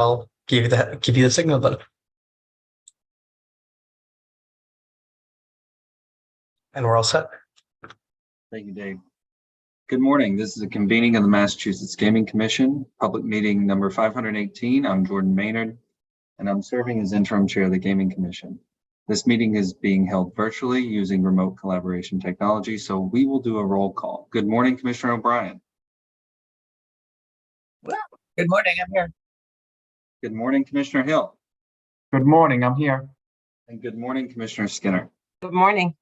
I'll give you the signal then. And we're all set. Thank you, Dave. Good morning. This is a convening of the Massachusetts Gaming Commission, public meeting number 518. I'm Jordan Maynard, and I'm serving as interim chair of the Gaming Commission. This meeting is being held virtually using remote collaboration technology, so we will do a roll call. Good morning, Commissioner O'Brien. Well, good morning, I'm here. Good morning, Commissioner Hill. Good morning, I'm here. And good morning, Commissioner Skinner. Good morning.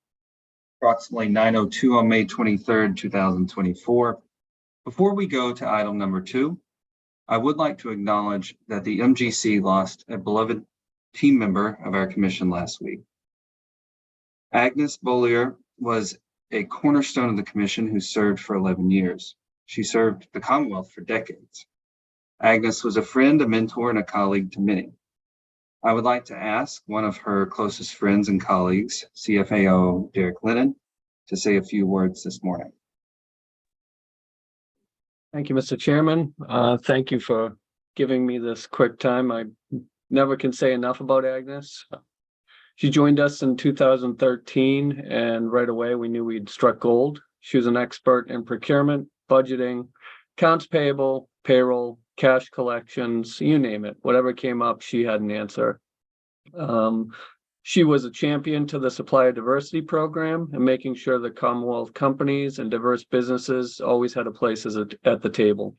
Approximately 9:02 on May 23rd, 2024. Before we go to item number 2, I would like to acknowledge that the MGC lost a beloved team member of our commission last week. Agnes Bollier was a cornerstone of the commission who served for 11 years. She served the Commonwealth for decades. Agnes was a friend, a mentor, and a colleague to many. I would like to ask one of her closest friends and colleagues, CFAO Derek Lennon, to say a few words this morning. Thank you, Mr. Chairman. Thank you for giving me this quick time. I never can say enough about Agnes. She joined us in 2013, and right away we knew we'd struck gold. She was an expert in procurement, budgeting, accounts payable, payroll, cash collections, you name it. Whatever came up, she had an answer. She was a champion to the supplier diversity program and making sure that Commonwealth companies and diverse businesses always had a place at the table.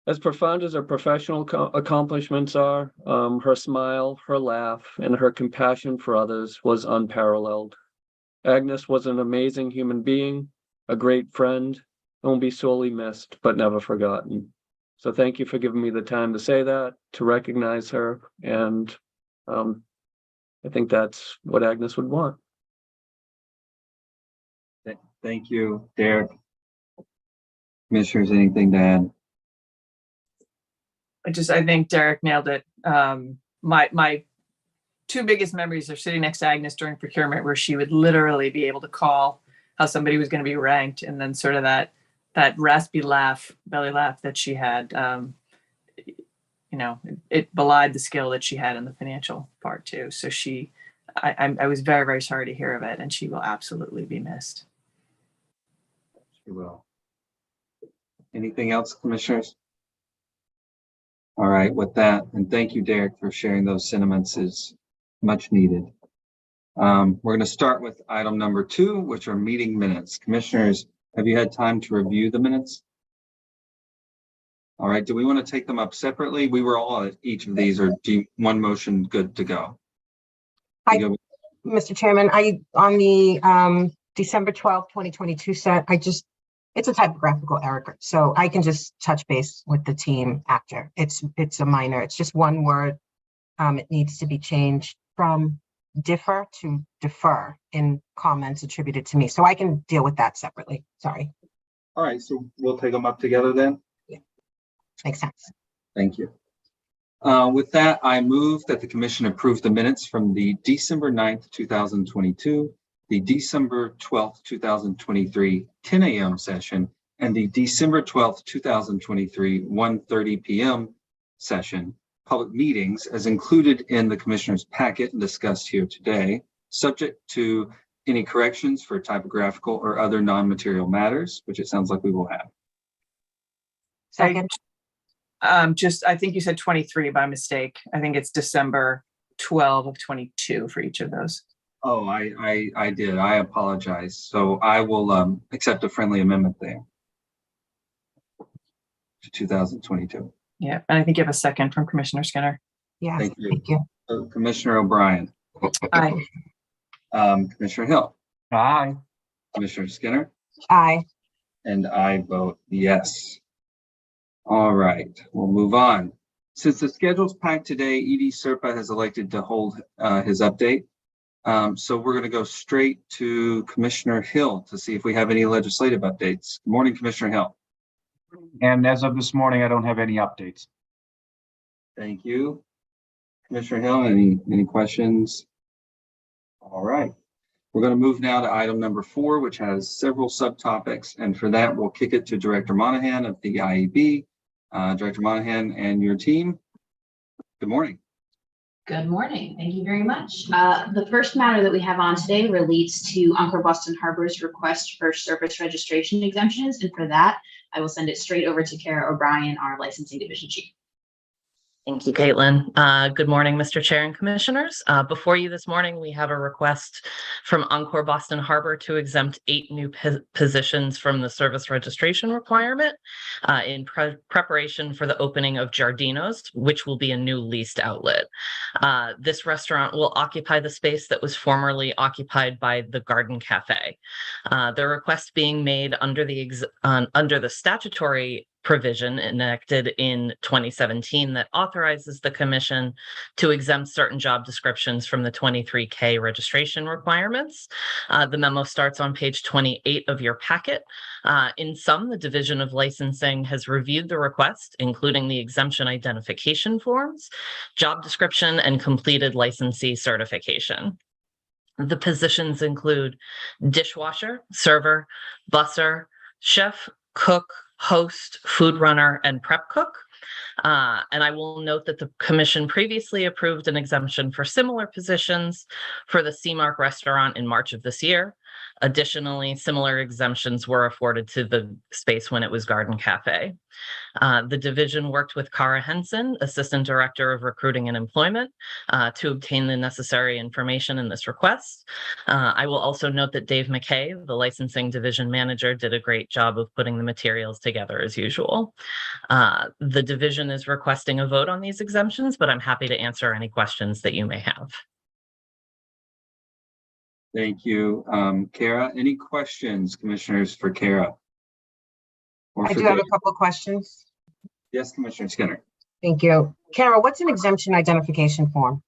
As profound as her professional accomplishments are, her smile, her laugh, and her compassion for others was unparalleled. Agnes was an amazing human being, a great friend, and will be sorely missed, but never forgotten. So thank you for giving me the time to say that, to recognize her, and I think that's what Agnes would want. Thank you, Derek. Commissioners, anything to add? I think Derek nailed it. My two biggest memories are sitting next to Agnes during procurement, where she would literally be able to call how somebody was going to be ranked, and then sort of that raspy laugh, belly laugh that she had. It belied the skill that she had in the financial part too. So I was very, very sorry to hear of it, and she will absolutely be missed. She will. Anything else, commissioners? All right, with that, and thank you, Derek, for sharing those sentiments, is much needed. We're going to start with item number 2, which are meeting minutes. Commissioners, have you had time to review the minutes? All right, do we want to take them up separately? We were all at each of these, or one motion good to go? Mr. Chairman, on the December 12th, 2022 set, it's a typographical error, so I can just touch base with the team after. It's a minor, it's just one word. It needs to be changed from differ to defer in comments attributed to me. So I can deal with that separately. Sorry. All right, so we'll take them up together then? Yeah, makes sense. Thank you. With that, I move that the commission approve the minutes from the December 9th, 2022, the December 12th, 2023, 10 a.m. session, and the December 12th, 2023, 1:30 p.m. session, public meetings as included in the commissioner's packet and discussed here today, subject to any corrections for typographical or other non-material matters, which it sounds like we will have. Second. I think you said 23 by mistake. I think it's December 12 of 22 for each of those. Oh, I did. I apologize. So I will accept a friendly amendment there to 2022. Yeah, and I think you have a second from Commissioner Skinner. Yeah, Thank you. thank you. So Commissioner O'Brien. Aye. Commissioner Hill. Aye. Commissioner Skinner. Aye. And I vote yes. All right, we'll move on. Since the schedule's packed today, ED Serpa has elected to hold his update. So we're going to go straight to Commissioner Hill to see if we have any legislative updates. Good morning, Commissioner Hill. And as of this morning, I don't have any updates. Thank you. Commissioner Hill, any questions? All right. We're going to move now to item number 4, which has several subtopics. And for that, we'll kick it to Director Monahan of the IAB. Director Monahan and your team, Good morning. Good morning. Thank you very much. The first matter that we have on today relates to Encore Boston Harbor's request for service registration exemptions. And for that, I will send it straight over to Kara O'Brien, our licensing division chief. Thank you, Caitlin. Good morning, Mr. Chair and Commissioners. Before you this morning, we have a request from Encore Boston Harbor to exempt 8 new positions from the service registration requirement in preparation for the opening of Giardino's, which will be a new leased outlet. This restaurant will occupy the space that was formerly occupied by the Garden Cafe. The request being made under the statutory provision enacted in 2017 that authorizes the commission to exempt certain job descriptions from the 23K registration requirements. The memo starts on page 28 of your packet. In sum, the Division of Licensing has reviewed the request, including the exemption identification forms, job description, and completed licensee certification. The positions include dishwasher, server, busser, chef, cook, host, food runner, and prep cook. And I will note that the commission previously approved an exemption for similar positions for the Seamark restaurant in March of this year. Additionally, similar exemptions were afforded to the space when it was Garden Cafe. The division worked with Cara Henson, Assistant Director of Recruiting and Employment, to obtain the necessary information in this request. I will also note that Dave McKay, the Licensing Division Manager, did a great job of putting the materials together as usual. The division is requesting a vote on these exemptions, but I'm happy to answer any questions that you may have. Thank you, Kara. Any questions, commissioners, for Kara? I do have a couple of questions. Yes, Commissioner Skinner. Thank you. Kara, what's an exemption identification form?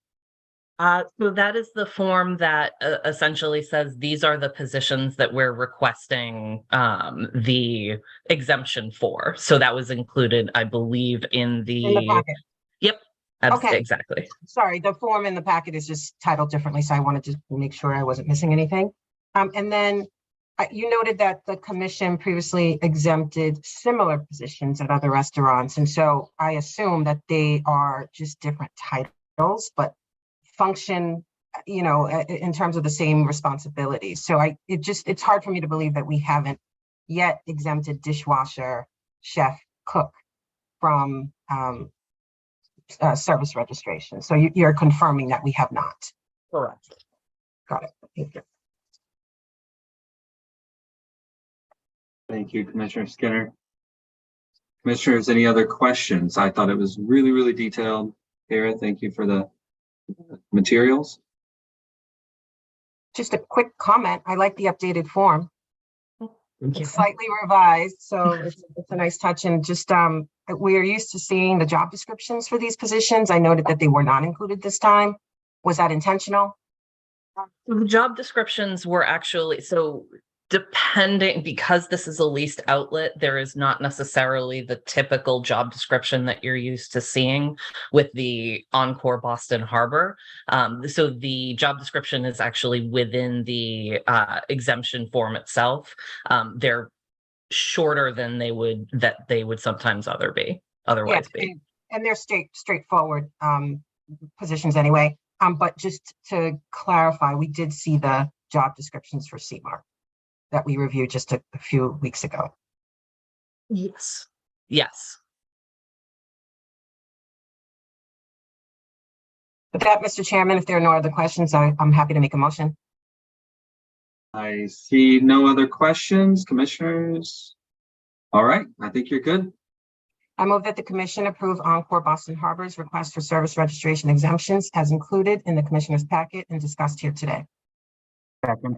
So that is the form that essentially says these are the positions that we're requesting the exemption for. So that was included, I believe, in the packet. Yep. Okay. Exactly. Sorry, the form in the packet is just titled differently, so I wanted to make sure I wasn't missing anything. And then you noted that the commission previously exempted similar positions at other restaurants, and so I assume that they are just different titles, but function, you know, in terms of the same responsibilities. So it's hard for me to believe that we haven't yet exempted dishwasher, chef, cook from service registration. So you're confirming that we have not. Correct. Got it. Thank you. Thank you, Commissioner Skinner. Commissioners, any other questions? I thought it was really, really detailed. Kara, thank you for the materials. Just a quick comment. I like the updated form. Thank you. It's slightly revised, so it's a nice touch. And just we are used to seeing the job descriptions for these positions. I noted that they were not included this time. Was that intentional? The job descriptions were actually, so depending, because this is a leased outlet, there is not necessarily the typical job description that you're used to seeing with the Encore Boston Harbor. So the job description is actually within the exemption form itself. They're shorter than they would sometimes otherwise be. And they're straightforward positions anyway. But just to clarify, we did see the job descriptions for Seamark that we reviewed just a few weeks ago. Yes. Yes. With that, Mr. Chairman, if there are no other questions, I'm happy to make a motion. I see no other questions, commissioners. All right, I think you're good. I move that the commission approve Encore Boston Harbor's request for service registration exemptions as included in the commissioner's packet and discussed here today. Second.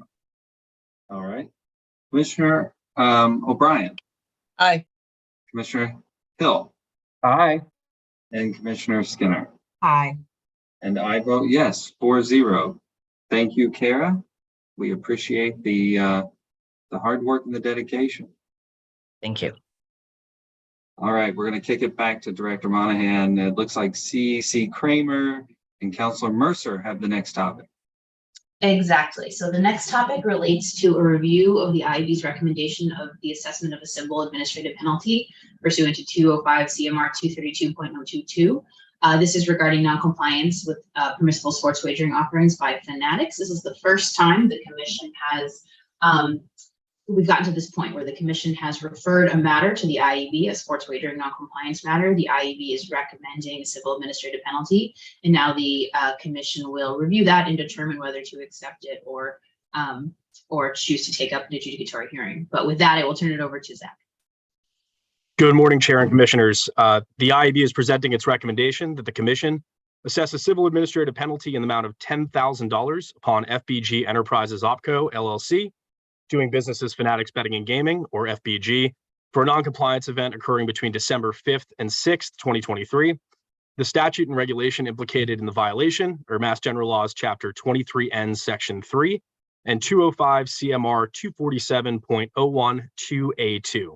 All right. Commissioner O'Brien, Aye. Commissioner Hill, Aye. and Commissioner Skinner. Aye. And I vote yes, 4-0. Thank you, Kara. We appreciate the hard work and the dedication. Thank you. All right, we're going to kick it back to Director Monahan. It looks like C.C. Kramer and Councilor Mercer have the next topic. Exactly. So the next topic relates to a review of the IAB's recommendation of the assessment of a civil administrative penalty pursuant to 205 CMR 232.022. This is regarding noncompliance with permissible sports wagering offerings by Fanatics. This is the first time the commission has, we've gotten to this point where the commission has referred a matter to the IEB, a sports wagering noncompliance matter. The IEB is recommending a civil administrative penalty, and now the commission will review that and determine whether to accept it or choose to take up an adjudicatory hearing. But with that, I will turn it over to Zach. Good morning, Chair and Commissioners. The IEB is presenting its recommendation that the Commission assess a civil administrative penalty in the amount of $10,000 upon FBG Enterprises OpCo LLC, doing business as Fanatics Betting and Gaming, or FBG, for a non-compliance event occurring between December 5th and 6th, 2023. The statute and regulation implicated in the violation are Mass General Laws, Chapter 23N, Section 3, and 205 CMR 247.01 2A2.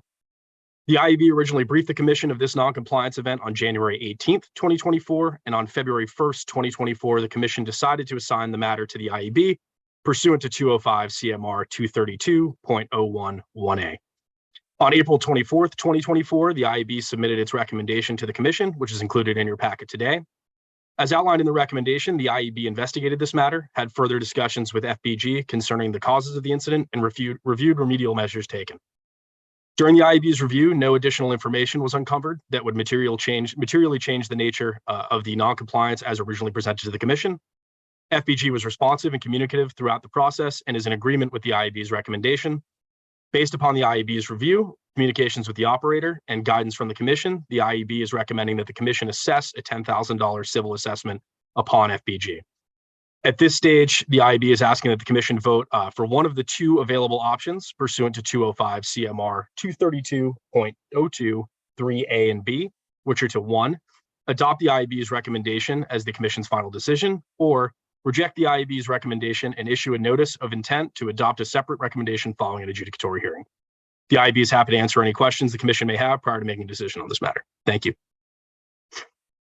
The IEB originally briefed the Commission of this non-compliance event on January 18th, 2024, and on February 1st, 2024, the Commission decided to assign the matter to the IEB pursuant to 205 CMR 232.011A. On April 24th, 2024, the IEB submitted its recommendation to the Commission, which is included in your packet today. As outlined in the recommendation, the IEB investigated this matter, had further discussions with FBG concerning the causes of the incident, and reviewed remedial measures taken. During the IEB's review, no additional information was uncovered that would materially change the nature of the noncompliance as originally presented to the Commission. FBG was responsive and communicative throughout the process and is in agreement with the IEB's recommendation. Based upon the IEB's review, communications with the operator, and guidance from the Commission, the IEB is recommending that the Commission assess a $10,000 civil assessment upon FBG. At this stage, the IEB is asking that the Commission vote for one of the two available options pursuant to 205 CMR 232.02 3A and B, which are to 1, adopt the IEB's recommendation as the Commission's final decision, or reject the IEB's recommendation and issue a notice of intent to adopt a separate recommendation following an adjudicatory hearing. The IEB is happy to answer any questions the Commission may have prior to making a decision on this matter. Thank you.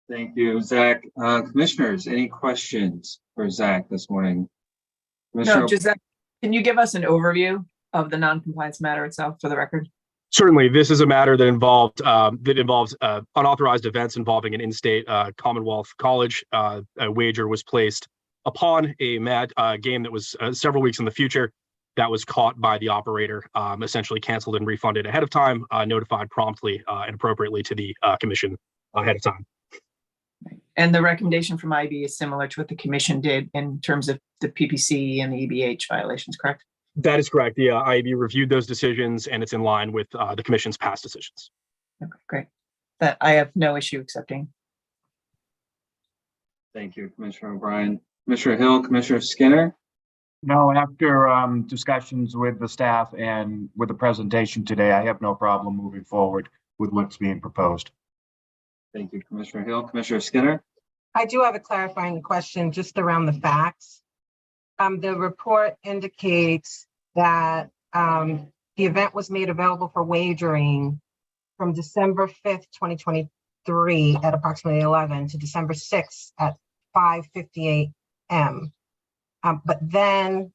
Thank you, Zach. Commissioners, any questions for Zach this morning? No, just Zach, can you give us an overview of the non-compliance matter itself for the record? Certainly, this is a matter that involves unauthorized events involving an in-state Commonwealth college. A wager was placed upon a game that was several weeks in the future. That was caught by the operator, essentially canceled and refunded ahead of time, notified promptly and appropriately to the Commission ahead of time. And the recommendation from IB is similar to what the Commission did in terms of the PPC and the EBH violations, correct? That is correct. The IB reviewed those decisions, and it's in line with the Commission's past decisions. Okay, great. That I have no issue accepting. Thank you, Commissioner O'Brien. Commissioner Hill, Commissioner Skinner. No, after discussions with the staff and with the presentation today, I have no problem moving forward with what's being proposed. Thank you, Commissioner Hill. Commissioner Skinner. I do have a clarifying question just around the facts. The report indicates that the event was made available for wagering from December 5th, 2023 at approximately 11 to December 6th at 5:58 a.m. But then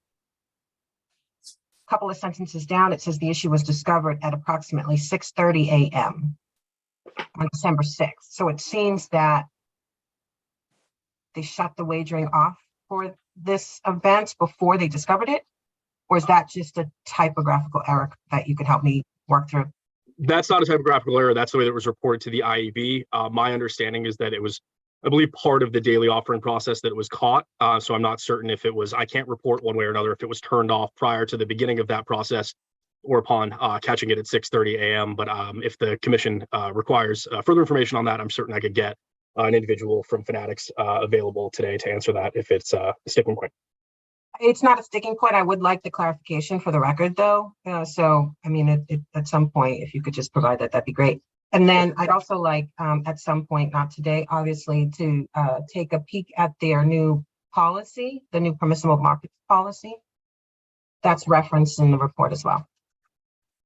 a couple of sentences down, it says the issue was discovered at approximately 6:30 a.m. on December 6th. So it seems that they shut the wagering off for this event before they discovered it? Or is that just a typographical error that you could help me work through? That's not a typographical error. That's the way that was reported to the IEB. My understanding is that it was, I believe, part of the daily offering process that it was caught. So I'm not certain if it was, I can't report one way or another if it was turned off prior to the beginning of that process or upon catching it at 6:30 a.m. But if the Commission requires further information on that, I'm certain I could get an individual from Fanatics available today to answer that if it's a sticking point. It's not a sticking point. I would like the clarification for the record, though. So, I mean, at some point, if you could just provide that, that'd be great. And then I'd also like, at some point, not today, obviously, to take a peek at their new policy, the new permissible market policy. That's referenced in the report as well.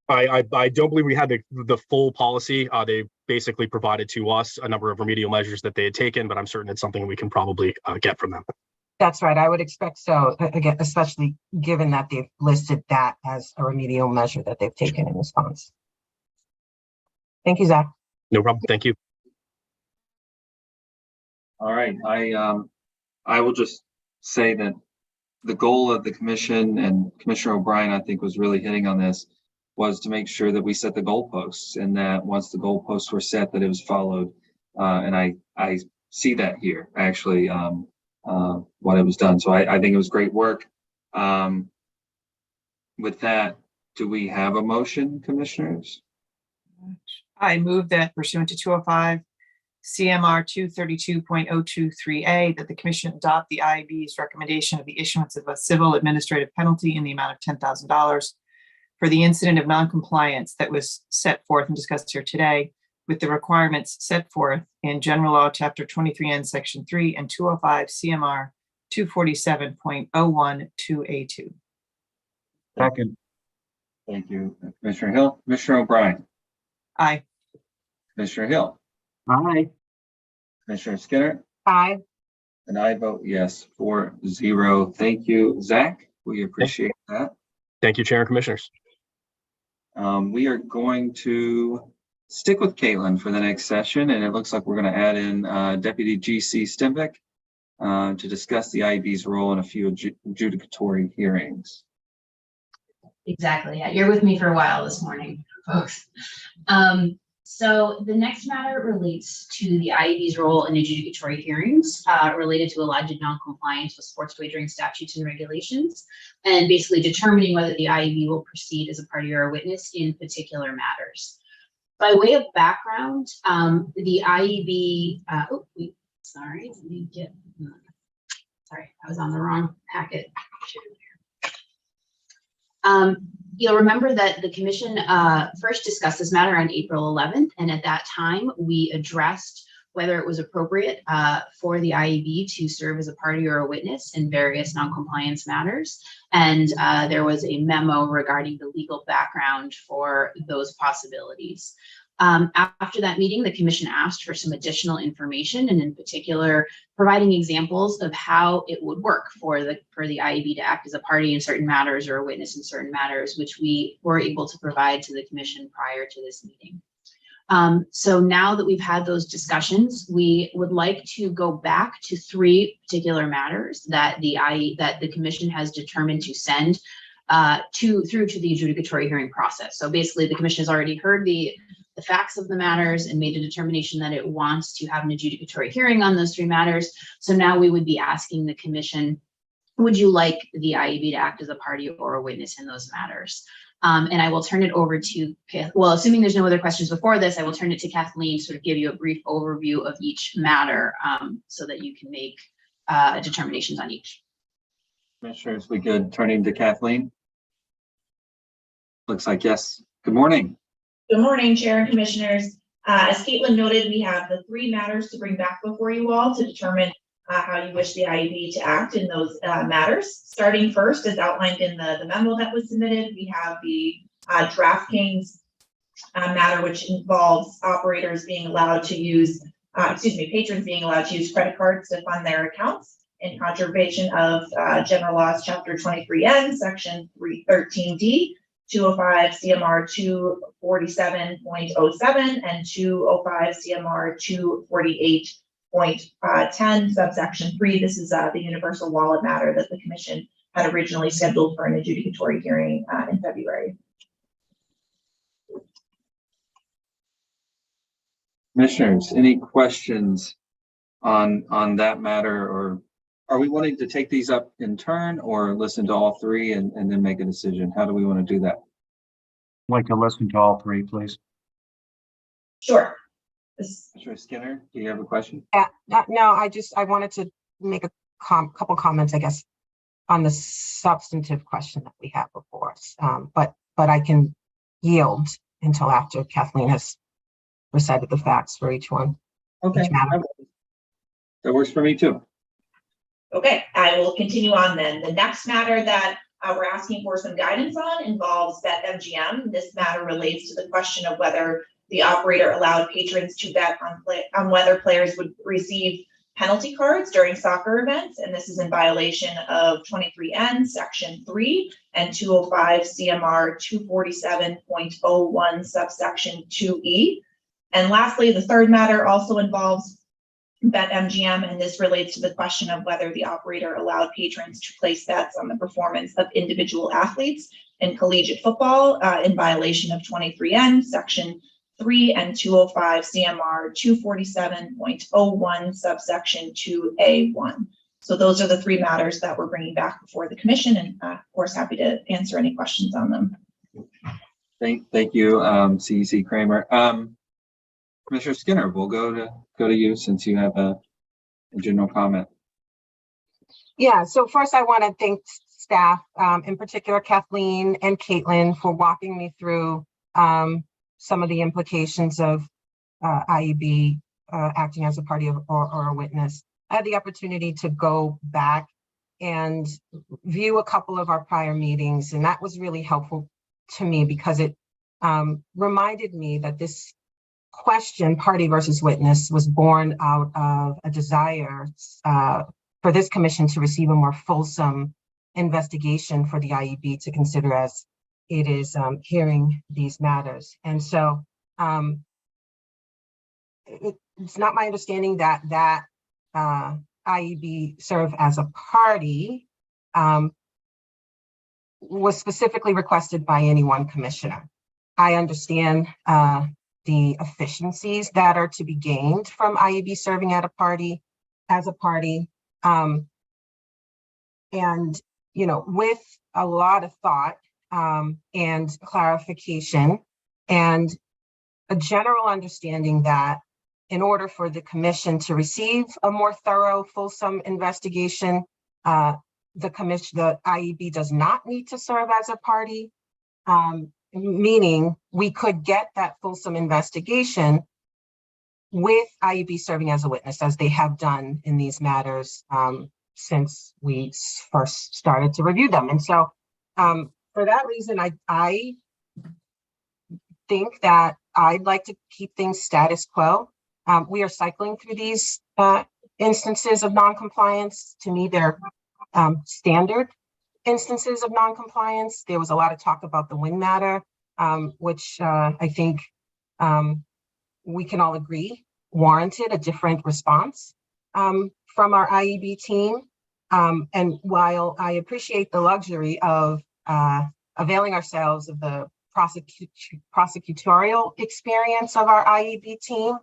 I don't believe we had the full policy. They basically provided to us a number of remedial measures that they had taken, but I'm certain it's something we can probably get from them. That's right. I would expect so, again, especially given that they've listed that as a remedial measure that they've taken in response. Thank you, Zach. No problem. Thank you. All right, I will just say that the goal of the commission and Commissioner O'Brien, I think, was really hitting on this, was to make sure that we set the goalposts and that once the goalposts were set, that it was followed. And I see that here, actually, what it was done. So I think it was great work. With that, do we have a motion, commissioners? I move that pursuant to 205 CMR 232.023A, that the commission adopt the IAB's recommendation of the issuance of a civil administrative penalty in the amount of $10,000 for the incident of noncompliance that was set forth and discussed here today with the requirements set forth in General Law, Chapter 23N, Section 3, and 205 CMR 247.012A2. Second. Thank you, Commissioner Hill. Commissioner O'Brien. Aye. Commissioner Hill. Aye. Commissioner Skinner. Aye. And I vote yes, 4-0. Thank you, Zach. We appreciate that. Thank you, Chair and Commissioners. We are going to stick with Caitlin for the next session, and it looks like we're going to add in Deputy GC Stimvik to discuss the IEB's role in a few adjudicatory hearings. Exactly. Yeah, you're with me for a while this morning, folks. So the next matter relates to the IEB's role in adjudicatory hearings related to alleged noncompliance with sports wagering statutes and regulations, and basically determining whether the IEB will proceed as a party or a witness in particular matters. By way of background, the IEB, sorry, let me get, sorry, I was on the wrong packet. You'll remember that the commission first discussed this matter on April 11th, and at that time we addressed whether it was appropriate for the IEB to serve as a party or a witness in various noncompliance matters. And there was a memo regarding the legal background for those possibilities. After that meeting, the commission asked for some additional information, and in particular, providing examples of how it would work for the IEB to act as a party in certain matters or a witness in certain matters, which we were able to provide to the commission prior to this meeting. So now that we've had those discussions, we would like to go back to 3 particular matters that the commission has determined to send through to the adjudicatory hearing process. So basically, the commission has already heard the facts of the matters and made a determination that it wants to have an adjudicatory hearing on those 3 matters. So now we would be asking the commission, would you like the IEB to act as a party or a witness in those matters? And I will turn it over to, well, assuming there's no other questions before this, I will turn it to Kathleen to sort of give you a brief overview of each matter so that you can make determinations on each. Commissioners, we good turning to Kathleen? Looks like yes. Good morning. Good morning, Chair and Commissioners. As Caitlin noted, we have the 3 matters to bring back before you all to determine how you wish the IEB to act in those matters. Starting first, as outlined in the memo that was submitted, we have the DraftKings matter, which involves operators being allowed to use, patrons being allowed to use credit cards to fund their accounts in contravention of General Laws, Chapter 23N, Section 313D. 205 CMR 247.07 and 205 CMR 248.10 subsection 3. This is the universal wallet matter that the commission had originally scheduled for an adjudicatory hearing in February. Commissioners, any questions on that matter, or are we wanting to take these up in turn or listen to all 3 and then make a decision? How do we want to do that? I'd like to listen to all 3, please. Sure. Commissioner Skinner, do you have a question? Yeah, no, I wanted to make a couple comments, I guess, on the substantive question that we have before us. But I can yield until after Kathleen has recited the facts for each one. Okay, each matter. that works for me too. Okay, I will continue on then. The next matter that we're asking for some guidance on involves BetMGM. This matter relates to the question of whether the operator allowed patrons to bet on whether players would receive penalty cards during soccer events, and this is in violation of 23N Section 3 and 205 CMR 247.01 subsection 2E. And lastly, the third matter also involves BetMGM, and this relates to the question of whether the operator allowed patrons to place bets on the performance of individual athletes in collegiate football in violation of 23N, Section 3 and 205 CMR 247.01 subsection 2A1. So those are the three matters that we're bringing back before the commission, and of course, happy to answer any questions on them. Thank you, CEC Kramer. Commissioner Skinner, we'll go to you since you have a general comment. Yeah, so first I want to thank staff, in particular Kathleen and Caitlin, for walking me through some of the implications of IEB acting as a party or a witness. I had the opportunity to go back and view a couple of our prior meetings, and that was really helpful to me because it reminded me that this question, party versus witness, was born out of a desire for this commission to receive a more fulsome investigation for the IEB to consider as it is hearing these matters. And so it's not my understanding that IEB serve as a party was specifically requested by any one commissioner. I understand the efficiencies that are to be gained from IEB serving as a party. And, you know, with a lot of thought and clarification and a general understanding that in order for the commission to receive a more thorough, fulsome investigation, the IEB does not need to serve as a party, meaning we could get that fulsome investigation with IEB serving as a witness, as they have done in these matters since we first started to review them. And so for that reason, I think that I'd like to keep things status quo. We are cycling through these instances of noncompliance. To me, they're standard instances of noncompliance. There was a lot of talk about the Wynn matter, which I think we can all agree warranted a different response from our IEB team. And while I appreciate the luxury of availing ourselves of the prosecutorial experience of our IEB team,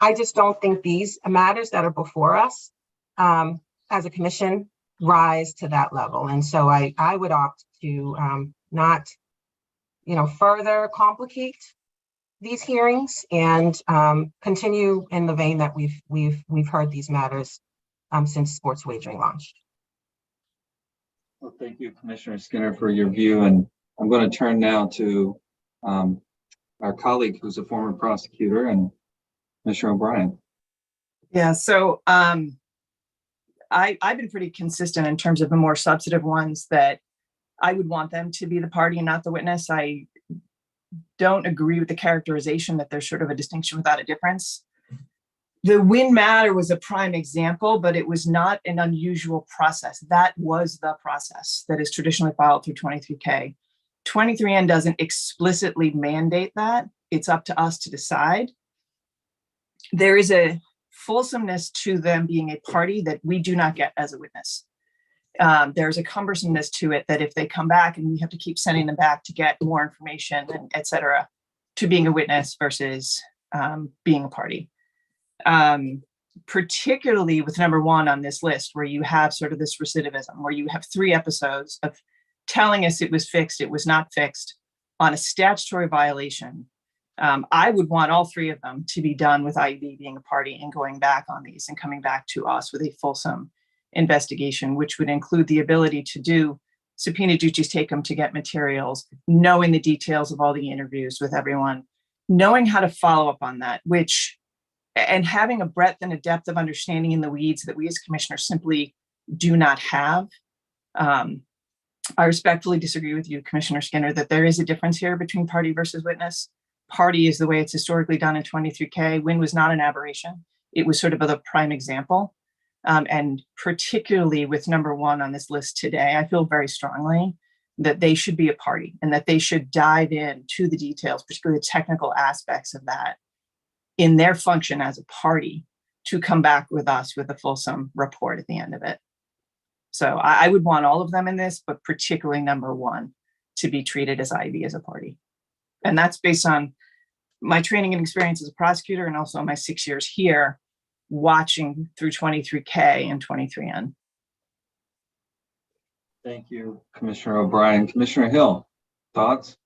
I just don't think these matters that are before us as a commission rise to that level. And so I would opt to not, further complicate these hearings and continue in the vein that we've heard these matters since sports wagering launched. Well, thank you, Commissioner Skinner, for your view. And I'm going to turn now to our colleague who's a former prosecutor, and Commissioner O'Brien. Yeah, so I've been pretty consistent in terms of the more substantive ones that I would want them to be the party and not the witness. I don't agree with the characterization that there's sort of a distinction without a difference. The Wynn matter was a prime example, but it was not an unusual process. That was the process that is traditionally followed through 23K. 23N doesn't explicitly mandate that. It's up to us to decide. There is a fulsomeness to them being a party that we do not get as a witness. There's a cumbersomeness to it that if they come back and we have to keep sending them back to get more information and et cetera, to being a witness versus being a party. Particularly with number one on this list, where you have sort of this recidivism, where you have 3 episodes of telling us it was fixed, it was not fixed on a statutory violation. I would want all 3 of them to be done with IEB being a party and going back on these and coming back to us with a fulsome investigation, which would include the ability to do subpoena duties, take them to get materials, knowing the details of all the interviews with everyone, knowing how to follow up on that, and having a breadth and a depth of understanding in the weeds that we as commissioners simply do not have. I respectfully disagree with you, Commissioner Skinner, that there is a difference here between party versus witness. Party is the way it's historically done in 23K. Wynn was not an aberration. It was sort of a prime example. And particularly with number one on this list today, I feel very strongly that they should be a party and that they should dive into the details, particularly the technical aspects of that in their function as a party, to come back with us with a fulsome report at the end of it. So I would want all of them in this, but particularly number one, to be treated as IEB as a party. And that's based on my training and experience as a prosecutor and also my 6 years here watching through 23K and 23N. Thank you, Commissioner O'Brien. Commissioner Hill, thoughts?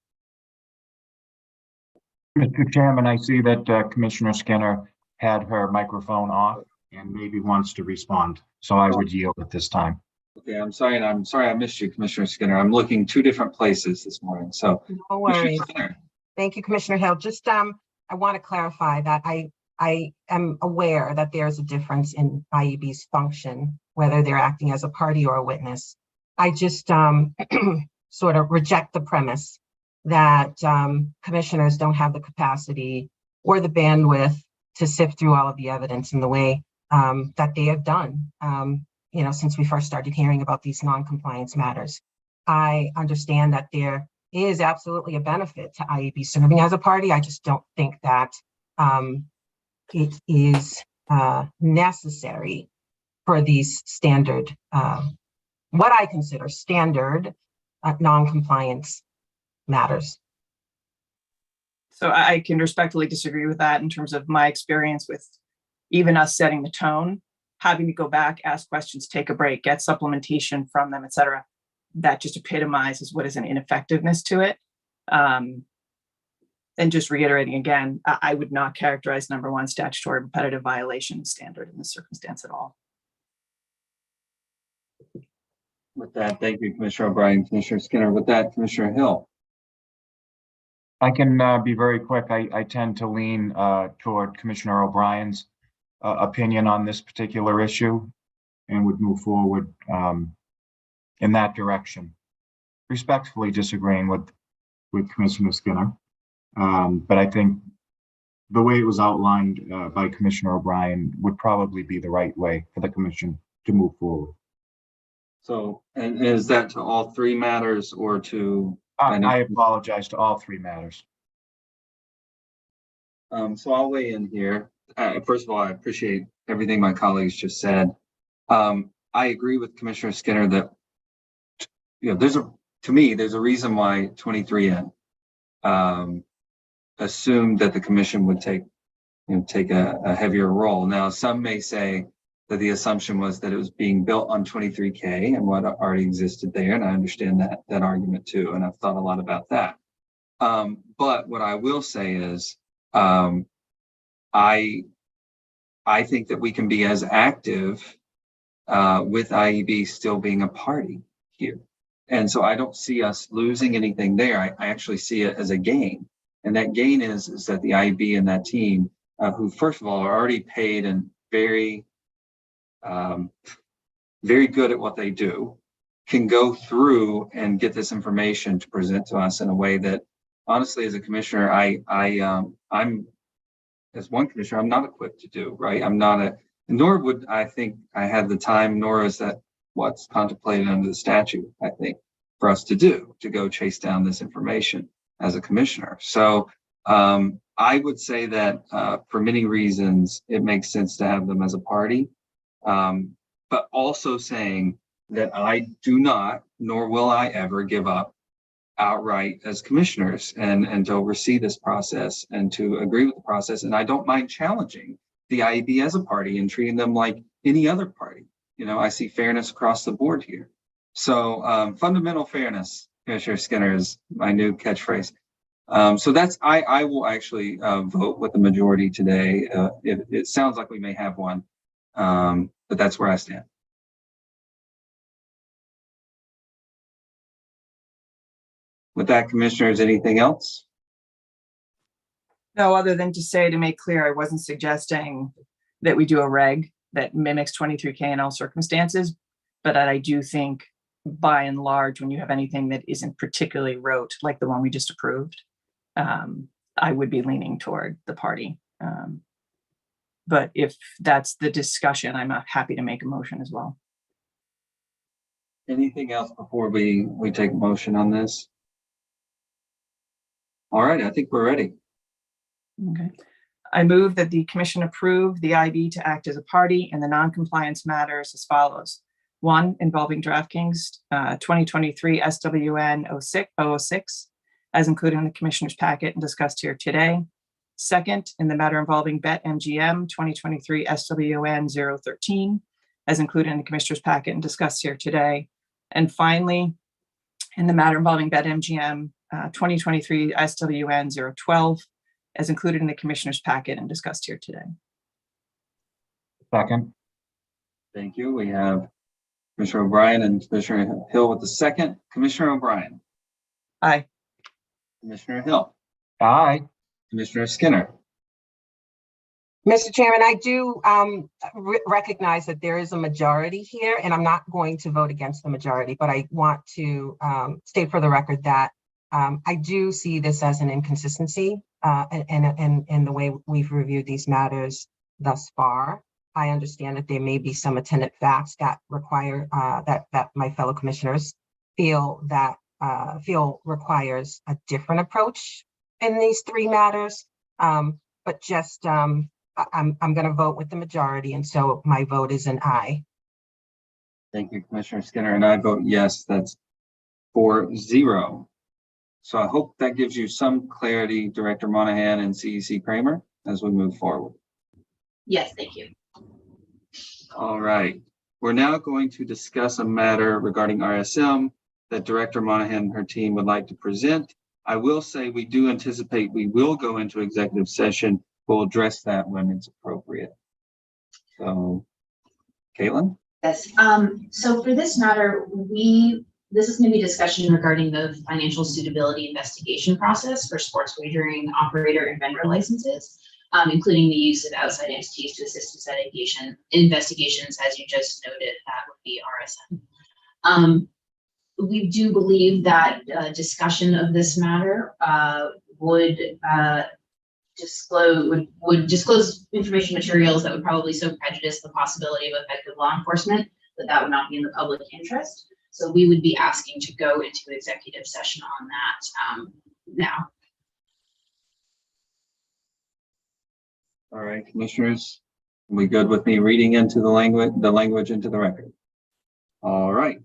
Mr. Chairman, I see that Commissioner Skinner had her microphone off and maybe wants to respond. So I would yield at this time. Okay, I'm sorry I missed you, Commissioner Skinner. I'm looking two different places this morning. So No Commissioner worries. Skinner. Thank you, Commissioner Hill. Just, I want to clarify that I am aware that there's a difference in IEB's function, whether they're acting as a party or a witness. I just sort of reject the premise that commissioners don't have the capacity or the bandwidth to sift through all of the evidence in the way that they have done, since we first started hearing about these non-compliance matters. I understand that there is absolutely a benefit to IEB serving as a party. I just don't think that it is necessary for these standard, what I consider standard non-compliance matters. So I can respectfully disagree with that in terms of my experience with even us setting the tone, having to go back, ask questions, take a break, get supplementation from them, et cetera. That just epitomizes what is an ineffectiveness to it. And just reiterating again, I would not characterize number one statutory repetitive violation standard in this circumstance at all. With that, thank you, Commissioner O'Brien, Commissioner Skinner. With that, Commissioner Hill. I can be very quick. I tend to lean toward Commissioner O'Brien's opinion on this particular issue and would move forward in that direction. Respectfully disagreeing with Commissioner Skinner. But I think the way it was outlined by Commissioner O'Brien would probably be the right way for the commission to move forward. So, and is that to all three matters or to? I apologize to all three matters. So I'll weigh in here. First of all, I appreciate everything my colleagues just said. I agree with Commissioner Skinner that, there's a reason why 23N assumed that the commission would take a heavier role. Now, some may say that the assumption was that it was being built on 23K and what already existed there. And I understand that argument too. And I've thought a lot about that. But what I will say is, I think that we can be as active with IEB still being a party here. And so I don't see us losing anything there. I actually see it as a gain. And that gain is that the IEB and that team, who first of all are already paid and very good at what they do, can go through and get this information to present to us in a way that, honestly, as a commissioner, I'm as one commissioner, I'm not equipped to do, right? Nor would I think I had the time, nor is that what's contemplated under the statute, I think, for us to do, to go chase down this information as a commissioner. So I would say that for many reasons, it makes sense to have them as a party. But also saying that I do not, nor will I ever give up outright as commissioners and to oversee this process and to agree with the process. And I don't mind challenging the IEB as a party and treating them like any other party. I see fairness across the board here. So fundamental fairness, Commissioner Skinner, is my new catchphrase. So that's, I will actually vote with the majority today. It sounds like we may have one, but that's where I stand. With that, commissioners, anything else? No, other than to say, to make clear, I wasn't suggesting that we do a reg that mimics 23K in all circumstances, but that I do think by and large, when you have anything that isn't particularly rote, like the one we just approved, I would be leaning toward the party. But if that's the discussion, I'm happy to make a motion as well. Anything else before we take motion on this? All right, I think we're ready. Okay. I move that the commission approve the IB to act as a party in the non-compliance matters as follows. One, involving DraftKings 2023 SWN 006, as included in the commissioner's packet and discussed here today. Second, in the matter involving BetMGM 2023 SWN 013, as included in the commissioner's packet and discussed here today. And finally, in the matter involving BetMGM 2023 SWN 012, as included in the commissioner's packet and discussed here today. Second. Thank you. We have Commissioner O'Brien and Commissioner Hill with the second. Commissioner O'Brien, Aye. Commissioner Hill, Aye. Commissioner Skinner. Mr. Chairman, I do recognize that there is a majority here, and I'm not going to vote against the majority, but I want to state for the record that I do see this as an inconsistency in the way we've reviewed these matters thus far. I understand that there may be some attendant facts that require that my fellow commissioners feel requires a different approach in these three matters. But just I'm going to vote with the majority, and so my vote is an aye. Thank you, Commissioner Skinner, and I vote yes. That's 4-0. So I hope that gives you some clarity, Director Monahan and CEC Kramer, as we move forward. Yes, thank you. All right. We're now going to discuss a matter regarding RSM that Director Monahan and her team would like to present. I will say we do anticipate we will go into executive session. We'll address that when it's appropriate. So, Caitlin? Yes, so for this matter, this is going to be discussion regarding the financial suitability investigation process for sports wagering operator and vendor licenses, including the use of outside entities to assist in investigations, as you just noted, that would be RSM. We do believe that discussion of this matter would disclose information materials that would probably so prejudice the possibility of effective law enforcement that would not be in the public interest. So we would be asking to go into executive session on that now. All right, commissioners, are we good with me reading into the language into the record? All right.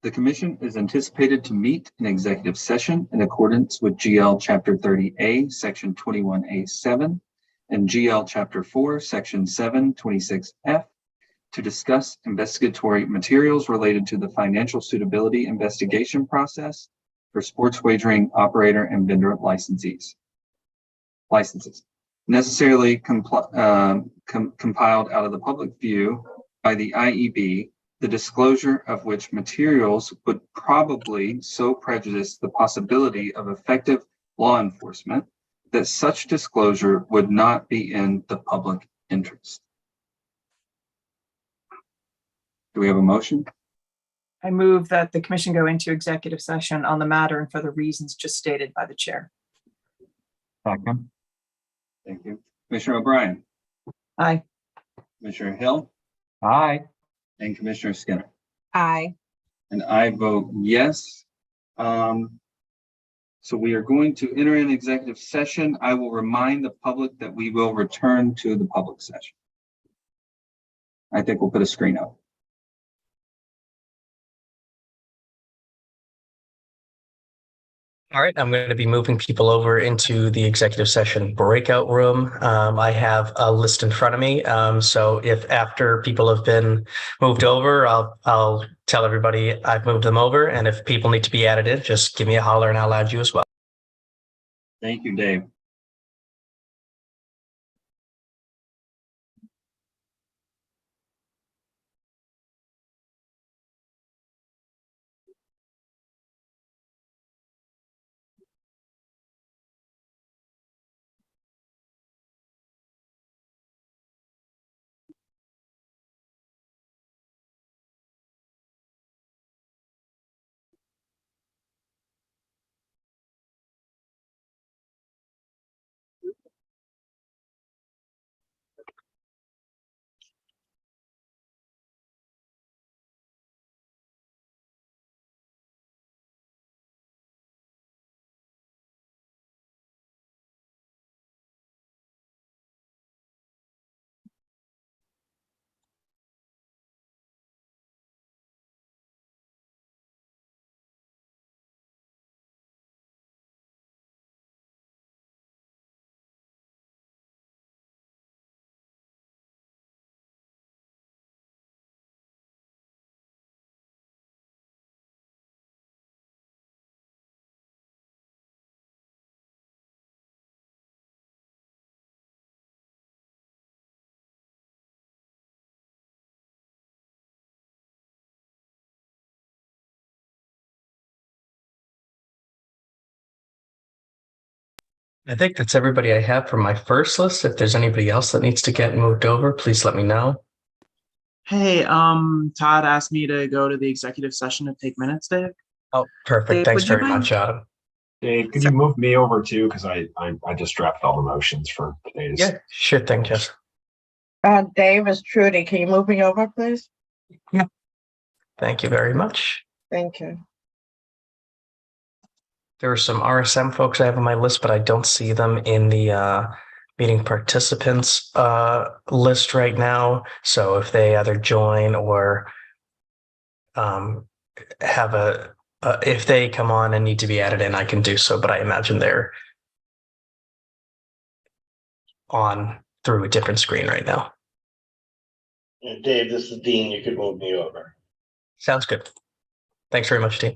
The commission is anticipated to meet in executive session in accordance with GL Chapter 30A, Section 21A7, and GL Chapter 4, Section 726F, to discuss investigatory materials related to the financial suitability investigation process for sports wagering operator and vendor licenses necessarily compiled out of the public view by the IEB, the disclosure of which materials would probably so prejudice the possibility of effective law enforcement that such disclosure would not be in the public interest. Do we have a motion? I move that the commission go into executive session on the matter and for the reasons just stated by the chair. Second. Thank you. Commissioner O'Brien, Aye. Commissioner Hill, Aye. and Commissioner Skinner. Aye. And I vote yes. So we are going to enter an executive session. I will remind the public that we will return to the public session. I think we'll put a screen up. All right, I'm going to be moving people over into the executive session breakout room. I have a list in front of me. So if after people have been moved over, I'll tell everybody I've moved them over. And if people need to be added in, just give me a holler and I'll add you as well. Thank you, Dave. I think that's everybody I have from my first list. If there's anybody else that needs to get moved over, please let me know. Hey, Todd asked me to go to the executive session to take minutes, Dave. Oh, perfect. Dave, Thanks would you very mind- much, Adam. Dave, could you move me over too? Because I just dropped all the motions for today's. Yeah, sure thing, Jess. Dave is Trudy. Can you move me over, please? Thank you very much. Thank you. There are some RSM folks I have on my list, but I don't see them in the meeting participants list right now. So if they either join or have if they come on and need to be added in, I can do so, but I imagine they're on through a different screen right now. Dave, this is Dean. You could move me over. Sounds good. Thanks very much, Dean.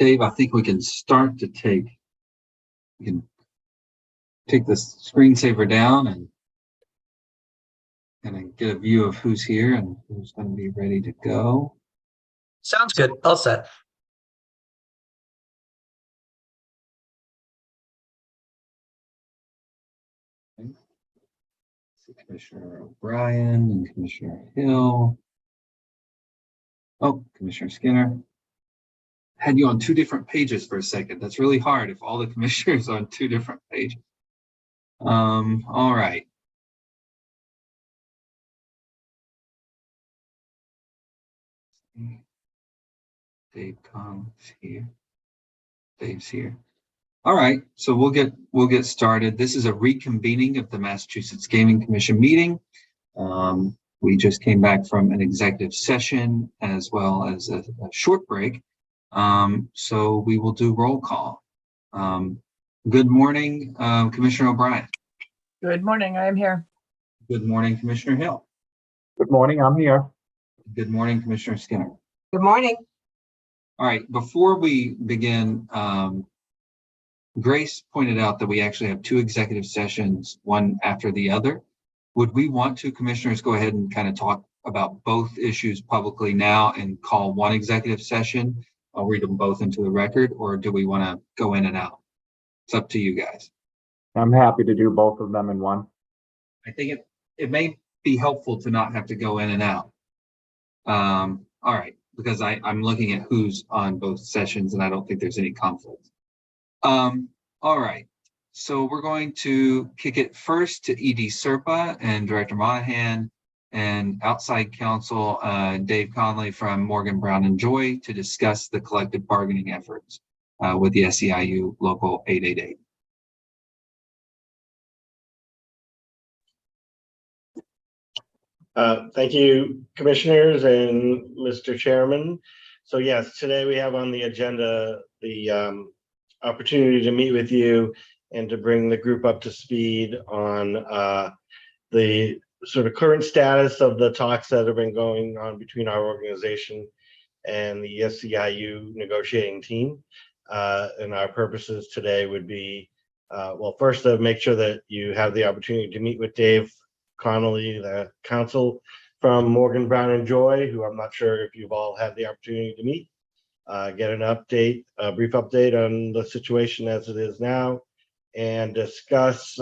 Dave, I think we can start to take the screensaver down and kind of get a view of who's here and who's going to be ready to go. Sounds good. All set. Commissioner O'Brien and Commissioner Hill. Oh, Commissioner Skinner. Had you on two different pages for a second. That's really hard if all the commissioners are on two different pages. All right. Dave Conley's here. Dave's here. All right, so we'll get started. This is a reconvening of the Massachusetts Gaming Commission meeting. We just came back from an executive session as well as a short break. So we will do roll call. Good morning, Commissioner O'Brien. Good morning, I am here. Good morning, Commissioner Hill. Good morning, I'm here. Good morning, Commissioner Skinner. Good morning. All right, before we begin, Grace pointed out that we actually have two executive sessions, one after the other. Would we want to, commissioners, go ahead and kind of talk about both issues publicly now and call one executive session? I'll read them both into the record, or do we want to go in and out? It's up to you guys. I'm happy to do both of them in one. I think it may be helpful to not have to go in and out. All right, because I'm looking at who's on both sessions and I don't think there's any conflict. All right, so we're going to kick it first to ED Serpa and Director Monahan and outside counsel Dave Conley from Morgan Brown and Joy to discuss the collective bargaining efforts with the SEIU Local 888. Thank you, commissioners and Mr. Chairman. So yes, today we have on the agenda the opportunity to meet with you and to bring the group up to speed on the sort of current status of the talks that have been going on between our organization and the SEIU negotiating team. And our purposes today would be, well, first to make sure that you have the opportunity to meet with Dave Connolly, the counsel from Morgan Brown and Joy, who I'm not sure if you've all had the opportunity to meet, get an update, a brief update on the situation as it is now, and discuss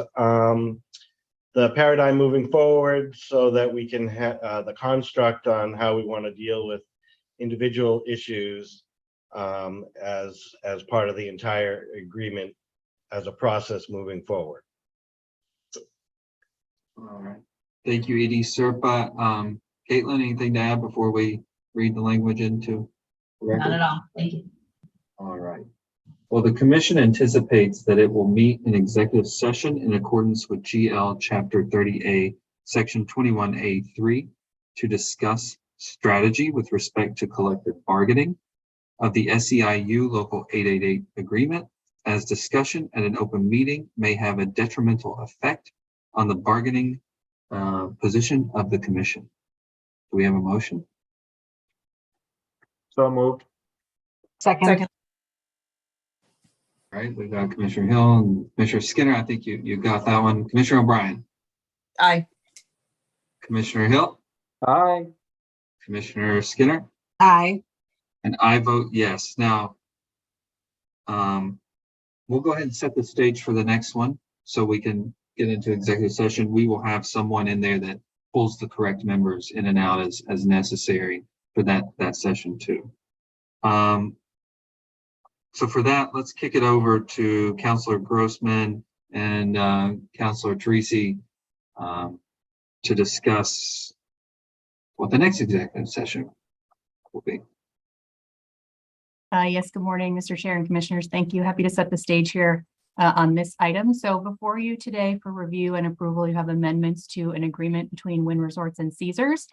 the paradigm moving forward so that we can have the construct on how we want to deal with individual issues as part of the entire agreement as a process moving forward. All right. Thank you, ED Serpa. Caitlin, anything to add before we read the language into the record? Not at all. Thank you. All right. Well, the commission anticipates that it will meet in executive session in accordance with GL Chapter 30A, Section 21A3 to discuss strategy with respect to collective bargaining of the SEIU Local 888 agreement, as discussion at an open meeting may have a detrimental effect on the bargaining position of the commission. Do we have a motion? So moved. Second. All right, we've got Commissioner Hill and Commissioner Skinner. I think you got that one. Commissioner O'Brien. Aye. Commissioner Hill. Aye. Commissioner Skinner. Aye. And I vote yes. Now, we'll go ahead and set the stage for the next one so we can get into executive session. We will have someone in there that pulls the correct members in and out as necessary for that session too. So for that, let's kick it over to Councilor Grossman and Councilor Teresi to discuss what the next executive session will be. Yes, good morning, Mr. Chair and Commissioners. Thank you. Happy to set the stage here on this item. So before you today for review and approval, you have amendments to an agreement between Wynn Resorts and Caesars.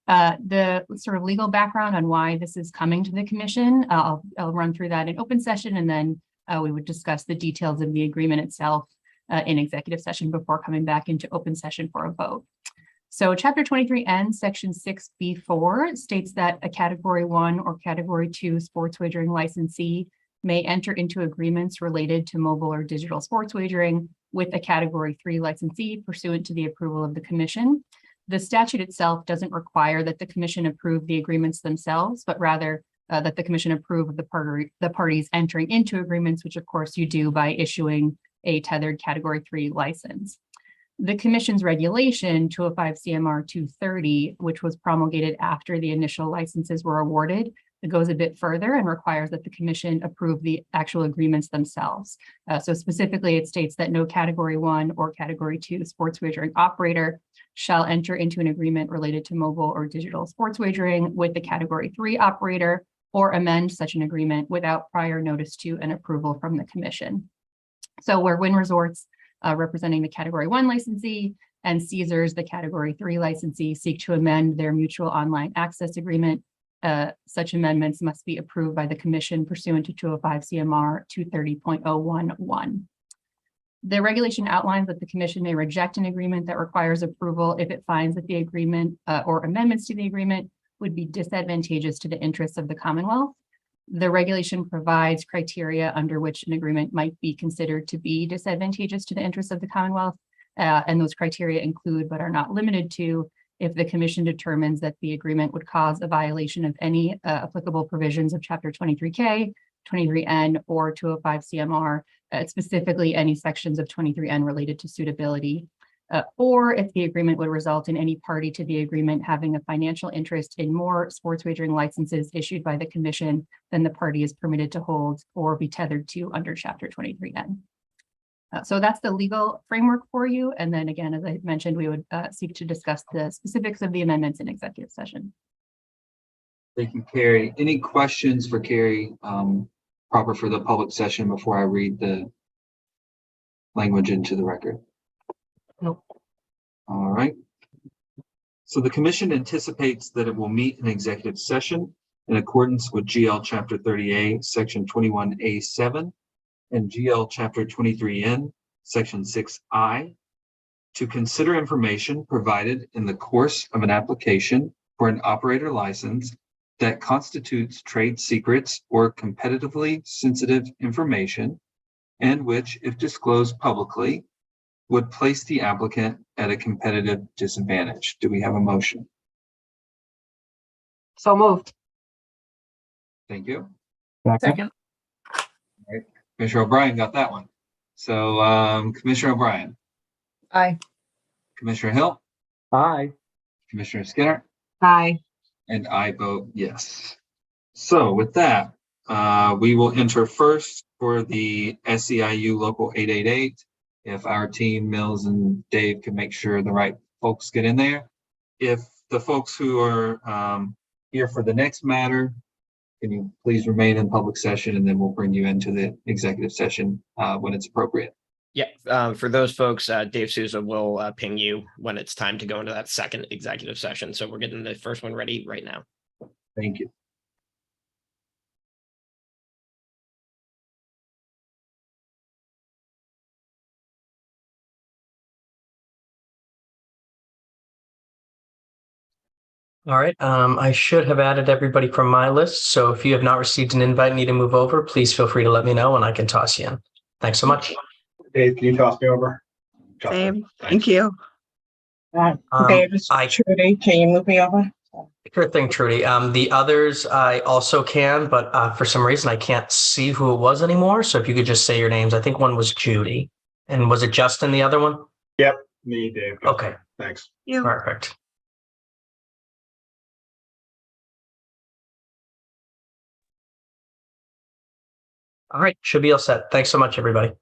The sort of legal background on why this is coming to the commission, I'll run through that in open session, and then we would discuss the details of the agreement itself in executive session before coming back into open session for a vote. So Chapter 23N, Section 6B4 states that a Category 1 or Category 2 sports wagering licensee may enter into agreements related to mobile or digital sports wagering with a Category 3 licensee pursuant to the approval of the Commission. The statute itself doesn't require that the Commission approve the agreements themselves, but rather that the Commission approve of the parties entering into agreements, which of course you do by issuing a tethered Category 3 license. The Commission's regulation 205 CMR 230, which was promulgated after the initial licenses were awarded, it goes a bit further and requires that the Commission approve the actual agreements themselves. So specifically, it states that no Category 1 or Category 2 sports wagering operator shall enter into an agreement related to mobile or digital sports wagering with the Category 3 operator or amend such an agreement without prior notice to and approval from the Commission. So where Wynn Resorts representing the Category 1 licensee and Caesars, the Category 3 licensee, seek to amend their mutual online access agreement, such amendments must be approved by the Commission pursuant to 205 CMR 230.011. The regulation outlines that the Commission may reject an agreement that requires approval if it finds that the agreement or amendments to the agreement would be disadvantageous to the interests of the Commonwealth. The regulation provides criteria under which an agreement might be considered to be disadvantageous to the interests of the Commonwealth. And those criteria include, but are not limited to, if the Commission determines that the agreement would cause a violation of any applicable provisions of Chapter 23K, 23N, or 205 CMR, specifically any sections of 23N related to suitability, or if the agreement would result in any party to the agreement having a financial interest in more sports wagering licenses issued by the Commission than the party is permitted to hold or be tethered to under Chapter 23N. So that's the legal framework for you. And then again, as I mentioned, we would seek to discuss the specifics of the amendments in executive session. Thank you, Carrie. Any questions for Carrie proper for the public session before I read the language into the record? Nope. All right. So the Commission anticipates that it will meet in executive session in accordance with GL Chapter 30A, Section 21A7, and GL Chapter 23N, Section 6I, to consider information provided in the course of an application for an operator license that constitutes trade secrets or competitively sensitive information, and which, if disclosed publicly, would place the applicant at a competitive disadvantage. Do we have a motion? So moved. Thank you. Second. All right. Commissioner O'Brien got that one. So Commissioner O'Brien, Aye. Commissioner Hill, Aye. Commissioner Skinner, Aye. and I vote yes. So with that, we will enter first for the SEIU Local 888. If our team, Mills and Dave, can make sure the right folks get in there. If the folks who are here for the next matter, can you please remain in public session, and then we'll bring you into the executive session when it's appropriate. Yeah, for those folks, Dave Souza will ping you when it's time to go into that second executive session. So we're getting the first one ready right now. Thank you. All right, I should have added everybody from my list. So if you have not received an invite and need to move over, please feel free to let me know and I can toss you in. Thanks so much. Dave, can you toss me over? Same. Thank you. Um, Davis, I- Trudy, can you move me over? Sure thing, Trudy. The others I also can, but for some reason I can't see who it was anymore. So if you could just say your names. I think one was Judy. And was it Justin, the other one? Yep, me, Dave. Okay, Thanks. You. perfect. All right, should be all set. Thanks so much, everybody.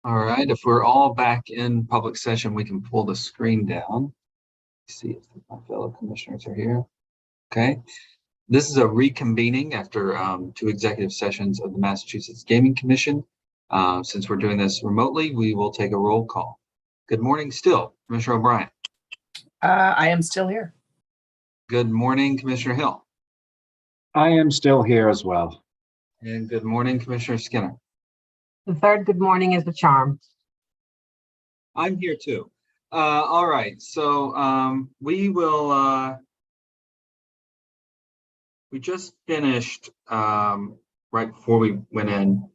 All right, if we're all back in public session, we can pull the screen down. See if my fellow commissioners are here. Okay. This is a reconvening after 2 executive sessions of the Massachusetts Gaming Commission. Since we're doing this remotely, we will take a roll call. Good morning still, Commissioner O'Brien. I am still here. Good morning, Commissioner Hill. I am still here as well. And good morning, Commissioner Skinner. The third good morning is the charm. I'm here too. All right, so we will, we just finished, right before we went in,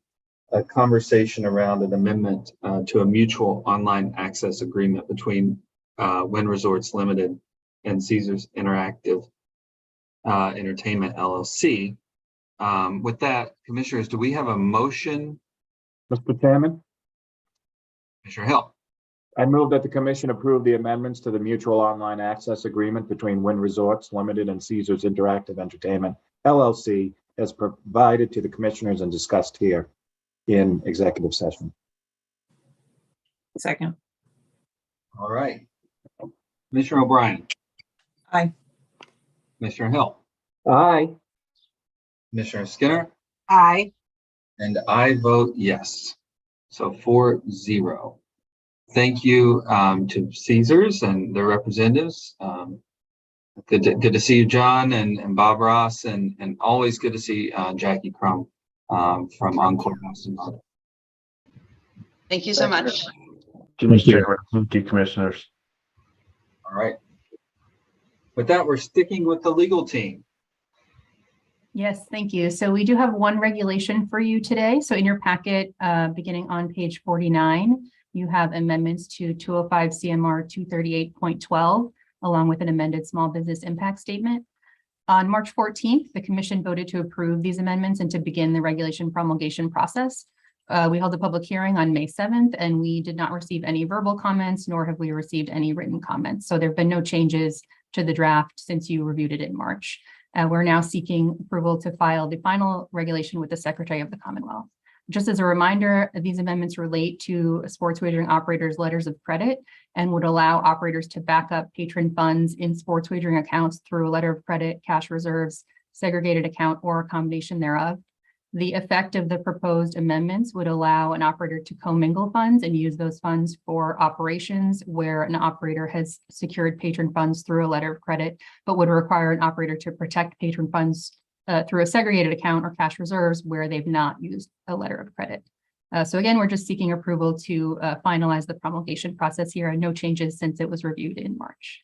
a conversation around an amendment to a mutual online access agreement between Wynn Resorts Limited and Caesars Interactive Entertainment LLC. With that, commissioners, do we have a motion? Mr. Chairman, Commissioner Hill. I move that the commission approve the amendments to the mutual online access agreement between Wynn Resorts Limited and Caesars Interactive Entertainment LLC as provided to the commissioners and discussed here in executive session. Second. All right. Commissioner O'Brien. Aye. Commissioner Hill. Aye. Commissioner Skinner. Aye. And I vote yes. So 4-0. Thank you to Caesars and their representatives. Good to see you, John and Bob Ross, and always good to see Jackie Crum from Encore Boston. Thank you so much. Thank you. Thank you, commissioners. All right. With that, we're sticking with the legal team. Yes, thank you. So we do have one regulation for you today. So in your packet, beginning on page 49, you have amendments to 205 CMR 238.12, along with an amended small business impact statement. On March 14th, the commission voted to approve these amendments and to begin the regulation promulgation process. We held a public hearing on May 7th, and we did not receive any verbal comments, nor have we received any written comments. So there have been no changes to the draft since you reviewed it in March. We're now seeking approval to file the final regulation with the Secretary of the Commonwealth. Just as a reminder, these amendments relate to sports wagering operators' letters of credit and would allow operators to back up patron funds in sports wagering accounts through a letter of credit, cash reserves, segregated account, or a combination thereof. The effect of the proposed amendments would allow an operator to commingle funds and use those funds for operations where an operator has secured patron funds through a letter of credit, but would require an operator to protect patron funds through a segregated account or cash reserves where they've not used a letter of credit. So again, we're just seeking approval to finalize the promulgation process here, and no changes since it was reviewed in March.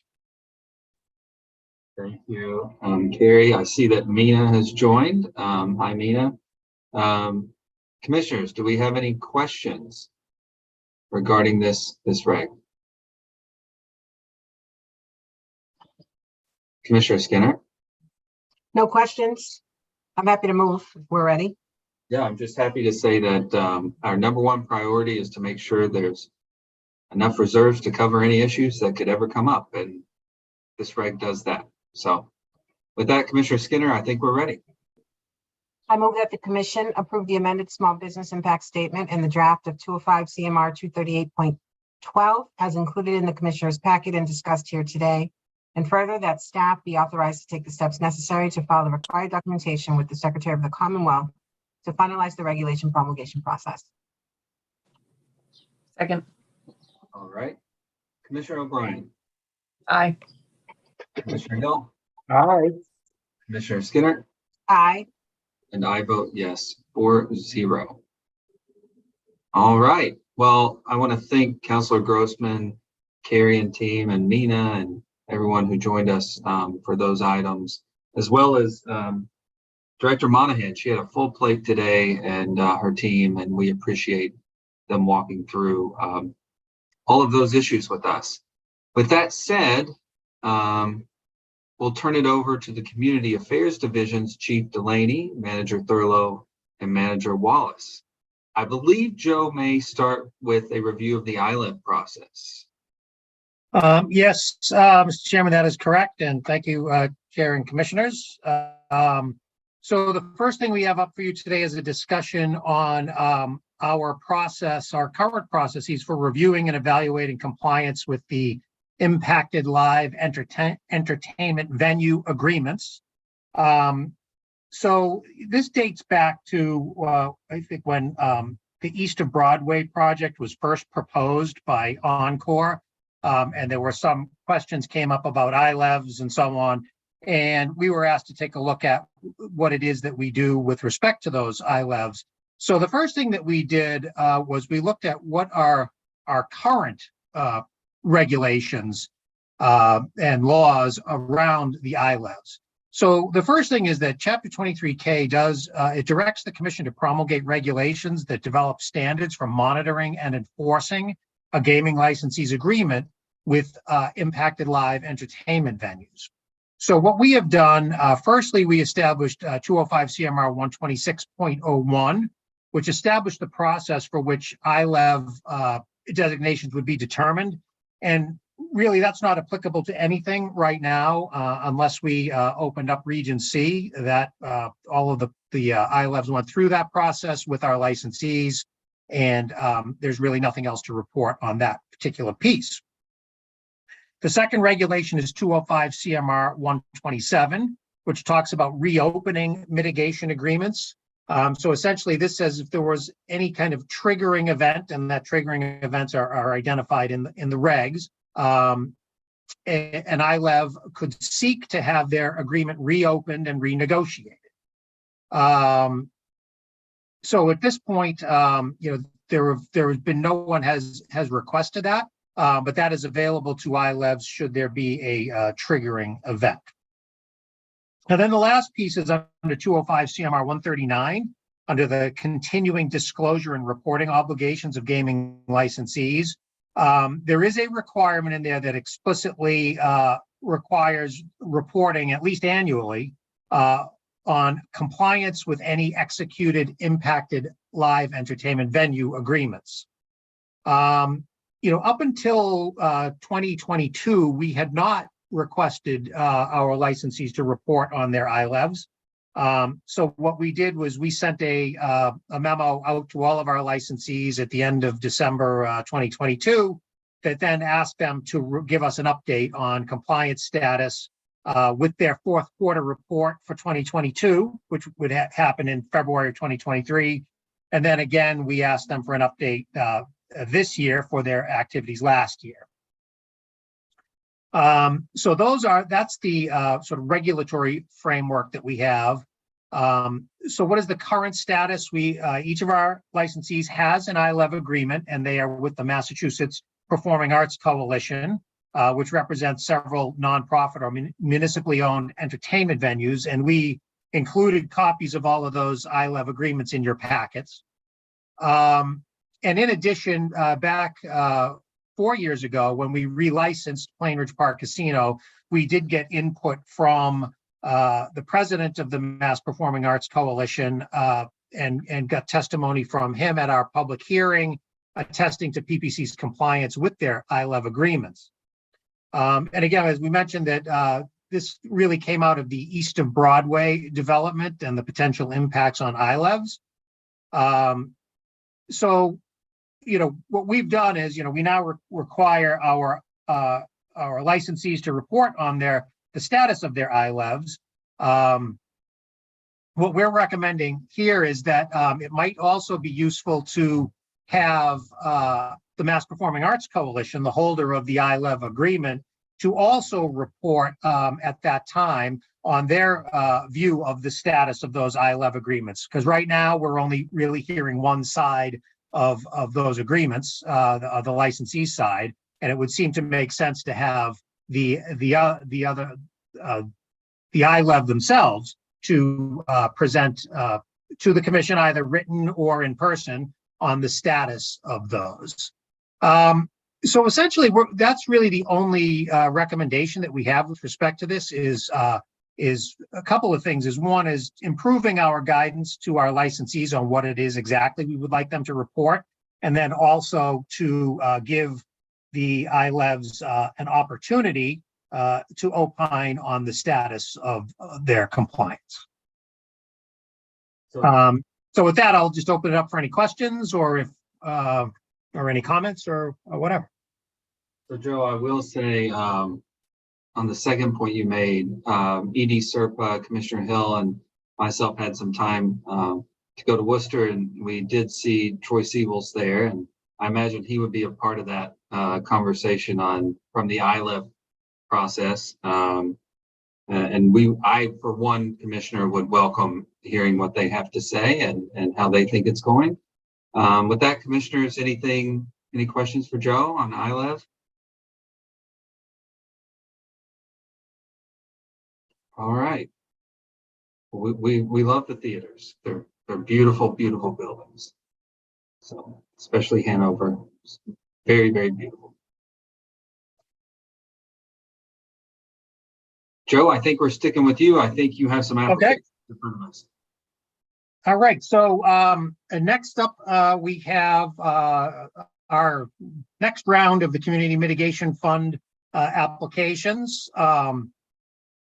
Thank you, Carrie. I see that Mina has joined. Hi, Mina. Commissioners, do we have any questions regarding this reg? Commissioner Skinner? No questions. I'm happy to move if we're ready. Yeah, I'm just happy to say that our number one priority is to make sure there's enough reserves to cover any issues that could ever come up, and this reg does that. So with that, Commissioner Skinner, I think we're ready. I move that the commission approve the amended small business impact statement and the draft of 205 CMR 238.12 as included in the commissioner's packet and discussed here today. And further, that staff be authorized to take the steps necessary to file the required documentation with the Secretary of the Commonwealth to finalize the regulation promulgation process. Second. All right. Commissioner O'Brien. Aye. Commissioner Hill. Aye. Commissioner Skinner. Aye. And I vote yes, 4-0. All right. Well, I want to thank Councilor Grossman, Carrie and team, and Mina, and everyone who joined us for those items, as well as Director Monahan. She had a full plate today, and her team, and we appreciate them walking through all of those issues with us. With that said, we'll turn it over to the Community Affairs Division's Chief Delaney, Manager Thurlow, and Manager Wallace. I believe Joe may start with a review of the ILEP process. Yes, Mr. Chairman, that is correct. And thank you, Chair and Commissioners. So the first thing we have up for you today is a discussion on our process, our current processes for reviewing and evaluating compliance with the impacted live entertainment venue agreements. So this dates back to, I think, when the East of Broadway project was first proposed by Encore. And there were some questions came up about ILEVs and so on. And we were asked to take a look at what it is that we do with respect to those ILEVs. So the first thing that we did was we looked at what are our current regulations and laws around the ILEVs. So the first thing is that Chapter 23K it directs the commission to promulgate regulations that develop standards for monitoring and enforcing a gaming licensee's agreement with impacted live entertainment venues. So what we have done, firstly, we established 205 CMR 126.01, which established the process for which ILEV designations would be determined. And really, that's not applicable to anything right now, unless we opened up Region C, that all of the ILEVs went through that process with our licensees, and there's really nothing else to report on that particular piece. The second regulation is 205 CMR 127, which talks about reopening mitigation agreements. So essentially, this says if there was any kind of triggering event, and that triggering events are identified in the regs, an ILEV could seek to have their agreement reopened and renegotiated. So at this point, there has been no one has requested that, but that is available to ILEVs should there be a triggering event. And then the last piece is under 205 CMR 139, under the continuing disclosure and reporting obligations of gaming licensees. There is a requirement in there that explicitly requires reporting at least annually on compliance with any executed impacted live entertainment venue agreements. Up until 2022, we had not requested our licensees to report on their ILEVs. So what we did was we sent a memo out to all of our licensees at the end of December 2022 that then asked them to give us an update on compliance status with their fourth quarter report for 2022, which would happen in February of 2023. And then again, we asked them for an update this year for their activities last year. So that's the sort of regulatory framework that we have. So what is the current status? Each of our licensees has an ILEV agreement, and they are with the Massachusetts Performing Arts Coalition, which represents several nonprofit or municipally owned entertainment venues. And we included copies of all of those ILEV agreements in your packets. And in addition, back 4 years ago, when we relicensed Plainridge Park Casino, we did get input from the president of the Mass Performing Arts Coalition and got testimony from him at our public hearing, attesting to PPC's compliance with their ILEV agreements. And again, as we mentioned, that this really came out of the East of Broadway development and the potential impacts on ILEVs. So, what we've done is, we now require our licensees to report on the status of their ILEVs. What we're recommending here is that it might also be useful to have the Mass Performing Arts Coalition, the holder of the ILEV agreement, to also report at that time on their view of the status of those ILEV agreements. Because right now we're only really hearing one side of those agreements, the licensee side, and it would seem to make sense to have the ILEV themselves to present to the commission, either written or in person, on the status of those. So essentially, that's really the only recommendation that we have with respect to this is a couple of things. One is improving our guidance to our licensees on what it is exactly we would like them to report, and then also to give the ILEVs an opportunity to opine on the status of their compliance. So with that, I'll just open it up for any questions or if, or any comments or whatever. So Joe, I will say, on the second point you made, ED Serpa, Commissioner Hill and myself had some time, to go to Worcester, and we did see Troy Siebels there, and I imagine he would be a part of that, conversation from the ILEV process. And I, for one, Commissioner, would welcome hearing what they have to say and how they think it's going. With that, Commissioners, any questions for Joe on ILEV? All right. We love the theaters. They're beautiful, beautiful buildings. So especially Hanover, very, very beautiful. Joe, I think we're sticking with you. I think you have some applications in front of us. All right, so next up, we have our next round of the Community Mitigation Fund applications.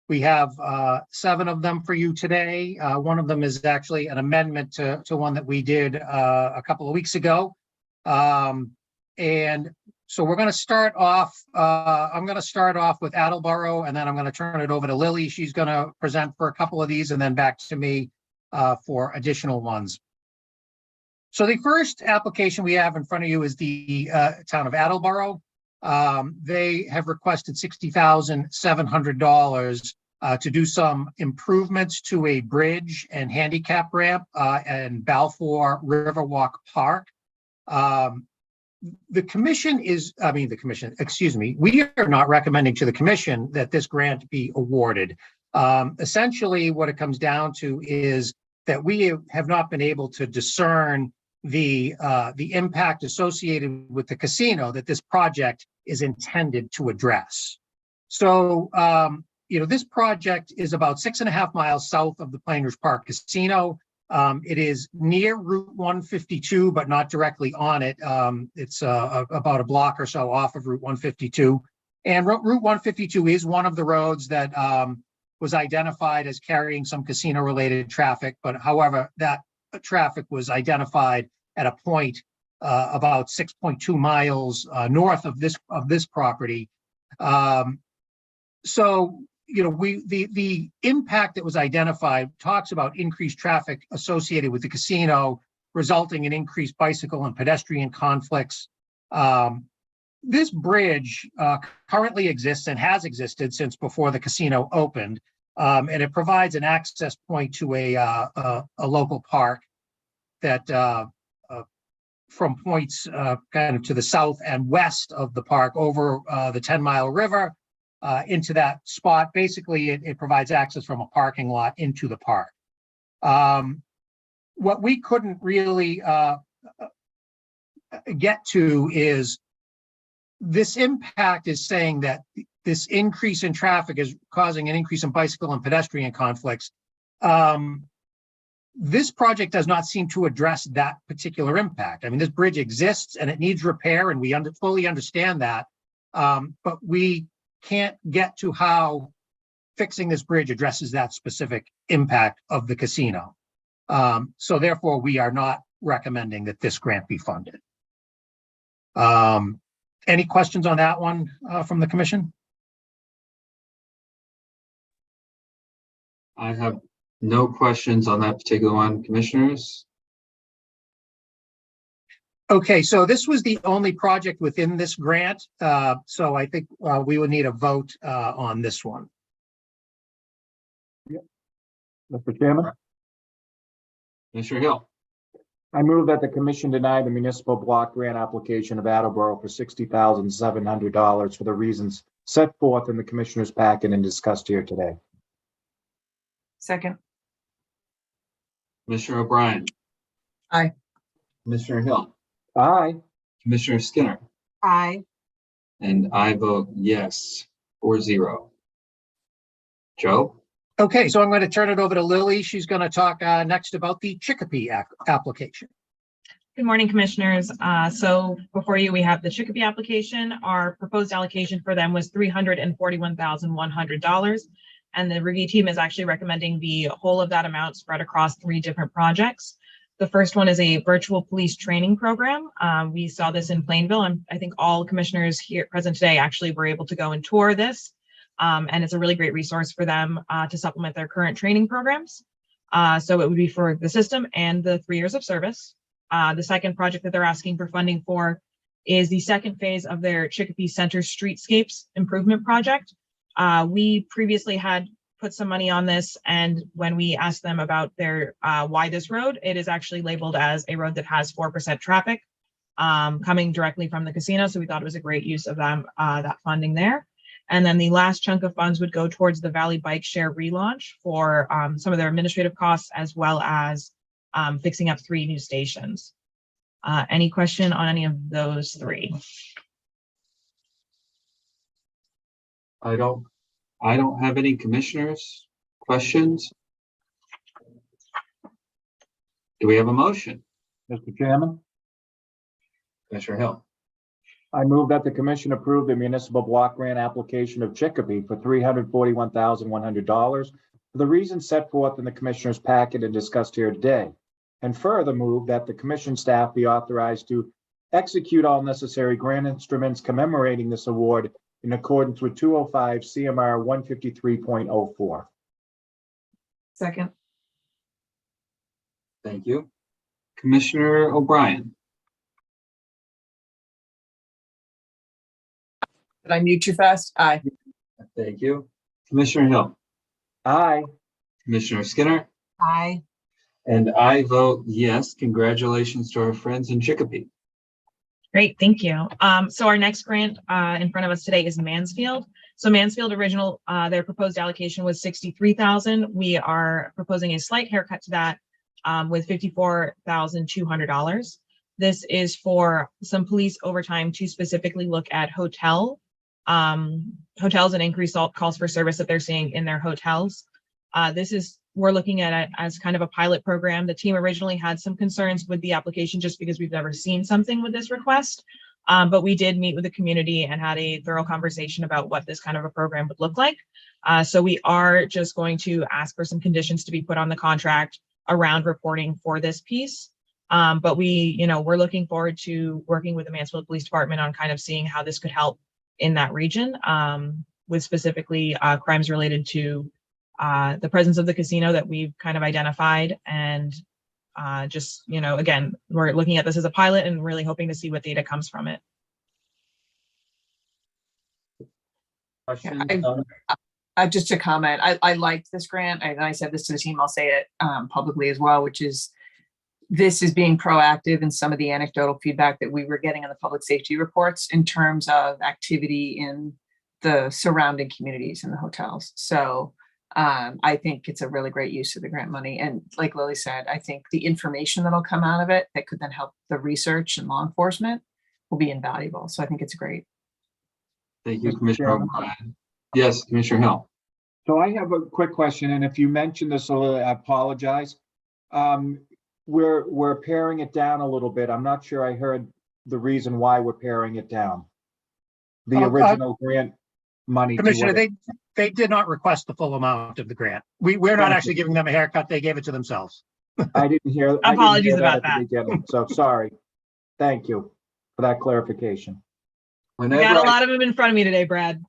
We have 7 of them for you today. One of them is actually an amendment to one that we did a couple of weeks ago. And so we're going to start off, I'm going to start off with Attleboro, and then I'm going to turn it over to Lily. She's going to present for a couple of these and then back to me for additional ones. So the first application we have in front of you is the town of Attleboro. They have requested $60,700 to do some improvements to a bridge and handicap ramp in Balfour Riverwalk Park. The commission is, excuse me, we are not recommending to the commission that this grant be awarded. Essentially, what it comes down to is that we have not been able to discern the impact associated with the casino that this project is intended to address. So, this project is about 6.5 miles south of the Plain Rouge Park Casino. It is near Route 152, but not directly on it. It's about a block or so off of Route 152. And Route 152 is one of the roads that was identified as carrying some casino-related traffic. But however, that traffic was identified at a point about 6.2 miles north of this property. So, the impact that was identified talks about increased traffic associated with the casino, resulting in increased bicycle and pedestrian conflicts. This bridge currently exists and has existed since before the casino opened, and it provides an access point to a local park that from points kind of to the south and west of the park over the 10-mile river into that spot. Basically, it provides access from a parking lot into the park. What we couldn't really get to is this impact is saying that this increase in traffic is causing an increase in bicycle and pedestrian conflicts. This project does not seem to address that particular impact. I mean, this bridge exists and it needs repair, and we fully understand that, but we can't get to how fixing this bridge addresses that specific impact of the casino. So therefore, we are not recommending that this grant be funded. Any questions on that one from the commission? I have no questions on that particular one, commissioners. Okay, so this was the only project within this grant. So I think we would need a vote on this one. Mr. Chairman, Commissioner Hill. I move that the commission deny the municipal block grant application of Attleboro for $60,700 for the reasons set forth in the commissioner's packet and discussed here today. Second. Commissioner O'Brien. Aye. Commissioner Hill. Aye. Commissioner Skinner. Aye. And I vote yes, 4-0. Joe? Okay, so I'm going to turn it over to Lily. She's going to talk next about the Chicopee application. Good morning, commissioners. So before you, we have the Chicopee application. Our proposed allocation for them was $341,100. And the review team is actually recommending the whole of that amount spread across 3 different projects. The first one is a virtual police training program. We saw this in Plainville, and I think all commissioners here present today actually were able to go and tour this. And it's a really great resource for them to supplement their current training programs. So it would be for the system and the 3 years of service. The second project that they're asking for funding for is the second phase of their Chicopee Center Streetscapes Improvement Project. We previously had put some money on this, and when we asked them about their why this road, it is actually labeled as a road that has 4% traffic coming directly from the casino. So we thought it was a great use of them, that funding there. And then the last chunk of funds would go towards the Valley Bike Share relaunch for some of their administrative costs, as well as fixing up 3 new stations. Any question on any of those 3? I don't have any commissioners' questions. Do we have a motion? Mr. Chairman, Commissioner Hill. I move that the commission approve the municipal block grant application of Chicopee for $341,100 for the reasons set forth in the commissioner's packet and discussed here today. And further move that the commission staff be authorized to execute all necessary grant instruments commemorating this award in accordance with 205 CMR 153.04. Second. Thank you. Commissioner O'Brien. Did I mute you fast? Aye. Thank you. Commissioner Hill. Aye. Commissioner Skinner. Aye. And I vote yes. Congratulations to our friends in Chicopee. Great, thank you. So our next grant in front of us today is Mansfield. So Mansfield original, their proposed allocation was $63,000. We are proposing a slight haircut to that with $54,200. This is for some police overtime to specifically look at hotels and increased calls for service that they're seeing in their hotels. We're looking at it as kind of a pilot program. The team originally had some concerns with the application just because we've never seen something with this request. But we did meet with the community and had a thorough conversation about what this kind of a program would look like. So we are just going to ask for some conditions to be put on the contract around reporting for this piece. But we're looking forward to working with the Mansfield Police Department on kind of seeing how this could help in that region, with specifically crimes related to the presence of the casino that we've kind of identified. And again, we're looking at this as a pilot and really hoping to see what data comes from it. Questions? Just a comment. I liked this grant, and I said this to the team. I'll say it publicly as well, which is this is being proactive in some of the anecdotal feedback that we were getting in the public safety reports in terms of activity in the surrounding communities and the hotels. So I think it's a really great use of the grant money. And like Lily said, I think the information that'll come out of it that could then help the research and law enforcement will be invaluable. So I think it's great. Thank you, Commissioner O'Brien. Yes, Commissioner Hill. So I have a quick question, and if you mentioned this earlier, I apologize. We're paring it down a little bit. I'm not sure I heard the reason why we're paring it down. The original grant money. Commissioner, they did not request the full amount of the grant. We're not actually giving them a haircut. They gave it to themselves. I didn't hear. Apologies about that. So sorry. Thank you for that clarification. I got a lot of them in front of me today, Brad.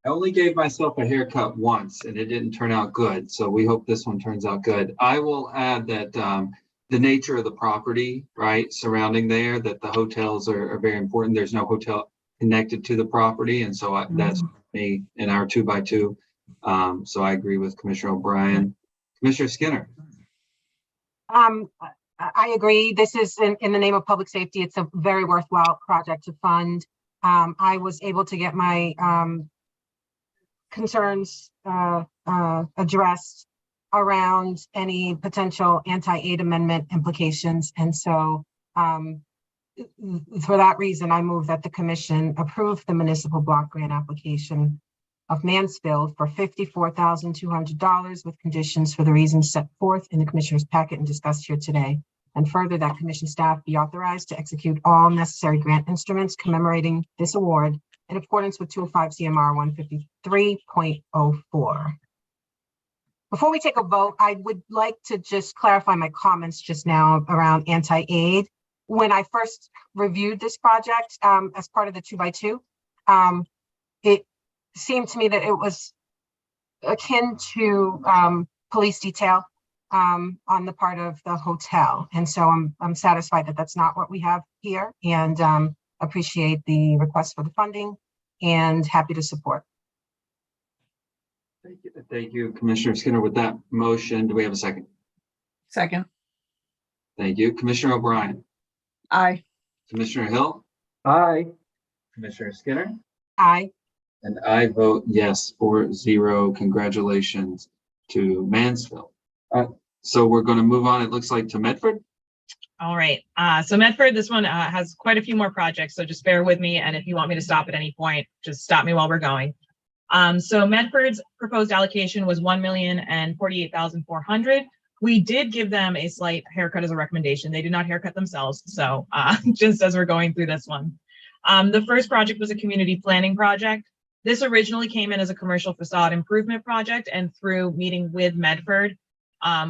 I only gave myself a haircut once and it didn't turn out good. So we hope this one turns out good. I will add that the nature of the property, right, surrounding there, that the hotels are very important. There's no hotel connected to the property. And so that's me in our 2x2. So I agree with Commissioner O'Brien. Commissioner Skinner. I agree. This is in the name of public safety. It's a very worthwhile project to fund. I was able to get my concerns addressed around any potential anti-aid amendment implications. And so for that reason, I move that the commission approve the municipal block grant application of Mansfield for $54,200 with conditions for the reasons set forth in the commissioner's packet and discussed here today. And further, that commission staff be authorized to execute all necessary grant instruments commemorating this award in accordance with 205 CMR 153.04. Before we take a vote, I would like to just clarify my comments just now around anti-aid. When I first reviewed this project as part of the 2x2, it seemed to me that it was akin to police detail on the part of the hotel. And so I'm satisfied that that's not what we have here, and appreciate the request for the funding and happy to support. Thank you, Commissioner Skinner. With that motion, do we have a second? Second. Thank you. Commissioner O'Brien, Aye. Commissioner Hill, Aye. Commissioner Skinner, Aye. and I vote yes, 4-0. Congratulations to Mansfield. So we're going to move on, it looks like, to Medford. All right. So Medford, this one has quite a few more projects, so just bear with me. And if you want me to stop at any point, just stop me while we're going. So Medford's proposed allocation was $1,048,400. We did give them a slight haircut as a recommendation. They did not haircut themselves. So just as we're going through this one. The first project was a community planning project. This originally came in as a commercial facade improvement project, and through meeting with Medford,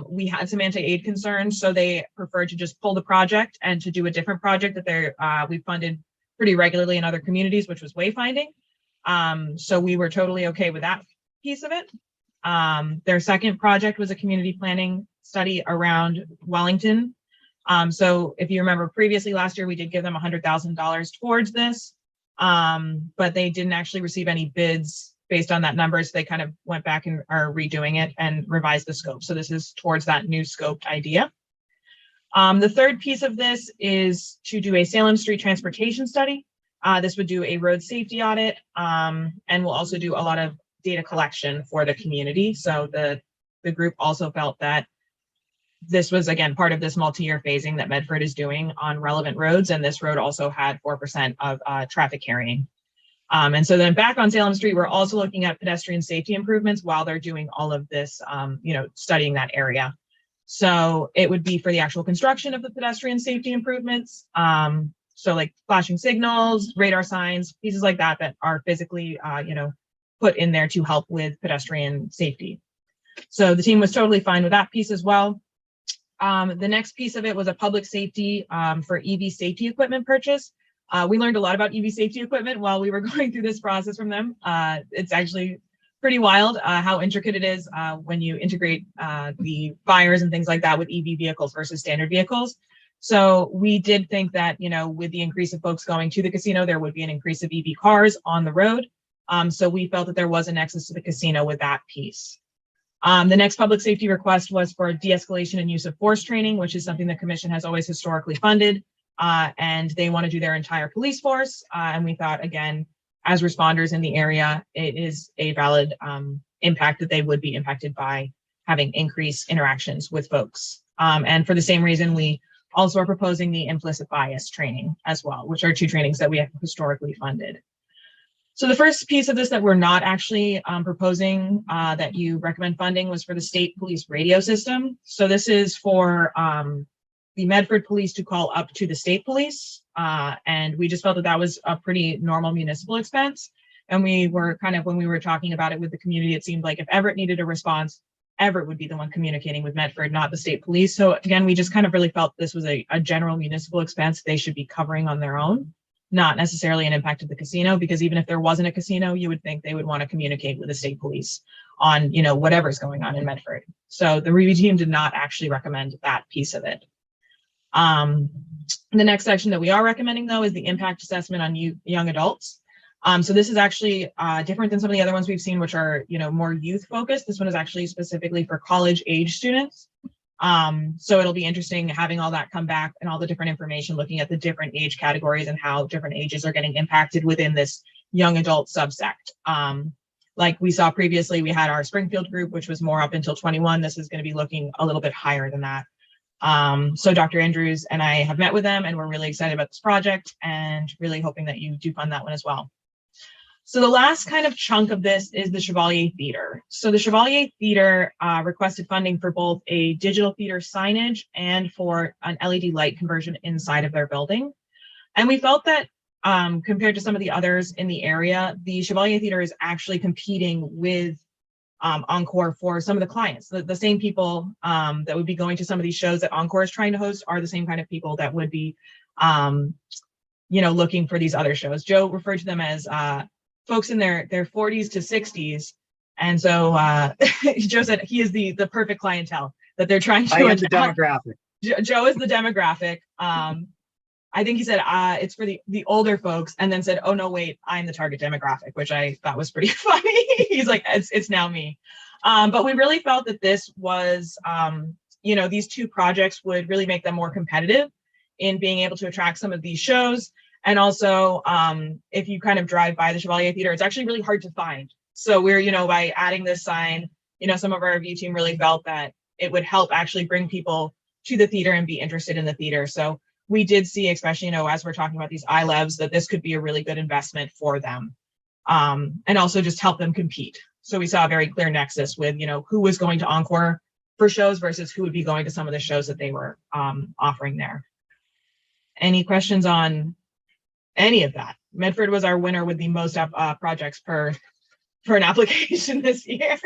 we had some anti-aid concerns, so they preferred to just pull the project and to do a different project that we funded pretty regularly in other communities, which was wayfinding. So we were totally okay with that piece of it. Their second project was a community planning study around Wellington. So if you remember previously last year, we did give them $100,000 towards this, but they didn't actually receive any bids based on that number. So they kind of went back and are redoing it and revised the scope. So this is towards that new scoped idea. The third piece of this is to do a Salem Street transportation study. This would do a road safety audit, and we'll also do a lot of data collection for the community. So the group also felt that this was, again, part of this multi-year phasing that Medford is doing on relevant roads, and this road also had 4% of traffic carrying. And so then back on Salem Street, we're also looking at pedestrian safety improvements while they're doing all of this, studying that area. So it would be for the actual construction of the pedestrian safety improvements. So like flashing signals, radar signs, pieces like that that are physically, put in there to help with pedestrian safety. So the team was totally fine with that piece as well. The next piece of it was a public safety for EV safety equipment purchase. We learned a lot about EV safety equipment while we were going through this process from them. It's actually pretty wild how intricate it is when you integrate the fires and things like that with EV vehicles versus standard vehicles. So we did think that, with the increase of folks going to the casino, there would be an increase of EV cars on the road. So we felt that there was a nexus to the casino with that piece. The next public safety request was for de-escalation and use of force training, which is something the commission has always historically funded. And they want to do their entire police force. And we thought, again, as responders in the area, it is a valid impact that they would be impacted by having increased interactions with folks. And for the same reason, we also are proposing the implicit bias training as well, which are two trainings that we have historically funded. So the first piece of this that we're not actually proposing that you recommend funding was for the state police radio system. So this is for the Medford police to call up to the state police. And we just felt that that was a pretty normal municipal expense. And we were when we were talking about it with the community, it seemed like if Everett needed a response, Everett would be the one communicating with Medford, not the state police. So again, we just really felt this was a general municipal expense they should be covering on their own, not necessarily an impact of the casino, because even if there wasn't a casino, you would think they would want to communicate with the state police on, whatever's going on in Medford. So the review team did not actually recommend that piece of it. The next section that we are recommending, though, is the impact assessment on young adults. So this is actually different than some of the other ones we've seen, which are, more youth focused. This one is actually specifically for college age students. So it'll be interesting having all that come back and all the different information, looking at the different age categories and how different ages are getting impacted within this young adult subsect. Like we saw previously, we had our Springfield group, which was more up until 21. This is going to be looking a little bit higher than that. So Dr. Andrews and I have met with them, and we're really excited about this project and really hoping that you do fund that one as well. So the last chunk of this is the Chevalier Theater. So the Chevalier Theater requested funding for both a digital theater signage and for an LED light conversion inside of their building. And we felt that compared to some of the others in the area, the Chevalier Theater is actually competing with Encore for some of the clients. The same people that would be going to some of these shows that Encore is trying to host are the same kind of people that would be, looking for these other shows. Joe referred to them as folks in their 40s to 60s. And so Joe said he is the perfect clientele that they're trying to. I am the demographic. Joe is the demographic. I think he said it's for the older folks, and then said, "Oh no, wait, I'm the target demographic," which I thought was pretty funny. He's like, "It's now me," but we really felt that this was, these two projects would really make them more competitive in being able to attract some of these shows, and also if you kind of drive by the Chevalier Theater, it's actually really hard to find. So we're, by adding this sign, some of our review team really felt that it would help actually bring people to the theater and be interested in the theater. So we did see, especially, as we're talking about these iLevs, that this could be a really good investment for them, and also just help them compete. So we saw a very clear nexus with, who was going to Encore for shows versus who would be going to some of the shows that they were offering there. Any questions on any of that? Medford was our winner with the most projects per an application this year.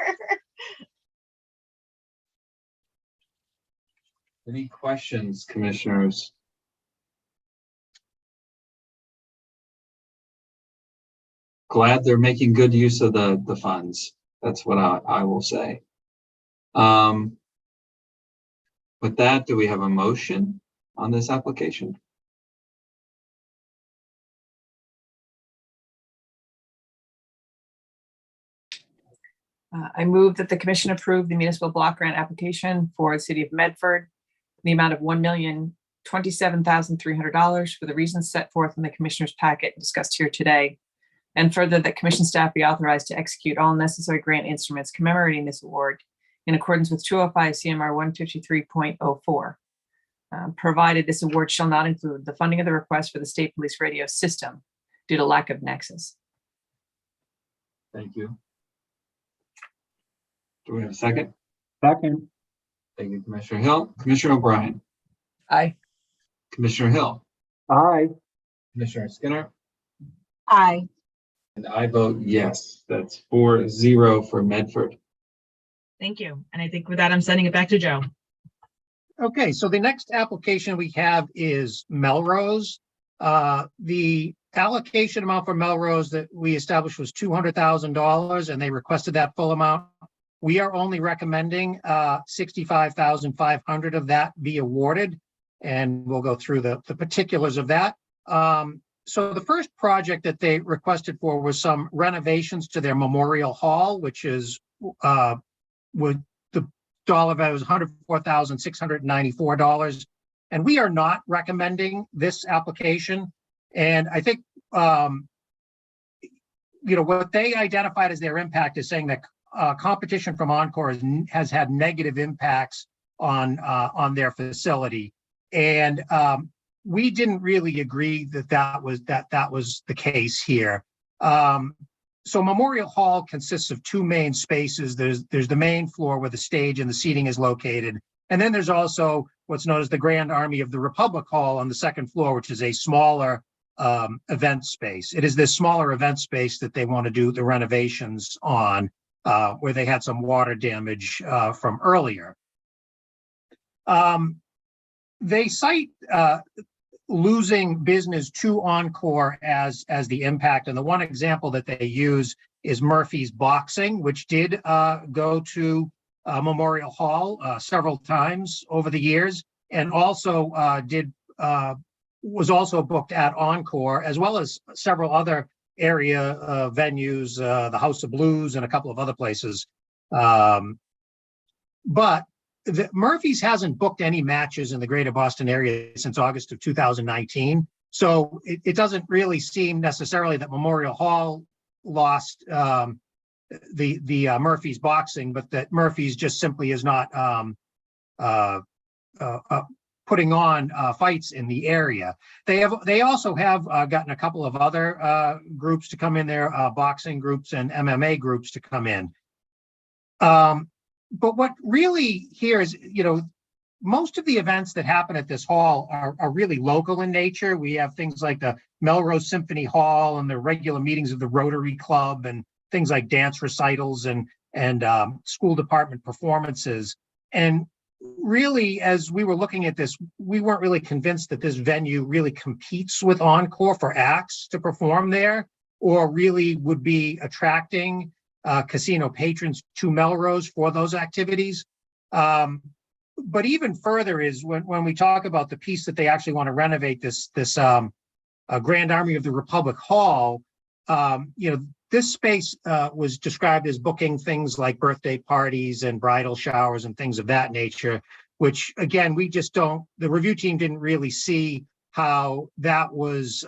Any questions, commissioners? Glad they're making good use of the funds. That's what I will say. With that, do we have a motion on this application? I move that the commission approve the municipal block grant application for the city of Medford in the amount of $1,027,300 for the reasons set forth in the commissioner's packet discussed here today. And further, that commission staff be authorized to execute all necessary grant instruments commemorating this award in accordance with 205 CMR 153.04. Provided this award shall not include the funding of the request for the state police radio system due to lack of nexus. Thank you. Do we have a second? Second. Thank you, Commissioner Hill. Commissioner O'Brien. Aye. Commissioner Hill. Aye. Commissioner Skinner. Aye. And I vote yes. That's 4-0 for Medford. Thank you. And I think with that, I'm sending it back to Joe. Okay, so the next application we have is Melrose. The allocation amount for Melrose that we established was $200,000, and they requested that full amount. We are only recommending $65,500 of that be awarded, and we'll go through the particulars of that. So the first project that they requested for was some renovations to their Memorial Hall, which is with the dollar value was $104,694. And we are not recommending this application. And I think, what they identified as their impact is saying that competition from Encore has had negative impacts on their facility. And we didn't really agree that was the case here. So Memorial Hall consists of two main spaces. There's the main floor where the stage and the seating is located. And then there's also what's known as the Grand Army of the Republic Hall on the second floor, which is a smaller event space. It is this smaller event space that they want to do the renovations on, where they had some water damage from earlier. They cite losing business to Encore as the impact. And the one example that they use is Murphy's Boxing, which did go to Memorial Hall several times over the years, and also was also booked at Encore, as well as several other area venues, the House of Blues and a couple of other places. But Murphy's hasn't booked any matches in the greater Boston area since August of 2019. So it doesn't really seem necessarily that Memorial Hall lost the Murphy's Boxing, but that Murphy's just simply is not putting on fights in the area. They also have gotten a couple of other groups to come in there, boxing groups and MMA groups to come in. But what really here is, most of the events that happen at this hall are really local in nature. We have things like the Melrose Symphony Hall and the regular meetings of the Rotary Club and things like dance recitals. And and school department performances. And really, as we were looking at this, we weren't really convinced that this venue really competes with Encore for acts to perform there, or really would be attracting casino patrons to Melrose for those activities. But even further is when we talk about the piece that they actually want to renovate, this Grand Army of the Republic Hall, this space was described as booking things like birthday parties and bridal showers and things of that nature, which again, the review team didn't really see how that was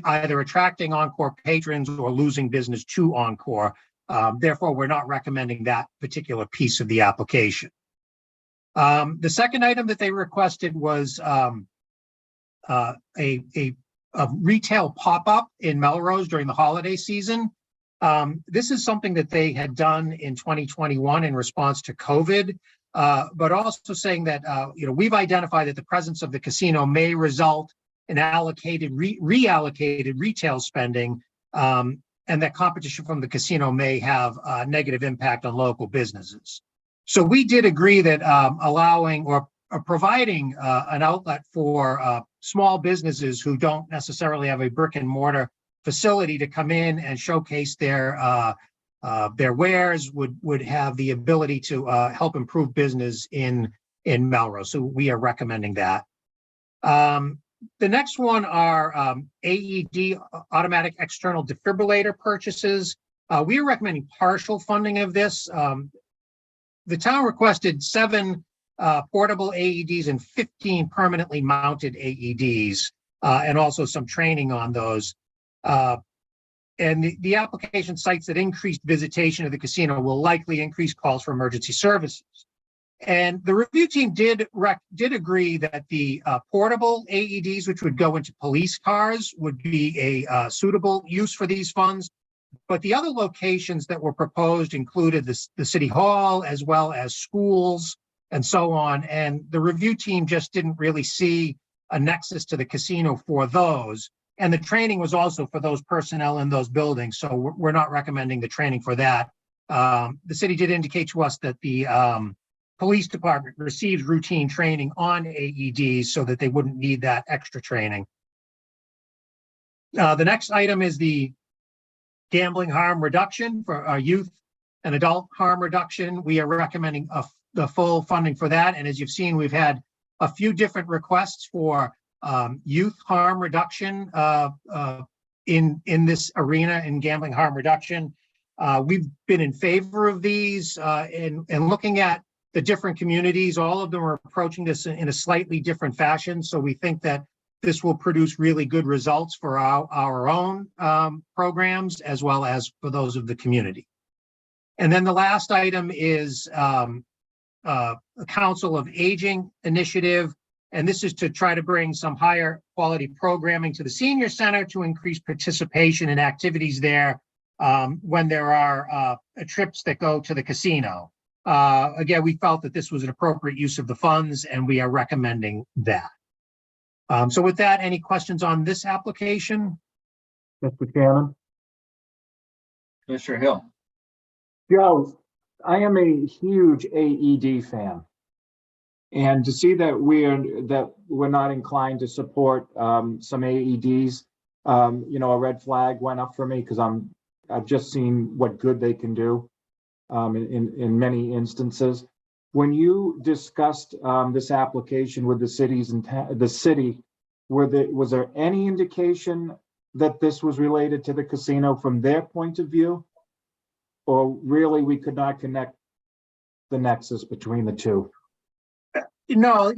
either attracting Encore patrons or losing business to Encore. Therefore, we're not recommending that particular piece of the application. The second item that they requested was a retail pop-up in Melrose during the holiday season. This is something that they had done in 2021 in response to COVID, but also saying that we've identified that the presence of the casino may result in reallocated retail spending, and that competition from the casino may have a negative impact on local businesses. So we did agree that allowing or providing an outlet for small businesses who don't necessarily have a brick and mortar facility to come in and showcase their wares would have the ability to help improve business in Melrose. So we are recommending that. The next one are AED, automatic external defibrillator purchases. We are recommending partial funding of this. The town requested 7 portable AEDs and 15 permanently mounted AEDs, and also some training on those. And the application cites that increased visitation of the casino will likely increase calls for emergency services. And the review team did agree that the portable AEDs, which would go into police cars, would be a suitable use for these funds. But the other locations that were proposed included the city hall, as well as schools and so on. And the review team just didn't really see a nexus to the casino for those. And the training was also for those personnel in those buildings. So we're not recommending the training for that. The city did indicate to us that the police department receives routine training on AEDs so that they wouldn't need that extra training. The next item is the gambling harm reduction for youth and adult harm reduction. We are recommending the full funding for that. And as you've seen, we've had a few different requests for youth harm reduction in this arena in gambling harm reduction. We've been in favor of these and looking at the different communities. All of them are approaching this in a slightly different fashion. So we think that this will produce really good results for our own programs, as well as for those of the community. And then the last item is a Council of Aging initiative. And this is to try to bring some higher quality programming to the senior center to increase participation in activities there when there are trips that go to the casino. Again, we felt that this was an appropriate use of the funds, and we are recommending that. So with that, any questions on this application? Mr. Chairman. Commissioner Hill. Joe, I am a huge AED fan. And to see that we're not inclined to support some AEDs, a red flag went up for me, because I've just seen what good they can do in many instances. When you discussed this application with the cities and the city, was there any indication that this was related to the casino from their point of view, or really we could not connect the nexus between the two? No,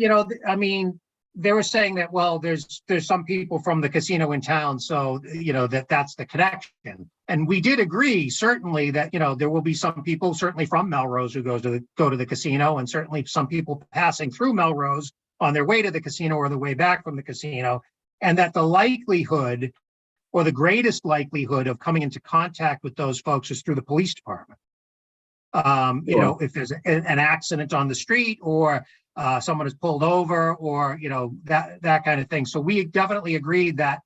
I mean, they were saying that, well, there's some people from the casino in town, so that's the connection. And we did agree, certainly, that there will be some people, certainly from Melrose, who go to the casino, and certainly some people passing through Melrose on their way to the casino or the way back from the casino, and that the likelihood, or the greatest likelihood, of coming into contact with those folks is through the police department. If there's an accident on the street, or someone is pulled over, or that kind of thing. So we definitely agreed that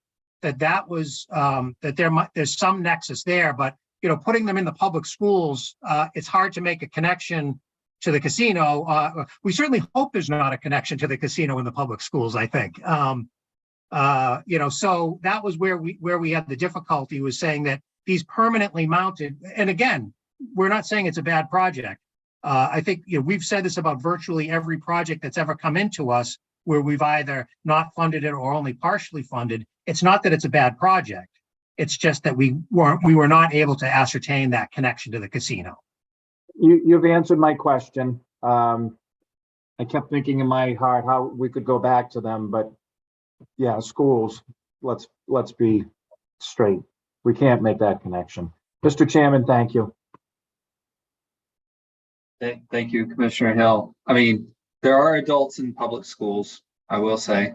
was that there's some nexus there, but putting them in the public schools, it's hard to make a connection to the casino. We certainly hope there's not a connection to the casino in the public schools, I think. So that was where we had the difficulty, was saying that these permanently mounted, and again, we're not saying it's a bad project. I think we've said this about virtually every project that's ever come into us, where we've either not funded it or only partially funded. It's not that it's a bad project. It's just that we were not able to ascertain that connection to the casino. You've answered my question. I kept thinking in my heart how we could go back to them, but yeah, schools, let's be straight. We can't make that connection. Mr. Chairman, thank you. Thank you, Commissioner Hill. I mean, there are adults in public schools, I will say,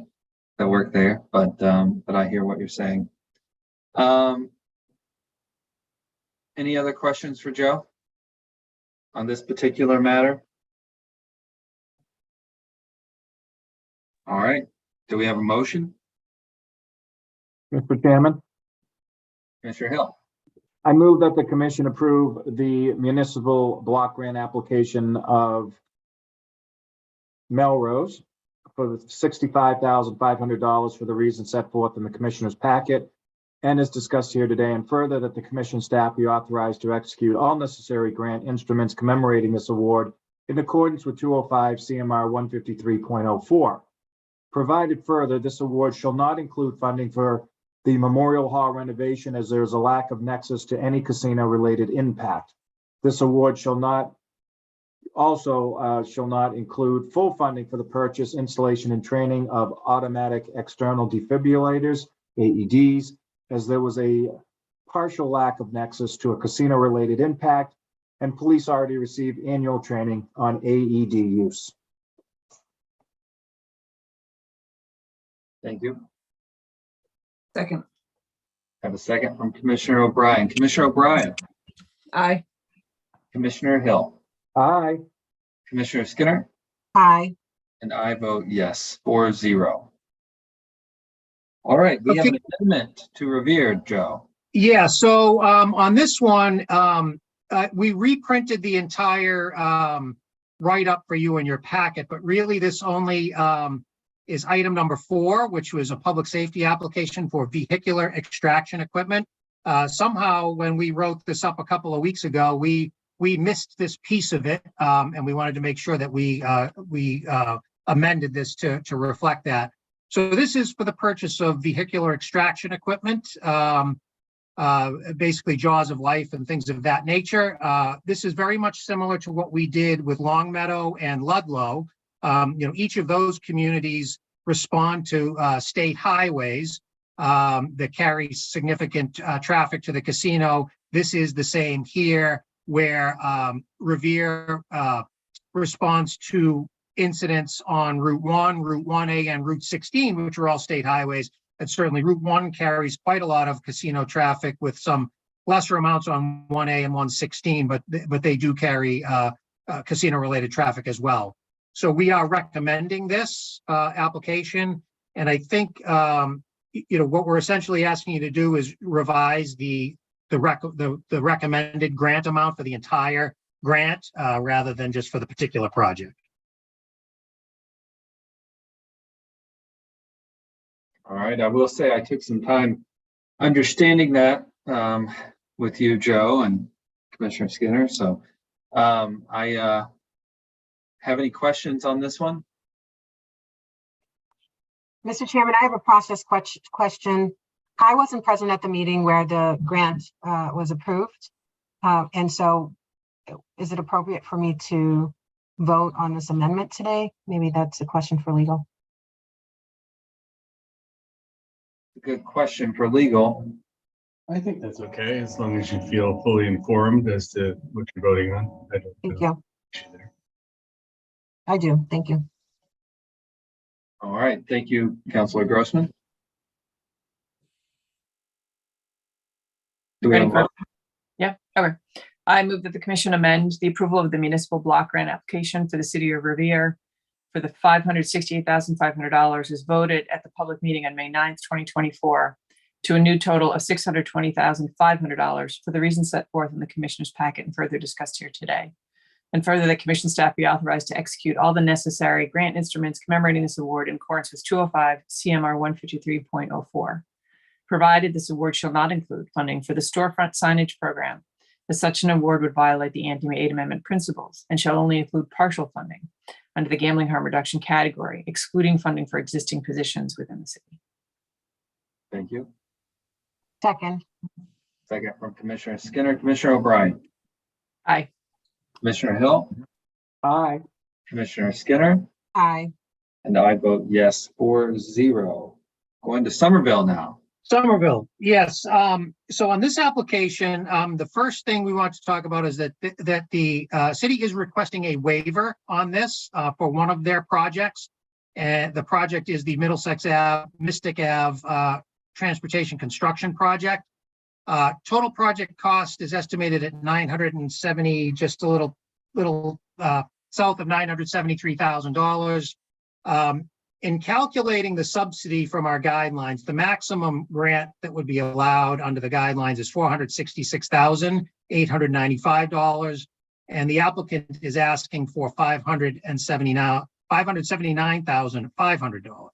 that work there, but I hear what you're saying. Any other questions for Joe on this particular matter? All right. Do we have a motion? Mr. Chairman, Commissioner Hill. I move that the commission approve the municipal block grant application of Melrose for $65,500 for the reasons set forth in the commissioner's packet and is discussed here today, and further that the commission staff be authorized to execute all necessary grant instruments commemorating this award in accordance with 205 CMR 153.04. Provided further, this award shall not include funding for the Memorial Hall renovation, as there is a lack of nexus to any casino-related impact. This award shall not include full funding for the purchase, installation, and training of automatic external defibrillators, AEDs, as there was a partial lack of nexus to a casino-related impact, and police already received annual training on AED use. Thank you. Second. Have a second from Commissioner O'Brien. Commissioner O'Brien. Aye. Commissioner Hill. Aye. Commissioner Skinner. Aye. And I vote yes, 4-0. All right, we have an amendment to Revere, Joe. Yeah, so on this one, we reprinted the entire write-up for you in your packet, but really this only is item number 4, which was a public safety application for vehicular extraction equipment. Somehow, when we wrote this up a couple of weeks ago, we missed this piece of it, and we wanted to make sure that we amended this to reflect that. So this is for the purchase of vehicular extraction equipment, basically jaws of life and things of that nature. This is very much similar to what we did with Longmeadow and Ludlow. Each of those communities respond to state highways that carry significant traffic to the casino. This is the same here, where Revere responds to incidents on Route 1, Route 1A, and Route 16, which are all state highways. And certainly Route 1 carries quite a lot of casino traffic, with some lesser amounts on 1A and 116, but they do carry casino-related traffic as well. So we are recommending this application, and I think what we're essentially asking you to do is revise the recommended grant amount for the entire grant rather than just for the particular project. All right, I will say I took some time understanding that with you, Joe, and Commissioner Skinner. So I have any questions on this one? Mr. Chairman, I have a process question. I wasn't present at the meeting where the grant was approved. And so is it appropriate for me to vote on this amendment today? Maybe that's a question for legal. Good question for legal. I think that's okay, as long as you feel fully informed as to what you're voting on. Thank you. I do. Thank you. All right, thank you, Councilor Grossman. Do we have a vote? Yeah, okay. I move that the commission amend the approval of the municipal block grant application for the city of Revere for the $568,500 is voted at the public meeting on May 9th, 2024, to a new total of $620,500 for the reasons set forth in the Commissioner's packet and further discussed here today. And further, that Commission staff be authorized to execute all the necessary grant instruments commemorating this award in accordance with 205 CMR 153.04. Provided this award shall not include funding for the storefront signage program, as such an award would violate the Anti-Aid Amendment principles and shall only include partial funding under the gambling harm reduction category, excluding funding for existing positions within the city. Thank you. Second. Second from Commissioner Skinner. Commissioner O'Brien. Aye. Commissioner Hill. Aye. Commissioner Skinner. Aye. And I vote yes, 4-0. Going to Somerville now. Somerville, yes. So on this application, the first thing we want to talk about is that the city is requesting a waiver on this for one of their projects. And the project is the Middlesex Ave, Mystic Ave Transportation Construction Project. Total project cost is estimated at 970, just a little south of $973,000. In calculating the subsidy from our guidelines, the maximum grant that would be allowed under the guidelines is $466,895, and the applicant is asking for $579,500.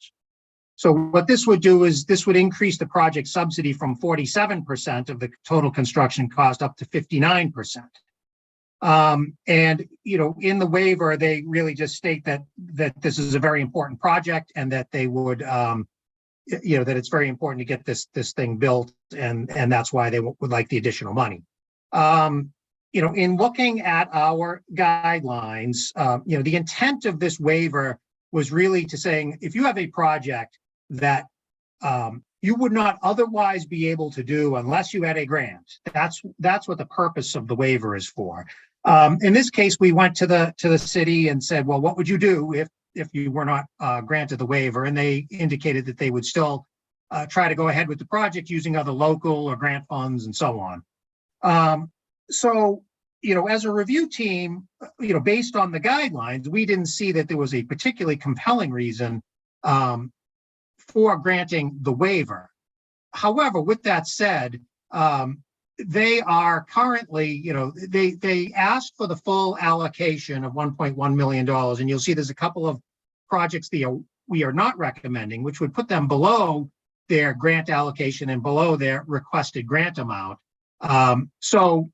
So what this would do is this would increase the project subsidy from 47% of the total construction cost up to 59%. And, you know, in the waiver, they really just state that this is a very important project and that they would, you know, that it's very important to get this thing built, and that's why they would like the additional money. You know, in looking at our guidelines, you know, the intent of this waiver was really to saying, if you have a project that you would not otherwise be able to do unless you had a grant, that's what the purpose of the waiver is for. In this case, we went to the city and said, well, what would you do if you were not granted the waiver? And they indicated that they would still try to go ahead with the project using other local or grant funds and so on. So, you know, as a review team, you know, based on the guidelines, we didn't see that there was a particularly compelling reason for granting the waiver. However, with that said, they are currently, you know, they asked for the full allocation of $1.1 million. And you'll see there's a couple of projects we are not recommending, which would put them below their grant allocation and below their requested grant amount. So,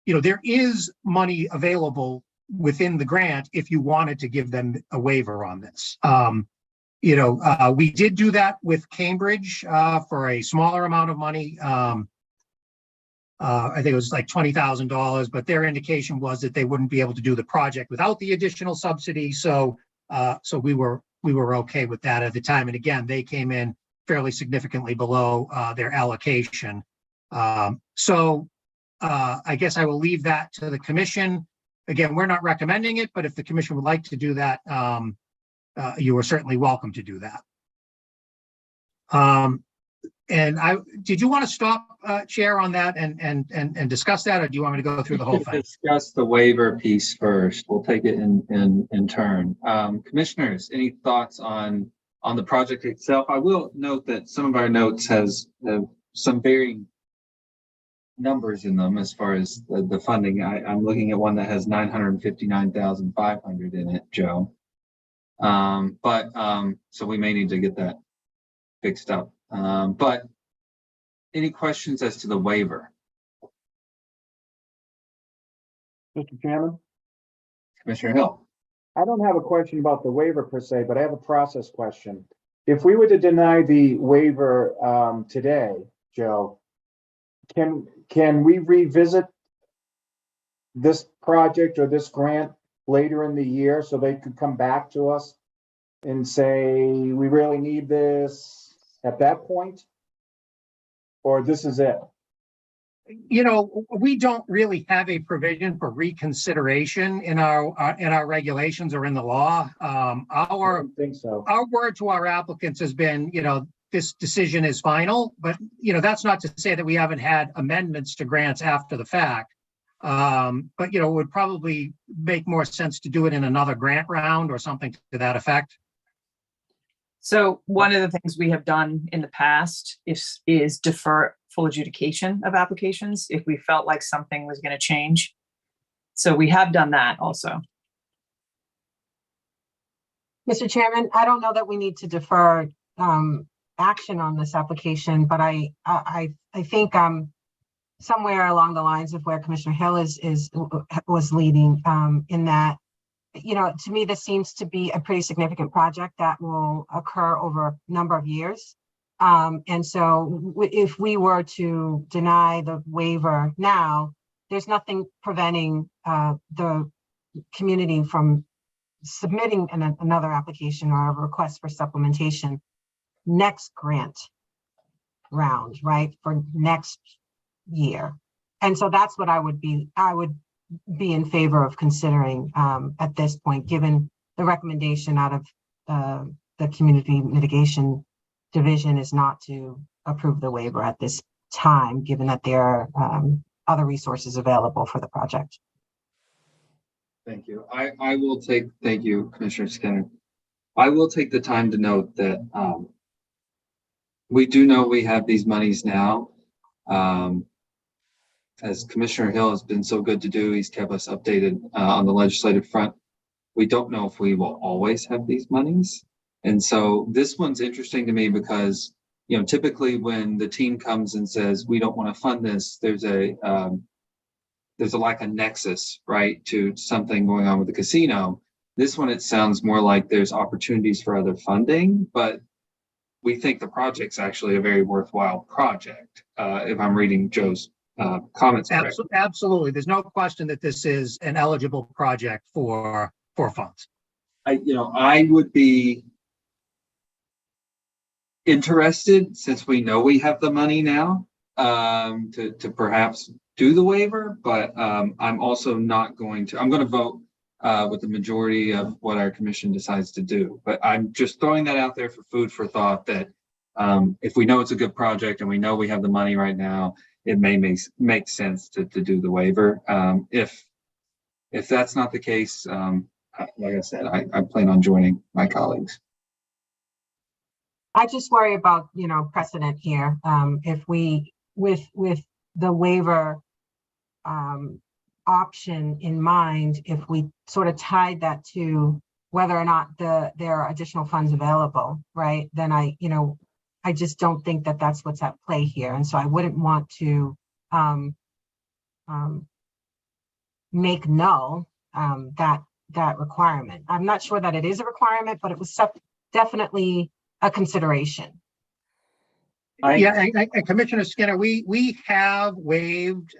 you know, there is money available within the grant if you wanted to give them a waiver on this. You know, we did do that with Cambridge for a smaller amount of money. I think it was like $20,000, but their indication was that they wouldn't be able to do the project without the additional subsidy. So, so we were okay with that at the time. And again, they came in fairly significantly below their allocation. So I guess I will leave that to the commission. Again, we're not recommending it, but if the commission would like to do that, you are certainly welcome to do that. And did you want to stop, Chair, on that and discuss that, or do you want me to go through the whole thing? Discuss the waiver piece first. We'll take it in turn. Commissioners, any thoughts on the project itself? I will note that some of our notes has some varying numbers in them as far as the funding. I'm looking at one that has $959,500 in it, Joe. So we may need to get that fixed up. But any questions as to the waiver? Mr. Chairman? Commissioner Hill. I don't have a question about the waiver per se, but I have a process question. If we were to deny the waiver today, Joe, can we revisit this project or this grant later in the year so they could come back to us and say, we really need this at that point? Or this is it? You know, we don't really have a provision for reconsideration in our regulations or in the law. I don't think so. Our word to our applicants has been, you know, this decision is final, but, you know, that's not to say that we haven't had amendments to grants after the fact. But, you know, it would probably make more sense to do it in another grant round or something to that effect. So one of the things we have done in the past is defer full adjudication of applications if we felt like something was going to change. So we have done that also. Mr. Chairman, I don't know that we need to defer action on this application, but I think somewhere along the lines of where Commissioner Hill was leading, in that, you know, to me, this seems to be a pretty significant project that will occur over a number of years. And so if we were to deny the waiver now, there's nothing preventing the community from submitting another application or a request for supplementation next grant round, right, for next year. And so that's what I would be in favor of considering at this point, given the recommendation out of the Community Mitigation Division is not to approve the waiver at this time, given that there are other resources available for the project. Thank you. I will take, thank you, Commissioner Skinner. I will take the time to note that we do know we have these monies now. As Commissioner Hill has been so good to do, he's kept us updated on the legislative front. We don't know if we will always have these monies. And so this one's interesting to me because, you know, typically when the team comes and says, we don't want to fund this, there's like a nexus, right, to something going on with the casino. This one, it sounds more like there's opportunities for other funding, but we think the project's actually a very worthwhile project, if I'm reading Joe's comments correctly. Absolutely. There's no question that this is an eligible project for funds. I would be interested, since we know we have the money now, to perhaps do the waiver, but I'm also not going to, I'm going to vote with the majority of what our commission decides to do. But I'm just throwing that out there for food for thought that if we know it's a good project and we know we have the money right now, it may make sense to do the waiver. If that's not the case, like I said, I plan on joining my colleagues. I just worry about, you know, precedent here. If we, with the waiver option in mind, if we sort of tied that to whether or not there are additional funds available, right, then I just don't think that that's what's at play here. And so I wouldn't want to make null that requirement. I'm not sure that it is a requirement, but it was definitely a consideration. And Commissioner Skinner, we have waived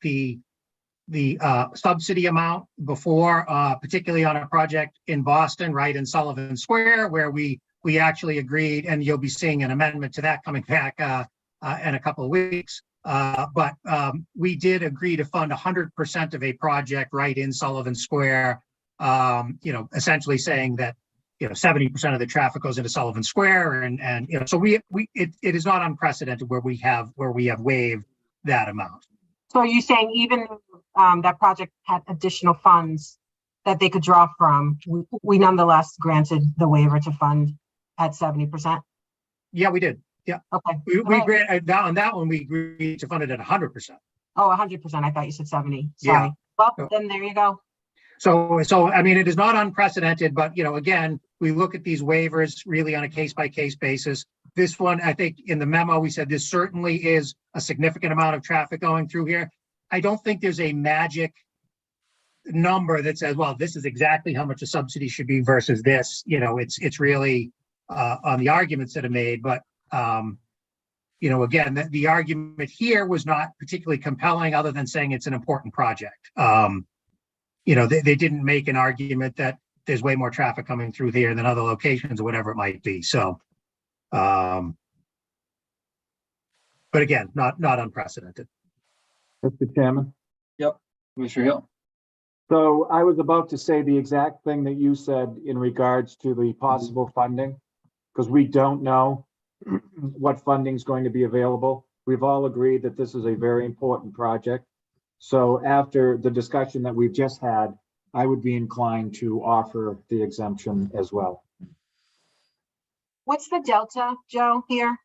the subsidy amount before, particularly on a project in Boston, right, in Sullivan Square, where we actually agreed, and you'll be seeing an amendment to that coming back in a couple of weeks. But we did agree to fund 100% of a project right in Sullivan Square, essentially saying that 70% of the traffic goes into Sullivan Square, and so it is not unprecedented where we have waived that amount. So are you saying even that project had additional funds that they could draw from, we nonetheless granted the waiver to fund at 70%? Yeah, we did. Yeah. Okay. We agreed on that one. We agreed to fund it at 100%. Oh, 100%. I thought you said 70. Sorry. Yeah. Well, then there you go. So I mean, it is not unprecedented, but again, we look at these waivers really on a case-by-case basis. This one, I think in the memo, we said this certainly is a significant amount of traffic going through here. I don't think there's a magic number that says, well, this is exactly how much a subsidy should be versus this. It's really on the arguments that are made, but again, the argument here was not particularly compelling other than saying it's an important project. They didn't make an argument that there's way more traffic coming through here than other locations or whatever it might be. So, but again, not unprecedented. Mr. Chairman. Yep, Commissioner Hill. So I was about to say the exact thing that you said in regards to the possible funding, because we don't know what funding is going to be available. We've all agreed that this is a very important project. So after the discussion that we've just had, I would be inclined to offer the exemption as well. What's the delta, Joe, here?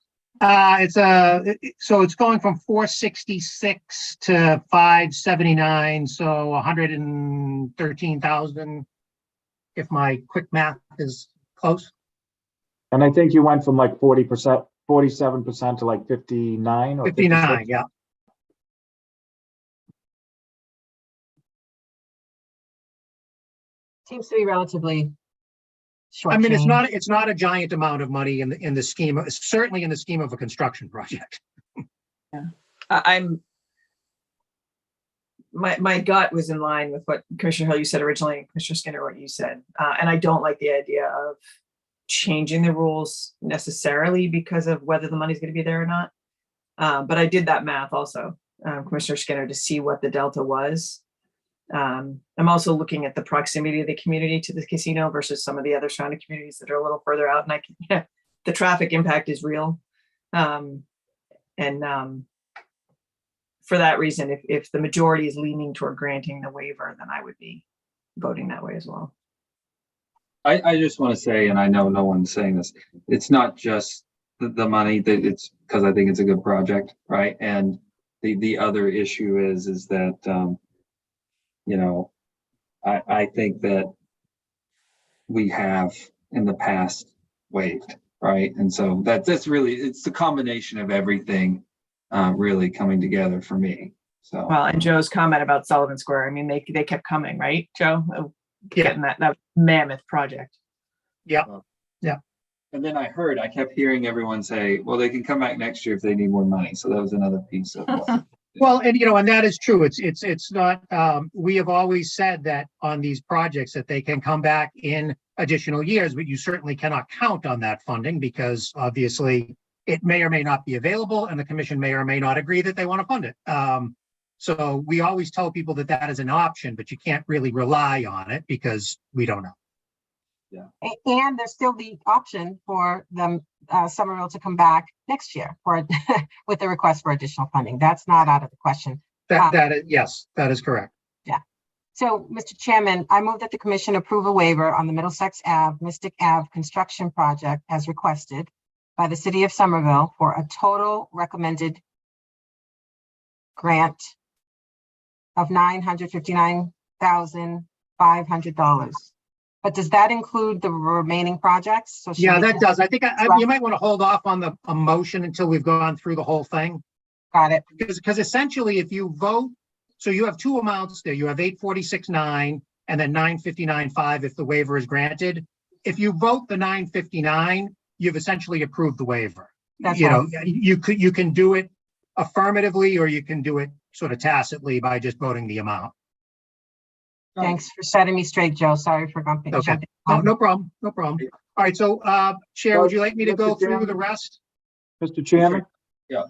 So it's going from 466 to 579, so 113,000. If my quick math is close. And I think you went from like 40%, 47% to like 59 or 59, 56. yeah. Seems to be relatively short. I mean, change. it's not a giant amount of money in the scheme, certainly in the scheme of a construction project. My gut was in line with what Commissioner Hill, you said originally, and Commissioner Skinner, what you said. And I don't like the idea of changing the rules necessarily because of whether the money's going to be there or not. But I did that math also, Commissioner Skinner, to see what the delta was. I'm also looking at the proximity of the community to the casino versus some of the other surrounding communities that are a little further out. And the traffic impact is real. For that reason, if the majority is leaning toward granting the waiver, then I would be voting that way as well. I just want to say, and I know no one's saying this, it's not just the money, that it's because I think it's a good project, right? And the other issue is that I think that we have in the past waived, right? And so that's really, it's the combination of everything really coming together for me. So well, and Joe's comment about Sullivan Square, I mean, they kept coming, right, Joe? Getting that mammoth project. Yeah. And then I kept hearing everyone say, well, they can come back next year if they need more money. So that was another piece of Well, and that is true. It's not, we have always said that on these projects that they can come back in additional years, but you certainly cannot count on that funding because obviously it may or may not be available and the commission may or may not agree that they want to fund it. So we always tell people that that is an option, but you can't really rely on it because we don't know. Yeah. And there's still the option for them, Somerville to come back next year for with a request for additional funding. That's not out of the question. Yes, that is correct. Yeah. So, Mr. Chairman, I move that the commission approve a waiver on the Middlesex Ave, Mystic Ave construction project as requested by the city of Somerville for a total recommended grant of $959,500. But does that include the remaining projects? So Yeah, that does. I think you might want to hold off on a motion until we've gone through the whole thing. Got it. Because essentially, if you vote, so you have two amounts there. You have 846.9 and then 959.5 if the waiver is granted. If you vote the 959, you've essentially approved the waiver. That's you can do it affirmatively or you can do it sort of tacitly by just voting the amount. Thanks for setting me straight, Joe. Sorry for jumping. Okay. No problem. No problem. All right. So, Chair, would you like me to go through the rest? Mr. Chairman? Yeah.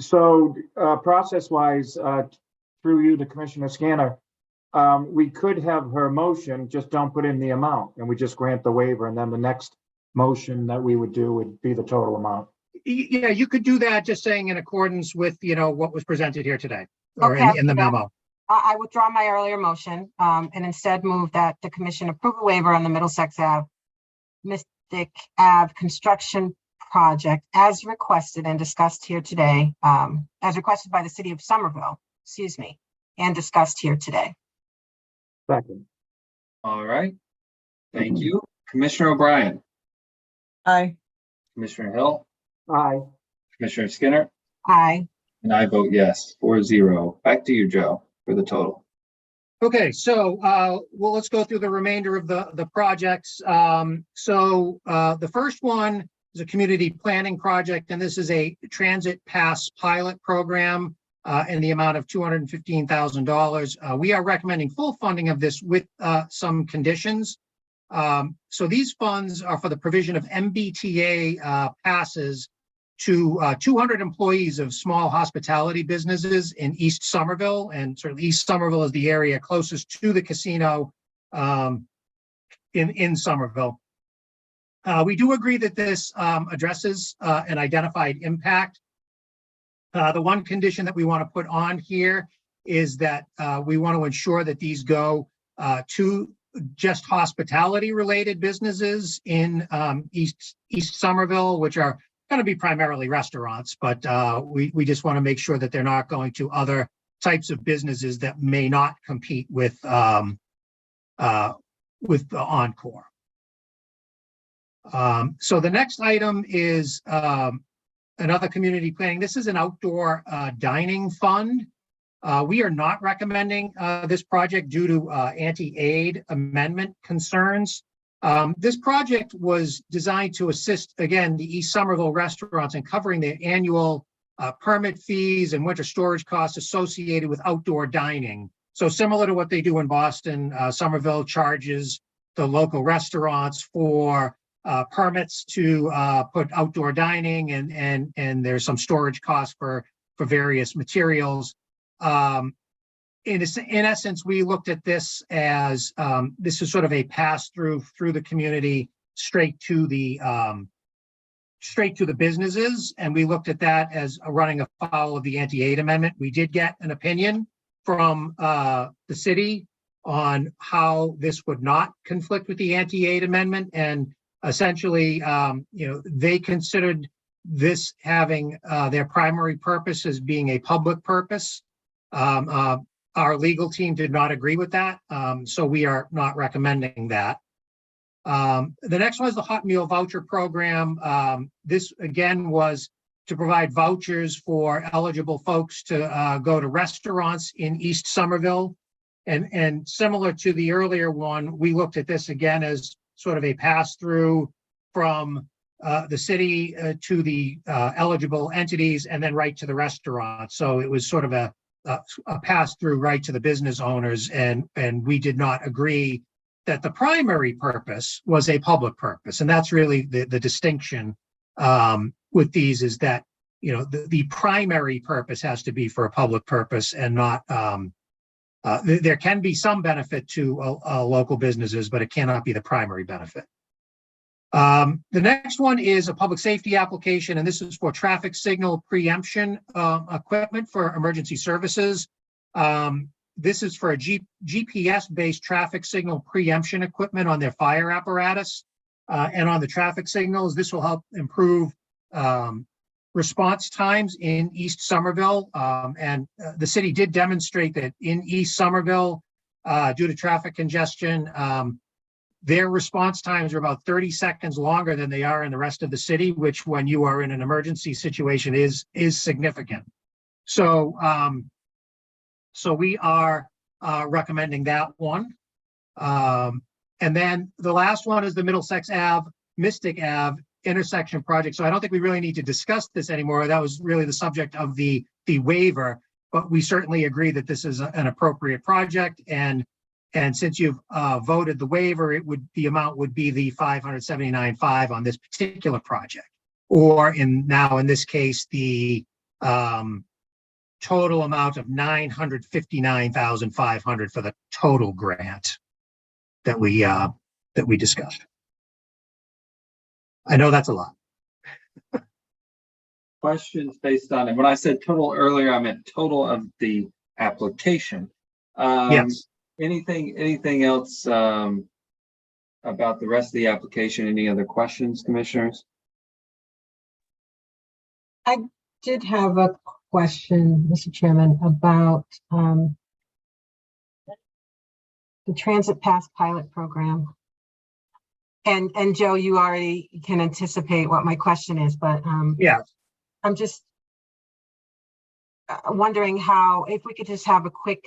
So, process-wise, through you to Commissioner Scanner, we could have her motion, just don't put in the amount, and we just grant the waiver, and then the next motion that we would do would be the total amount. Yeah, you could do that, just saying in accordance with, what was presented here today, or in the memo. I withdraw my earlier motion and instead move that the commission approve a waiver on the Middlesex Ave, Mystic Ave construction project as requested and discussed here today, as requested by the city of Somerville, and discussed here today. Second. All right. Thank you. Commissioner O'Brien. Aye. Commissioner Hill. Aye. Commissioner Skinner. Aye. And I vote yes, 4-0. Back to you, Joe, for the total. Okay, so let's go through the remainder of the projects. The first one is a community planning project, and this is a transit pass pilot program in the amount of $215,000. We are recommending full funding of this with some conditions. So these funds are for the provision of MBTA passes to 200 employees of small hospitality businesses in East Somerville, and sort of East Somerville is the area closest to the casino in Somerville. We do agree that this addresses an identified impact. The one condition that we want to put on here is that we want to ensure that these go to just hospitality related businesses in East Somerville, which are going to be primarily restaurants, but we just want to make sure that they're not going to other types of businesses that may not compete with the Encore. So the next item is another community planning. This is an outdoor dining fund. We are not recommending this project due to anti-aid amendment concerns. This project was designed to assist, again, the East Somerville restaurants in covering their annual permit fees and winter storage costs associated with outdoor dining. So similar to what they do in Boston, Somerville charges the local restaurants for permits to put outdoor dining, and there's some storage costs for various materials. In essence, we looked at this as this is sort of a pass through the community straight to the businesses, and we looked at that as running afoul of the anti-aid amendment. We did get an opinion from the city on how this would not conflict with the anti-aid amendment, and essentially, they considered this having their primary purpose as being a public purpose. Our legal team did not agree with that, so we are not recommending that. The next one is the hot meal voucher program. This again was to provide vouchers for eligible folks to go to restaurants in East Somerville. And similar to the earlier one, we looked at this again as sort of a pass-through from the city to the eligible entities and then right to the restaurant. So it was sort of a pass-through right to the business owners, and we did not agree that the primary purpose was a public purpose. And that's really the distinction with these, is that, the primary purpose has to be for a public purpose and not, there can be some benefit to local businesses, but it cannot be the primary benefit. The next one is a public safety application, and this is for traffic signal preemption equipment for emergency services. This is for a GPS-based traffic signal preemption equipment on their fire apparatus and on the traffic signals. This will help improve response times in East Somerville. And the city did demonstrate that in East Somerville, due to traffic congestion, their response times are about 30 seconds longer than they are in the rest of the city, which when you are in an emergency situation is significant. So, so we are recommending that one. And then the last one is the Middlesex Ave, Mystic Ave intersection project. So I don't think we really need to discuss this anymore. That was really the subject of the waiver, but we certainly agree that this is an appropriate project. And since you've voted the waiver, the amount would be the $579,500 on this particular project, or in this case, the total amount of $959,500 for the total grant that we discussed. I know that's a lot. Questions based on it. When I said total earlier, I meant total of the application. Yes. Anything else about the rest of the application? Any other questions, commissioners? I did have a question, Mr. Chairman, about the Transit Pass pilot program. And Joe, you already can anticipate what my question is, but yeah, I'm just wondering if we could just have a quick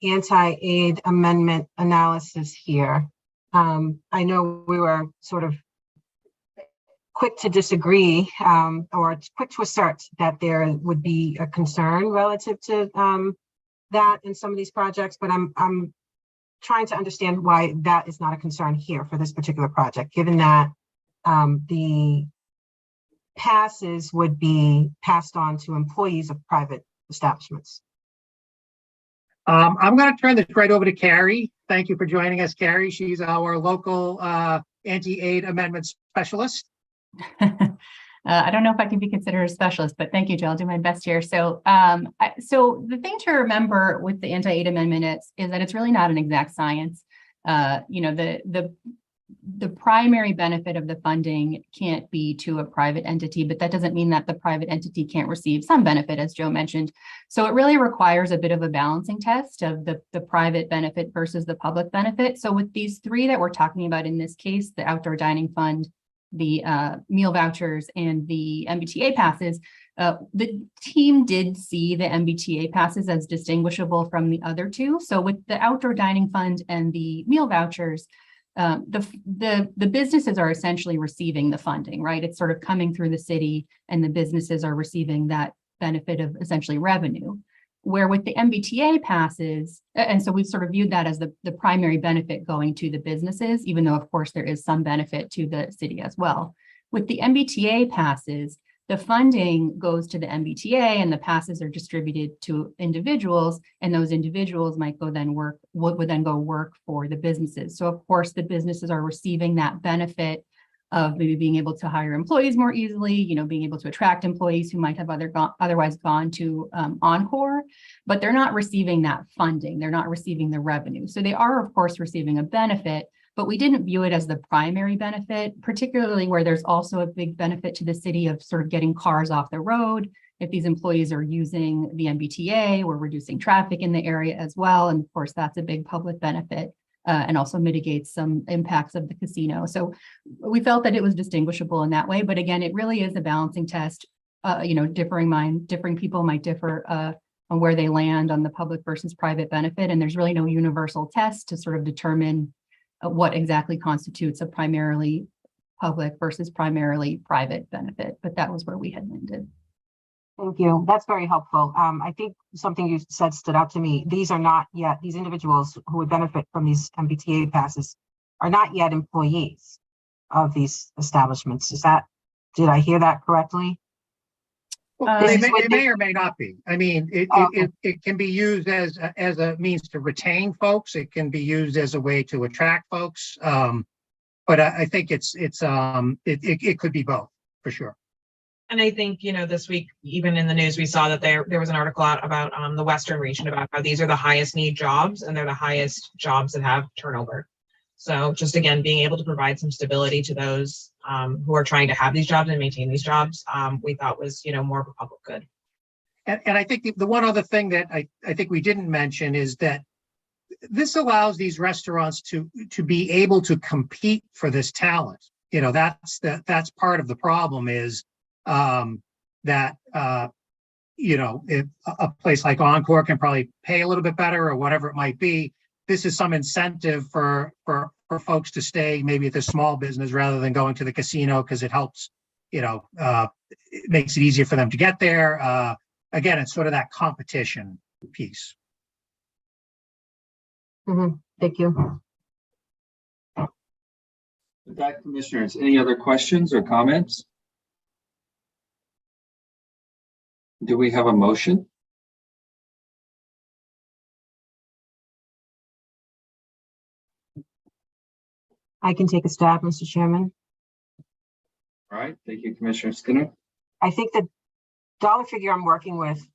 anti-aid amendment analysis here. I know we were sort of quick to disagree or quick to assert that there would be a concern relative to that in some of these projects, but I'm trying to understand why that is not a concern here for this particular project, given that the passes would be passed on to employees of private establishments. I'm going to turn this right over to Carrie. Thank you for joining us, Carrie. She's our local anti-aid amendment specialist. I don't know if I can be considered a specialist, but thank you, Joe. I'll do my best here. So, so the thing to remember with the anti-aid amendment is that it's really not an exact science. You know, the primary benefit of the funding can't be to a private entity, but that doesn't mean that the private entity can't receive some benefit, as Joe mentioned. So it really requires a bit of a balancing test of the private benefit versus the public benefit. So with these three that we're talking about in this case, the outdoor dining fund, the meal vouchers, and the MBTA passes, the team did see the MBTA passes as distinguishable from the other two. So with the outdoor dining fund and the meal vouchers, the businesses are essentially receiving the funding, right? It's sort of coming through the city, and the businesses are receiving that benefit of essentially revenue. Where with the MBTA passes, and so we've sort of viewed that as the primary benefit going to the businesses, even though of course there is some benefit to the city as well. With the MBTA passes, the funding goes to the MBTA and the passes are distributed to individuals, and those individuals might go then work, would then go work for the businesses. So of course the businesses are receiving that benefit of maybe being able to hire employees more easily, you know, being able to attract employees who might have otherwise gone to Encore, but they're not receiving that funding. They're not receiving the revenue. So they are of course receiving a benefit, but we didn't view it as the primary benefit, particularly where there's also a big benefit to the city of sort of getting cars off the road. If these employees are using the MBTA, we're reducing traffic in the area as well. And of course, that's a big public benefit and also mitigates some impacts of the casino. So we felt that it was distinguishable in that way. But again, it really is a balancing test. You know, differing people might differ on where they land on the public versus private benefit. And there's really no universal test to sort of determine what exactly constitutes a primarily public versus primarily private benefit, but that was where we had landed. Thank you. That's very helpful. I think something you said stood out to me. These are not yet, these individuals who would benefit from these MBTA passes are not yet employees of these establishments. Did I hear that correctly? They may or may not be. I mean, it can be used as a means to retain folks. It can be used as a way to attract folks. But I think it could be both for sure. And I think, you know, this week, even in the news, we saw that there was an article out about the Western region about how these are the highest need jobs and they're the highest jobs that have turnover. So just again, being able to provide some stability to those who are trying to have these jobs and maintain these jobs, we thought was, you know, more of a public good. And I think the one other thing that I think we didn't mention is that this allows these restaurants to be able to compete for this talent. You know, that's part of the problem is that you know, if a place like Encore can probably pay a little bit better or whatever it might be, this is some incentive for folks to stay maybe at the small business rather than going to the casino, because it helps, you know, it makes it easier for them to get there. Again, it's sort of that competition piece. Thank you. With that, commissioners, any other questions or comments? Do we have a motion? I can take a stab, Mr. Chairman. All right, thank you, Commissioner Skinner. I think the dollar figure I'm working with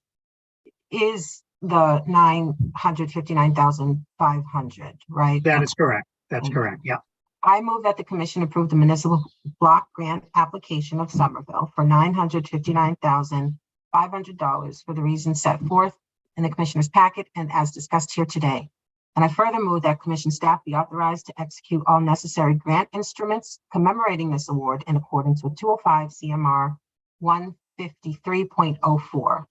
is the 959,500, right? That is correct. That's correct. Yeah. I move that the commission approve the municipal block grant application of Somerville for $959,500 for the reasons set forth in the commissioner's packet and as discussed here today. And I further move that commission staff be authorized to execute all necessary grant instruments commemorating this award in accordance with 205 CMR 153.04.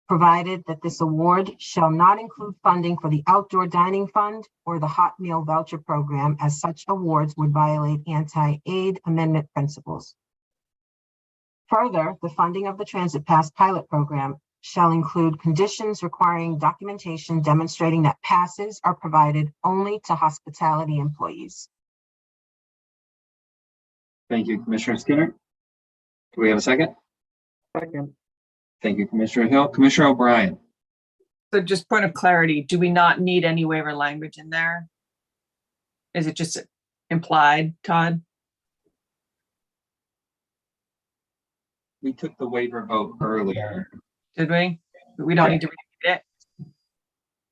Provided that this award shall not include funding for the outdoor dining fund or the hot meal voucher program, as such awards would violate anti-aid amendment principles. Further, the funding of the Transit Pass pilot program shall include conditions requiring documentation demonstrating that passes are provided only to hospitality employees. Thank you, Commissioner Skinner. Do we have a second? Second. Thank you, Commissioner Hill. Commissioner O'Brien. So just point of clarity, do we not need any waiver language in there? Is it just implied, Todd? We took the waiver vote earlier. Did we? We don't need to repeat it.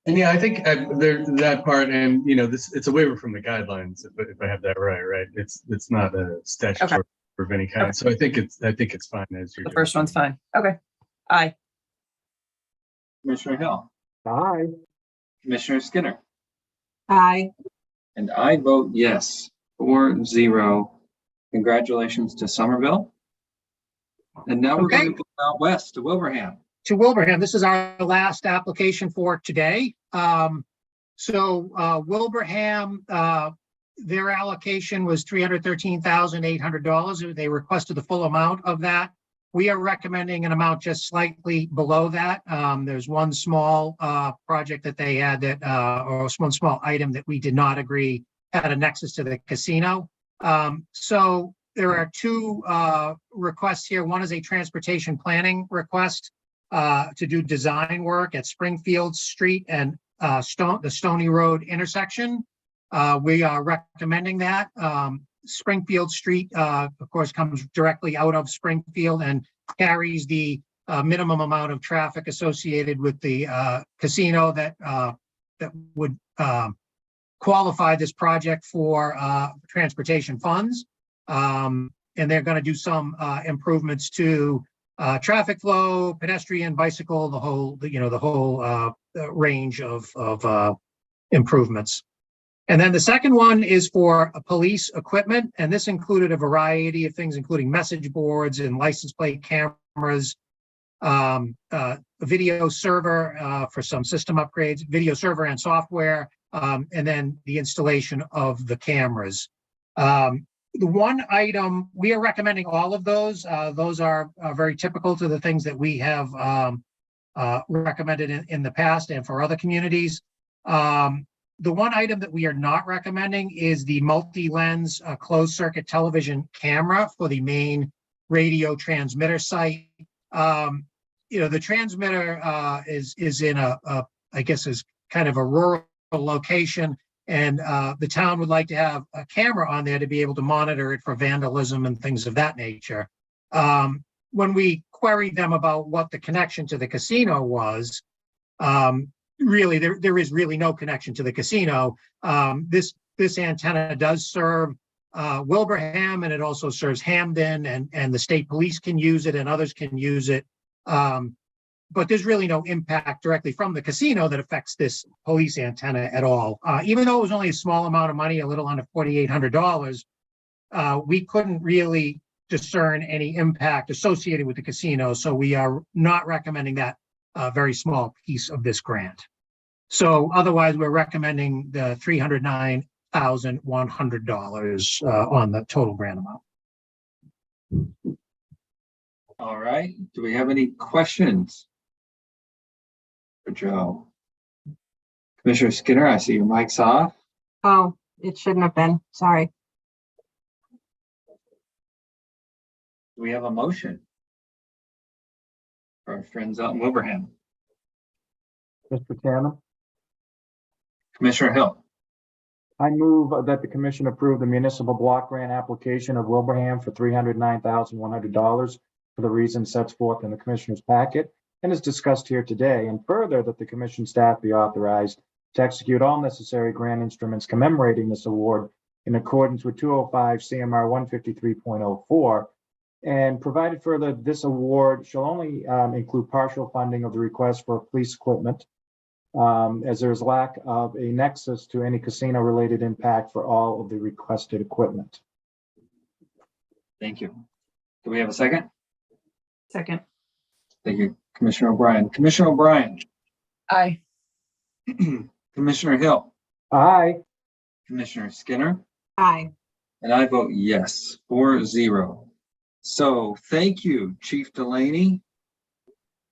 And yeah, I think there that part, and it's a waiver from the guidelines. If I have that right, it's not a statutory of any kind. Okay. So I think it's fine as you're The doing. first one's fine. Okay. Aye. Commissioner Hill, Aye. Commissioner Skinner, Aye. and I vote yes, 4-0. Congratulations to Somerville. And now we're going to go out west to Wilbraham. To Wilbraham. This is our last application for today. Wilbraham, their allocation was $313,800. They requested the full amount of that. We are recommending an amount just slightly below that. There's one small project that they had that, or one small item that we did not agree had a nexus to the casino. So there are two requests here. One is a transportation planning request to do design work at Springfield Street and the Stony Road intersection. We are recommending that. Springfield Street, of course, comes directly out of Springfield and carries the minimum amount of traffic associated with the casino that would qualify this project for transportation funds. And they're going to do some improvements to traffic flow, pedestrian, bicycle, the whole range of improvements. And then the second one is for police equipment, and this included a variety of things, including message boards and license plate cameras, a video server for some system upgrades, video server and software, and then the installation of the cameras. The one item, we are recommending all of those. Those are very typical to the things that we have recommended in the past and for other communities. The one item that we are not recommending is the multi-lens closed circuit television camera for the main radio transmitter site. The transmitter is in I guess is kind of a rural location, and the town would like to have a camera on there to be able to monitor it for vandalism and things of that nature. When we queried them about what the connection to the casino was, really, there is really no connection to the casino. This antenna does serve Wilbraham, and it also serves Hamden, and the state police can use it and others can use it. But there's really no impact directly from the casino that affects this police antenna at all. Even though it was only a small amount of money, a little under $4,800, we couldn't really discern any impact associated with the casino. So we are not recommending that very small piece of this grant. So otherwise, we're recommending the $309,100 on the total grant amount. All right. Do we have any questions for Joe? Commissioner Skinner, I see your mic's off. Oh, it shouldn't have been. Sorry. Do we have a motion for our friends out in Wilbraham? Mr. Chairman, Commissioner Hill. I move that the commission approve the municipal block grant application of Wilbraham for $309,100 for the reasons set forth in the commissioner's packet and is discussed here today, and further that the commission staff be authorized to execute all necessary grant instruments commemorating this award in accordance with 205 CMR 153.04, and provided further this award shall only include partial funding of the request for police equipment, as there is lack of a nexus to any casino-related impact for all of the requested equipment. Thank you. Do we have a second? Second. Thank you, Commissioner O'Brien. Commissioner O'Brien. Aye. Commissioner Hill. Aye. Commissioner Skinner. Aye. And I vote yes, 4-0. So thank you, Chief Delaney.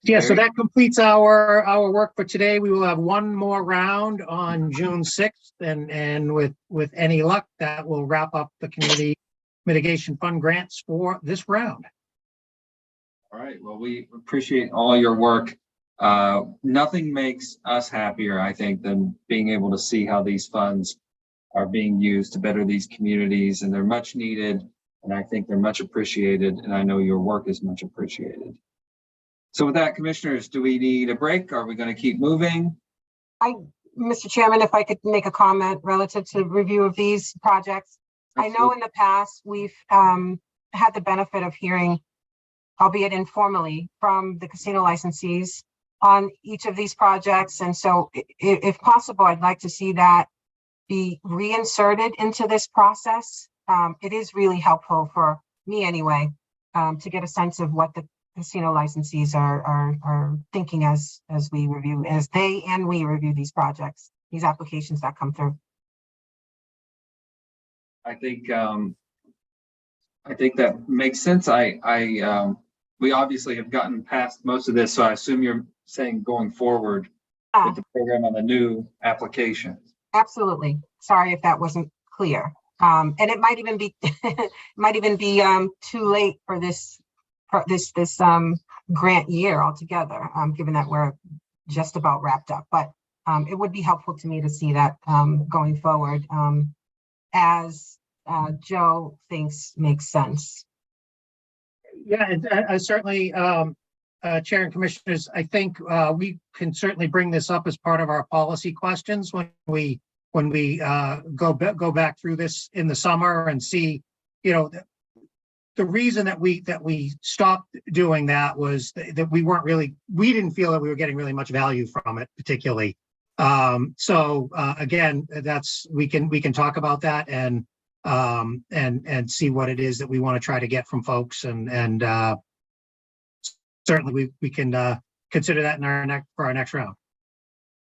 Yeah, so that completes our work for today. We will have one more round on June 6th, and with any luck, that will wrap up the community mitigation fund grants for this round. All right. Well, we appreciate all your work. Nothing makes us happier, I think, than being able to see how these funds are being used to better these communities, and they're much needed, and I think they're much appreciated, and I know your work is much appreciated. So with that, commissioners, do we need a break? Are we going to keep moving? Mr. Chairman, if I could make a comment relative to review of these projects. I know in the past, we've had the benefit of hearing, albeit informally, from the casino licensees on each of these projects. And so if possible, I'd like to see that be reinserted into this process. It is really helpful for me anyway, to get a sense of what the casino licensees are thinking as we review, as they and we review these projects, these applications that come through. I think that makes sense. We obviously have gotten past most of this, so I assume you're saying going forward with the program on the new applications. Absolutely. Sorry if that wasn't clear. And it might even be too late for this grant year altogether, given that we're just about wrapped up. But it would be helpful to me to see that going forward, as Joe thinks makes sense. Yeah, and I certainly, Chair and Commissioners, I think we can certainly bring this up as part of our policy questions when we go back through this in the summer and see, the reason that we stopped doing that was that we didn't feel that we were getting really much value from it particularly. So again, we can talk about that and see what it is that we want to try to get from folks, and certainly we can consider that for our next round.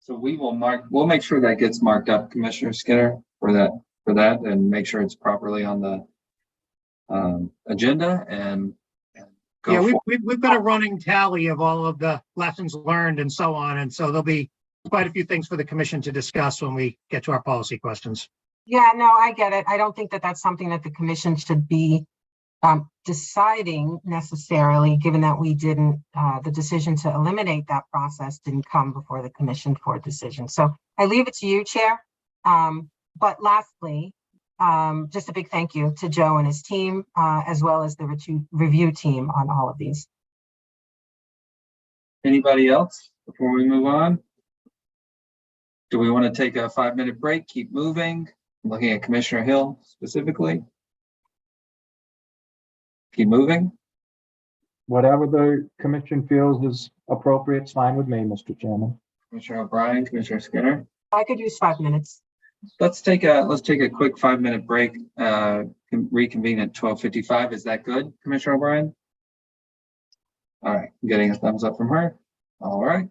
So we'll make sure that gets marked up, Commissioner Skinner, for that, and make sure it's properly on the agenda and go. Yeah, we've got a running tally of all of the lessons learned and so on, and so there'll be quite a few things for the commission to discuss when we get to our policy questions. Yeah, no, I get it. I don't think that that's something that the commission should be deciding necessarily, given that we didn't, the decision to eliminate that process didn't come before the commission for a decision. So I leave it to you, Chair. But lastly, just a big thank you to Joe and his team, as well as the review team on all of these. Anybody else before we move on? Do we want to take a 5-minute break, keep moving? I'm looking at Commissioner Hill specifically. Keep moving. Whatever the commission feels is appropriate, it's fine with me, Mr. Chairman. Commissioner O'Brien, Commissioner Skinner. I could use 5 minutes. Let's take a quick 5-minute break. Reconvene at 12:55. Is that good, Commissioner O'Brien? All right, I'm getting a thumbs up from her. All right.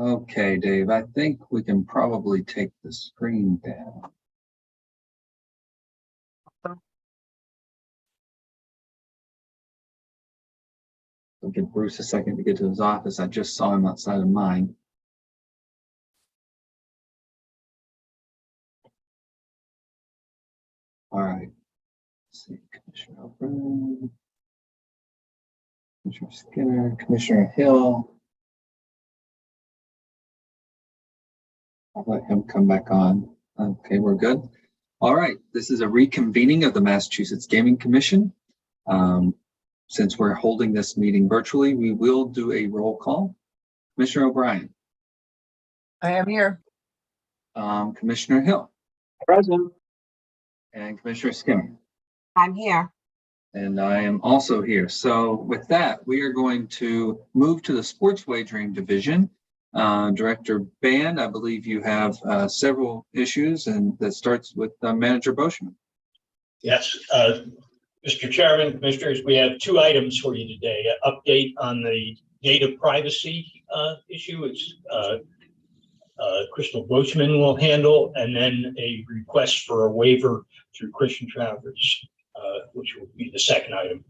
Okay, Dave, I think we can probably take the screen down. I'll give Bruce a second to get to his office. I just saw him outside of mine. All right. Let's see, Commissioner O'Brien, Commissioner Skinner, Commissioner Hill. I'll let him come back on. Okay, we're good. All right, this is a reconvening of the Massachusetts Gaming Commission. Since we're holding this meeting virtually, we will do a roll call. Commissioner O'Brien. I am here. Commissioner Hill. Present. And Commissioner Skinner. I'm here. And I am also here. So with that, we are going to move to the sports wagering division. Director Band, I believe you have several issues, and that starts with Manager Boschman. Yes, Mr. Chairman, Commissioners, we have two items for you today. An update on the data privacy issue, which Crystal Boschman will handle, and then a request for a waiver through Christian Travers, which will be the second item.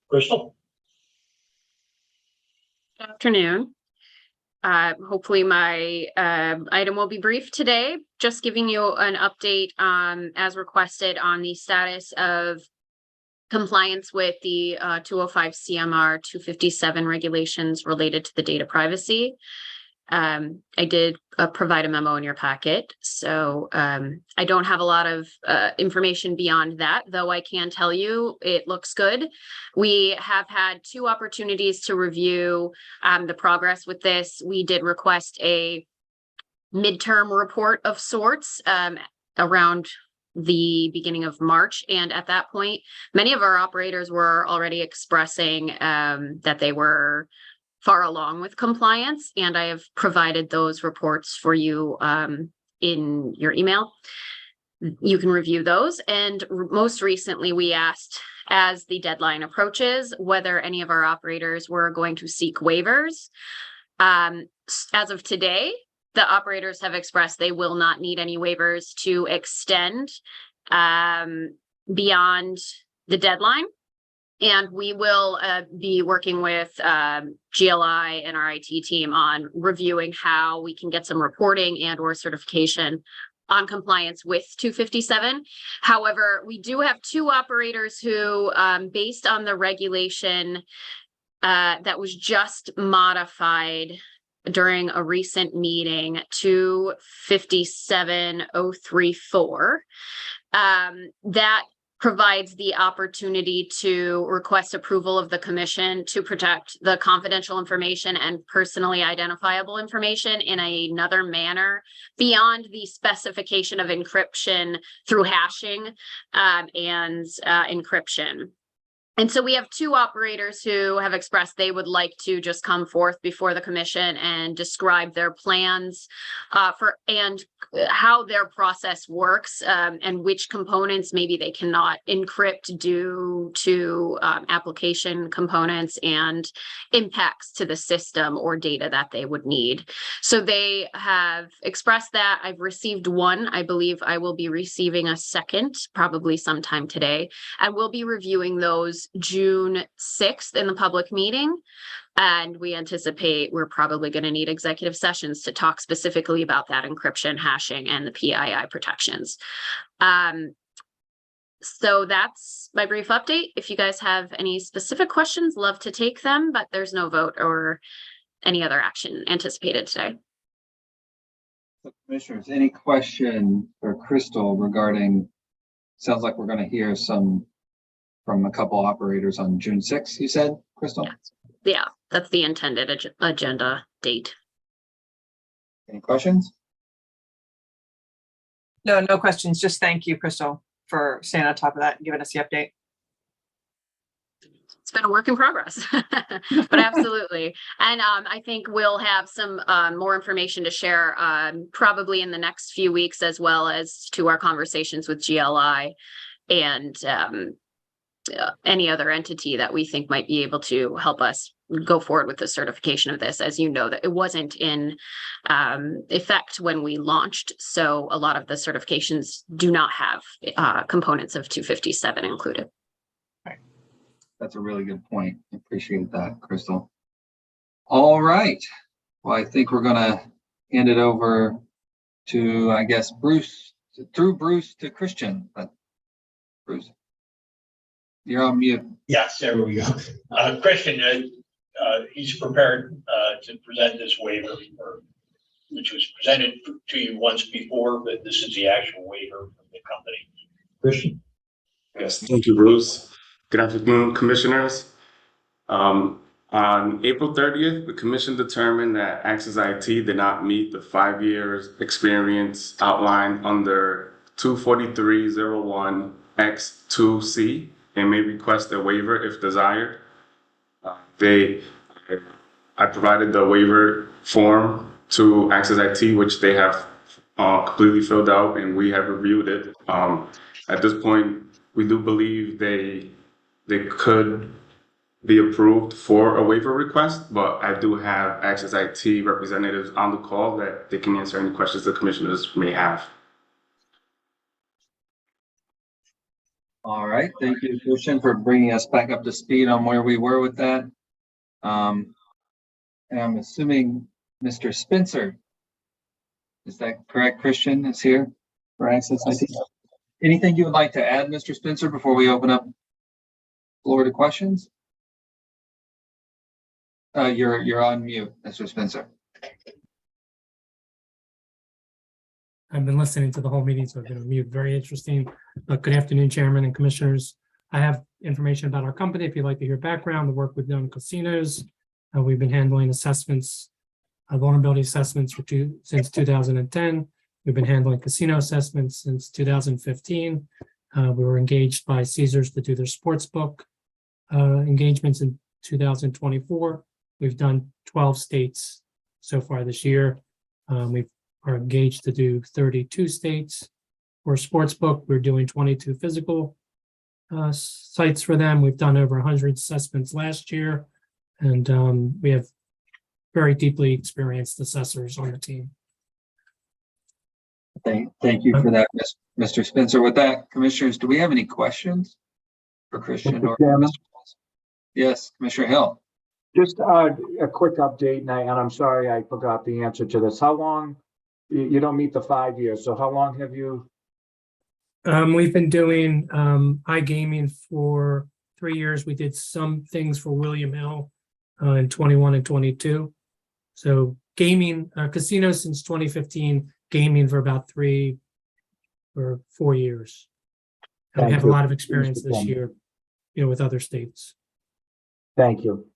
Crystal? Good afternoon. Hopefully my item will be brief today. Just giving you an update as requested on the status of compliance with the 205 CMR 257 regulations related to the data privacy. I did provide a memo in your packet, so I don't have a lot of information beyond that, though I can tell you it looks good. We have had two opportunities to review the progress with this. We did request a midterm report of sorts around the beginning of March, and at that point, many of our operators were already expressing that they were far along with compliance, and I have provided those reports for you in your email. You can review those. And most recently, we asked, as the deadline approaches, whether any of our operators were going to seek waivers. As of today, the operators have expressed they will not need any waivers to extend beyond the deadline. And we will be working with GLI and our IT team on reviewing how we can get some reporting and or certification on compliance with 257. However, we do have two operators who, based on the regulation that was just modified during a recent meeting, 257.034, that provides the opportunity to request approval of the commission to protect the confidential information and personally identifiable information in another manner beyond the specification of encryption through hashing and encryption. And so we have two operators who have expressed they would like to just come forth before the commission and describe their plans and how their process works and which components maybe they cannot encrypt due to application components and impacts to the system or data that they would need. So they have expressed that. I've received one. I believe I will be receiving a second, probably sometime today, and we'll be reviewing those June 6th in the public meeting. And we anticipate we're probably going to need executive sessions to talk specifically about that encryption, hashing, and the PII protections. So that's my brief update. If you guys have any specific questions, love to take them, but there's no vote or any other action anticipated today. Commissioners, any question for Crystal regarding, sounds like we're going to hear some from a couple operators on June 6th, you said, Crystal? Yeah, that's the intended agenda date. Any questions? No questions. Just thank you, Crystal, for staying on top of that and giving us the update. It's been a work in progress, but absolutely. And I think we'll have some more information to share probably in the next few weeks, as well as to our conversations with GLI and any other entity that we think might be able to help us go forward with the certification of this. As you know, that it wasn't in effect when we launched, so a lot of the certifications do not have components of 257 included. That's a really good point. I appreciate that, Crystal. All right. Well, I think we're gonna hand it over to, I guess, Bruce, through Bruce to Christian. But Bruce, you're on mute. Yes, there we go. Christian, he's prepared to present this waiver, which was presented to you once before, but this is the actual waiver from the company. Christian? Yes, thank you, Bruce. Good afternoon, commissioners. On April 30th, the commission determined that Access IT did not meet the 5 years experience outlined under 24301X2C and may request a waiver if desired. I provided the waiver form to Access IT, which they have completely filled out, and we have reviewed it. At this point, we do believe they could be approved for a waiver request, but I do have Access IT representatives on the call that they can answer any questions the commissioners may have. All right. Thank you, Christian, for bringing us back up to speed on where we were with that. And I'm assuming Mr. Spencer, is that correct? Christian is here for Access IT. Anything you would like to add, Mr. Spencer, before we open up floor to questions? You're on mute, Mr. Spencer. I've been listening to the whole meeting, so I've been on mute. Very interesting. Good afternoon, Chairman and Commissioners. I have information about our company. If you'd like to hear background, the work we've done in casinos. We've been handling assessments, vulnerability assessments since 2010. We've been handling casino assessments since 2015. We were engaged by Caesars to do their sports book engagements in 2024. We've done 12 states so far this year. We are engaged to do 32 states for sportsbook. We're doing 22 physical sites for them. We've done over 100 assessments last year, and we have very deeply experienced assessors on the team. Thank you for that, Mr. Spencer. With that, commissioners, do we have any questions for Christian or Mr. Yes, Commissioner Hill. Just a quick update, and I'm sorry I forgot the answer to this. How long, you don't meet the 5 years, so how long have you? We've been doing iGaming for 3 years. We did some things for William Hill in 21 and 22. So gaming, casinos since 2015, gaming for about 3 or 4 years. And we have a lot of experience this year, with other states. Thank you.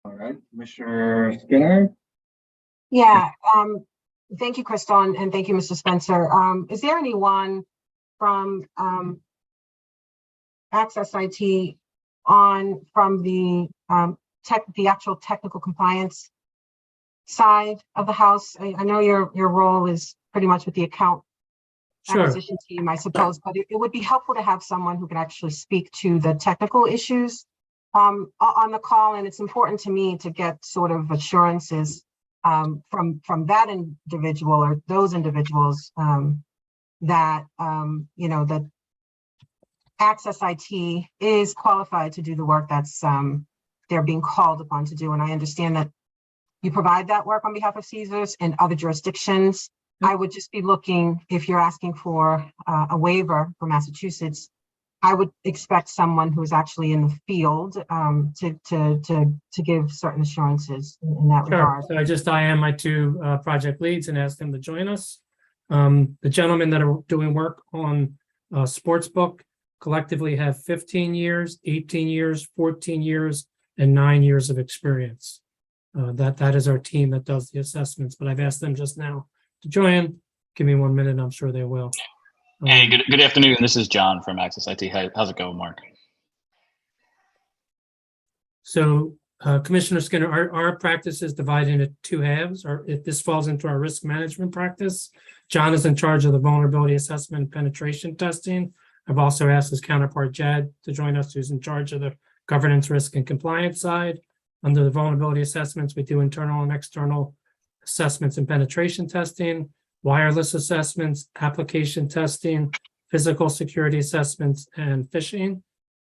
All right, Commissioner Skinner. Yeah, thank you, Crystal, and thank you, Mr. Spencer. Is there anyone from Access IT from the actual technical compliance side of the house? I know your role is pretty much with the account acquisition team, I suppose, but it would be helpful to have someone who can actually speak to the technical issues on the call, and it's important to me to get sort of assurances from that individual or those individuals that that Access IT is qualified to do the work that's they're being called upon to do. And I understand that you provide that work on behalf of Caesars and other jurisdictions. I would just be looking, if you're asking for a waiver for Massachusetts, I would expect someone who's actually in the field to give certain assurances in that regard. So I am my 2 project leads and ask them to join us. The gentlemen that are doing work on Sportsbook collectively have 15 years, 18 years, 14 years, and 9 years of experience. That is our team that does the assessments, but I've asked them just now to join. Give me 1 minute, I'm sure they will. Hey, good afternoon. This is John from Access IT. How's it going, Mark? So, Commissioner Skinner, our practice is divided into 2 halves. This falls into our risk management practice. John is in charge of the vulnerability assessment and penetration testing. I've also asked his counterpart, Jed, to join us, who's in charge of the governance, risk, and compliance side. Under the vulnerability assessments, we do internal and external assessments and penetration testing, wireless assessments, application testing, physical security assessments, and phishing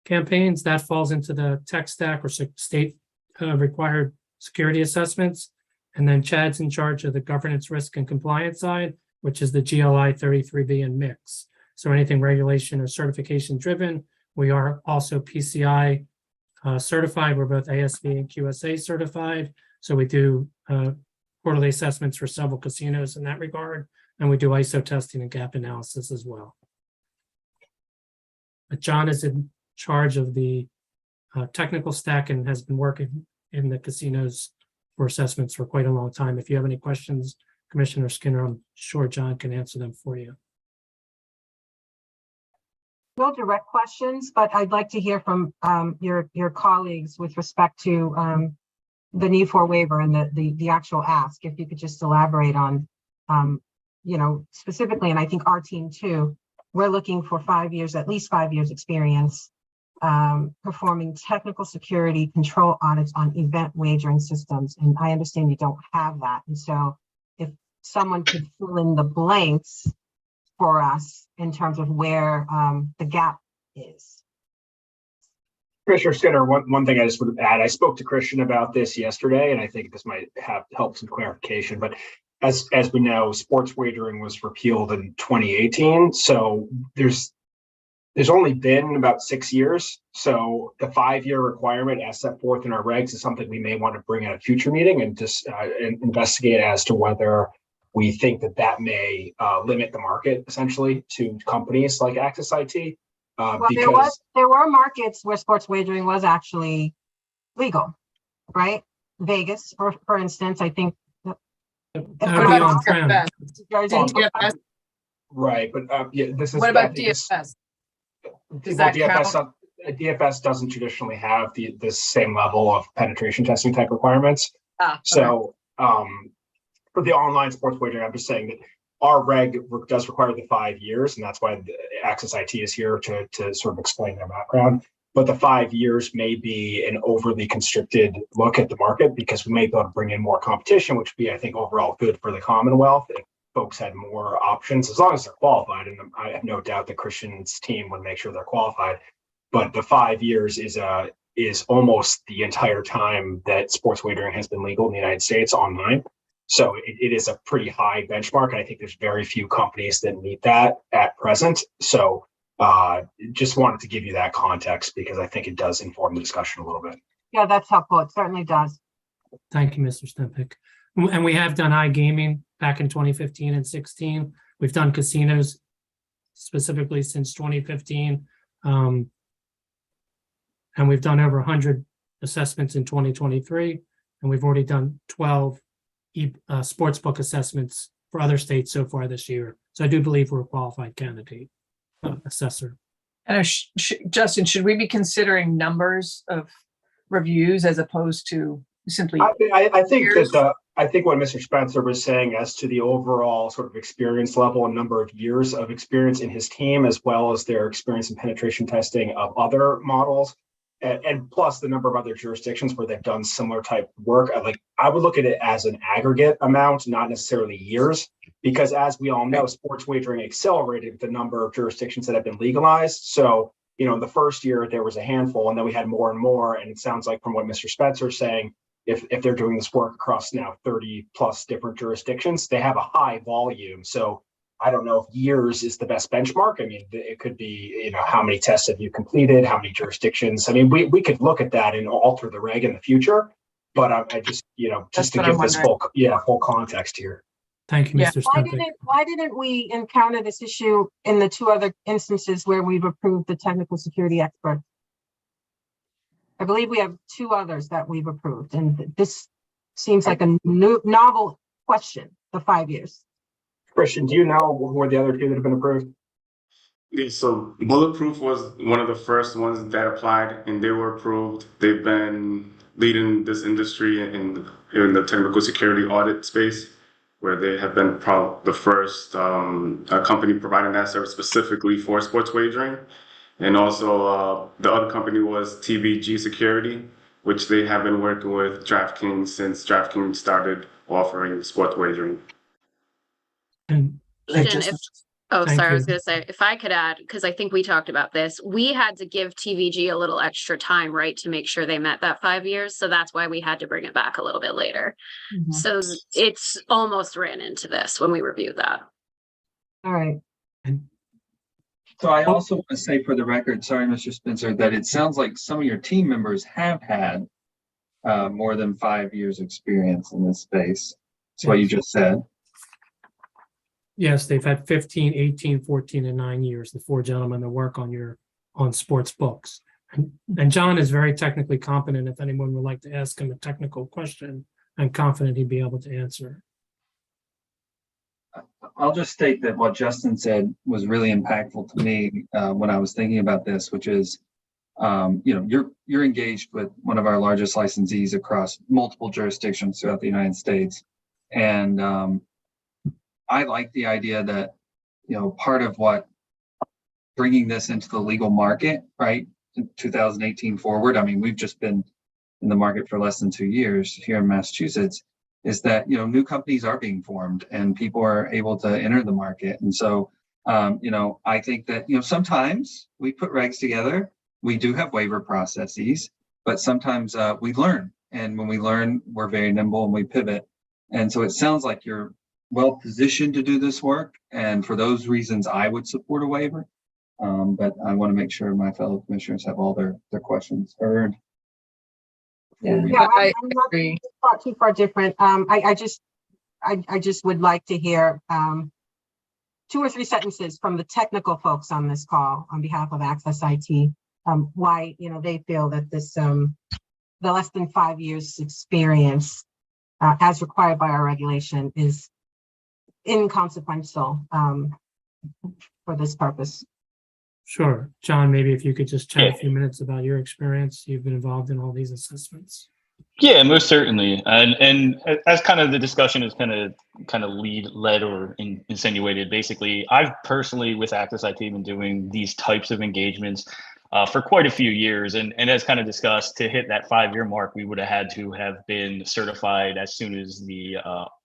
campaigns. That falls into the tech stack or state required security assessments. And then Chad's in charge of the governance, risk, and compliance side, which is the GLI 33B and mix. So anything regulation or certification driven. We are also PCI certified. We're both ASV and QSA certified. So we do quarterly assessments for several casinos in that regard. And we do ISO testing and gap analysis as well. But John is in charge of the technical stack and has been working in the casinos for assessments for quite a long time. If you have any questions, Commissioner Skinner, I'm sure John can answer them for you. No direct questions, but I'd like to hear from your colleagues with respect to the need for a waiver and the actual ask. If you could just elaborate on, specifically, and I think our team too, we're looking for 5 years, at least 5 years experience, performing technical security control audits on event wagering systems. And I understand you don't have that. And so if someone could fill in the blanks for us in terms of where the gap is. Commissioner Skinner, one thing I just would add, I spoke to Christian about this yesterday, and I think this might have helped some clarification, but as we know, sports wagering was repealed in 2018. So there's only been about 6 years. So the 5-year requirement as set forth in our regs is something we may want to bring at a future meeting and just investigate as to whether we think that may limit the market essentially to companies like Access IT. Well, there were markets where sports wagering was actually legal, right? Vegas, for instance, I think. That would be on-prem. Right, but this is. What about DFS? Does that count? DFS doesn't traditionally have the same level of penetration testing type requirements. Okay. So for the online sports wagering, I'm just saying that our reg does require the 5 years, and that's why the Access IT is here to sort of explain their background. But the 5 years may be an overly constricted look at the market because we may be able to bring in more competition, which would be, I think, overall good for the Commonwealth if folks had more options, as long as they're qualified. And I have no doubt that Christian's team would make sure they're qualified. But the 5 years is almost the entire time that sports wagering has been legal in the United States online. So it is a pretty high benchmark. And I think there's very few companies that meet that at present. So just wanted to give you that context because I think it does inform the discussion a little bit. Yeah, that's helpful. It certainly does. Thank you, Mr. Stempick. And we have done iGaming back in 2015 and 16. We've done casinos specifically since 2015. And we've done over 100 assessments in 2023. And we've already done 12 sportsbook assessments for other states so far this year. So I do believe we're a qualified candidate assessor. And Justin, should we be considering numbers of reviews as opposed to simply? I think that I think what Mr. Spencer was saying as to the overall sort of experience level and number of years of experience in his team, as well as their experience in penetration testing of other models, and plus the number of other jurisdictions where they've done similar type work. I would look at it as an aggregate amount, not necessarily years, because as we all know, sports wagering accelerated the number of jurisdictions that have been legalized. So, the first year there was a handful, and then we had more and more. And it sounds like from what Mr. Spencer is saying, if they're doing this work across now 30 plus different jurisdictions, they have a high volume. So I don't know if years is the best benchmark. I mean, it could be, how many tests have you completed? How many jurisdictions? I mean, we could look at that and alter the reg in the future, but I just, just to give this full context here. Thank you, Mr. Stempick. Why didn't we encounter this issue in the 2 other instances where we've approved the technical security expert? I believe we have 2 others that we've approved, and this seems like a novel question, the 5 years. Christian, do you know who are the other 2 that have been approved? Yeah, so Bulletproof was one of the first ones that applied, and they were approved. They've been leading this industry in the technical security audit space. where they have been the first company providing that service specifically for sports wagering. And also the other company was TBG Security, which they have been working with DraftKings since DraftKings started offering sports wagering. And Oh, Thank sorry, I was you. going to say, if I could add, because I think we talked about this, we had to give TVG a little extra time, right, to make sure they met that 5 years. So that's why we had to bring it back a little bit later. So it's almost ran into this when we reviewed that. All right. So I also want to say for the record, sorry, Mr. Spencer, that it sounds like some of your team members have had more than 5 years experience in this space. That's what you just said. Yes, they've had 15, 18, 14, and 9 years, the four gentlemen that work on sports books. And John is very technically competent. If anyone would like to ask him a technical question, I'm confident he'd be able to answer. I'll just state that what Justin said was really impactful to me when I was thinking about this, which is, you're engaged with one of our largest licensees across multiple jurisdictions throughout the United States. And I like the idea that, part of what bringing this into the legal market, right, in 2018 forward, I mean, we've just been in the market for less than 2 years here in Massachusetts, is that, new companies are being formed and people are able to enter the market. And so, I think that, sometimes we put regs together, we do have waiver processes, but sometimes we learn. And when we learn, we're very nimble and we pivot. And so it sounds like you're well positioned to do this work. And for those reasons, I would support a waiver. But I want to make sure my fellow commissioners have all their questions heard. Yeah, I'm not too far different. I just would like to hear 2 or 3 sentences from the technical folks on this call on behalf of Access IT, why they feel that this the less than 5 years experience as required by our regulation is inconsequential for this purpose. Sure. John, maybe if you could just chat a few minutes about your experience. You've been involved in all these assessments. Yeah, most certainly. And as kind of the discussion is kind of led or insinuated, basically, I've personally with Access IT been doing these types of engagements for quite a few years. And as kind of discussed, to hit that 5-year mark, we would have had to have been certified as soon as the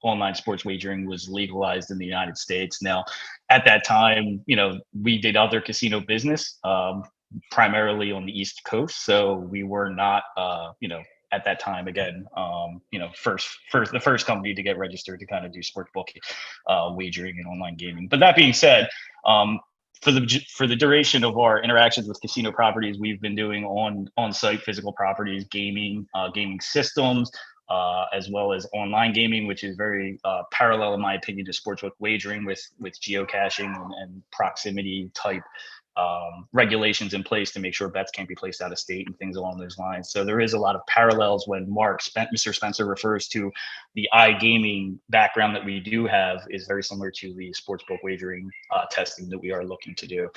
online sports wagering was legalized in the United States. Now, at that time, we did other casino business, primarily on the East Coast. So we were not, at that time, again, the first company to get registered to kind of do sports book wagering and online gaming. But that being said, for the duration of our interactions with casino properties, we've been doing on-site physical properties, gaming systems, as well as online gaming, which is very parallel, in my opinion, to sportsbook wagering with geocaching and proximity type regulations in place to make sure bets can't be placed out of state and things along those lines. So there is a lot of parallels when Mr. Spencer refers to the iGaming background that we do have is very similar to the sportsbook wagering testing that we are looking to do.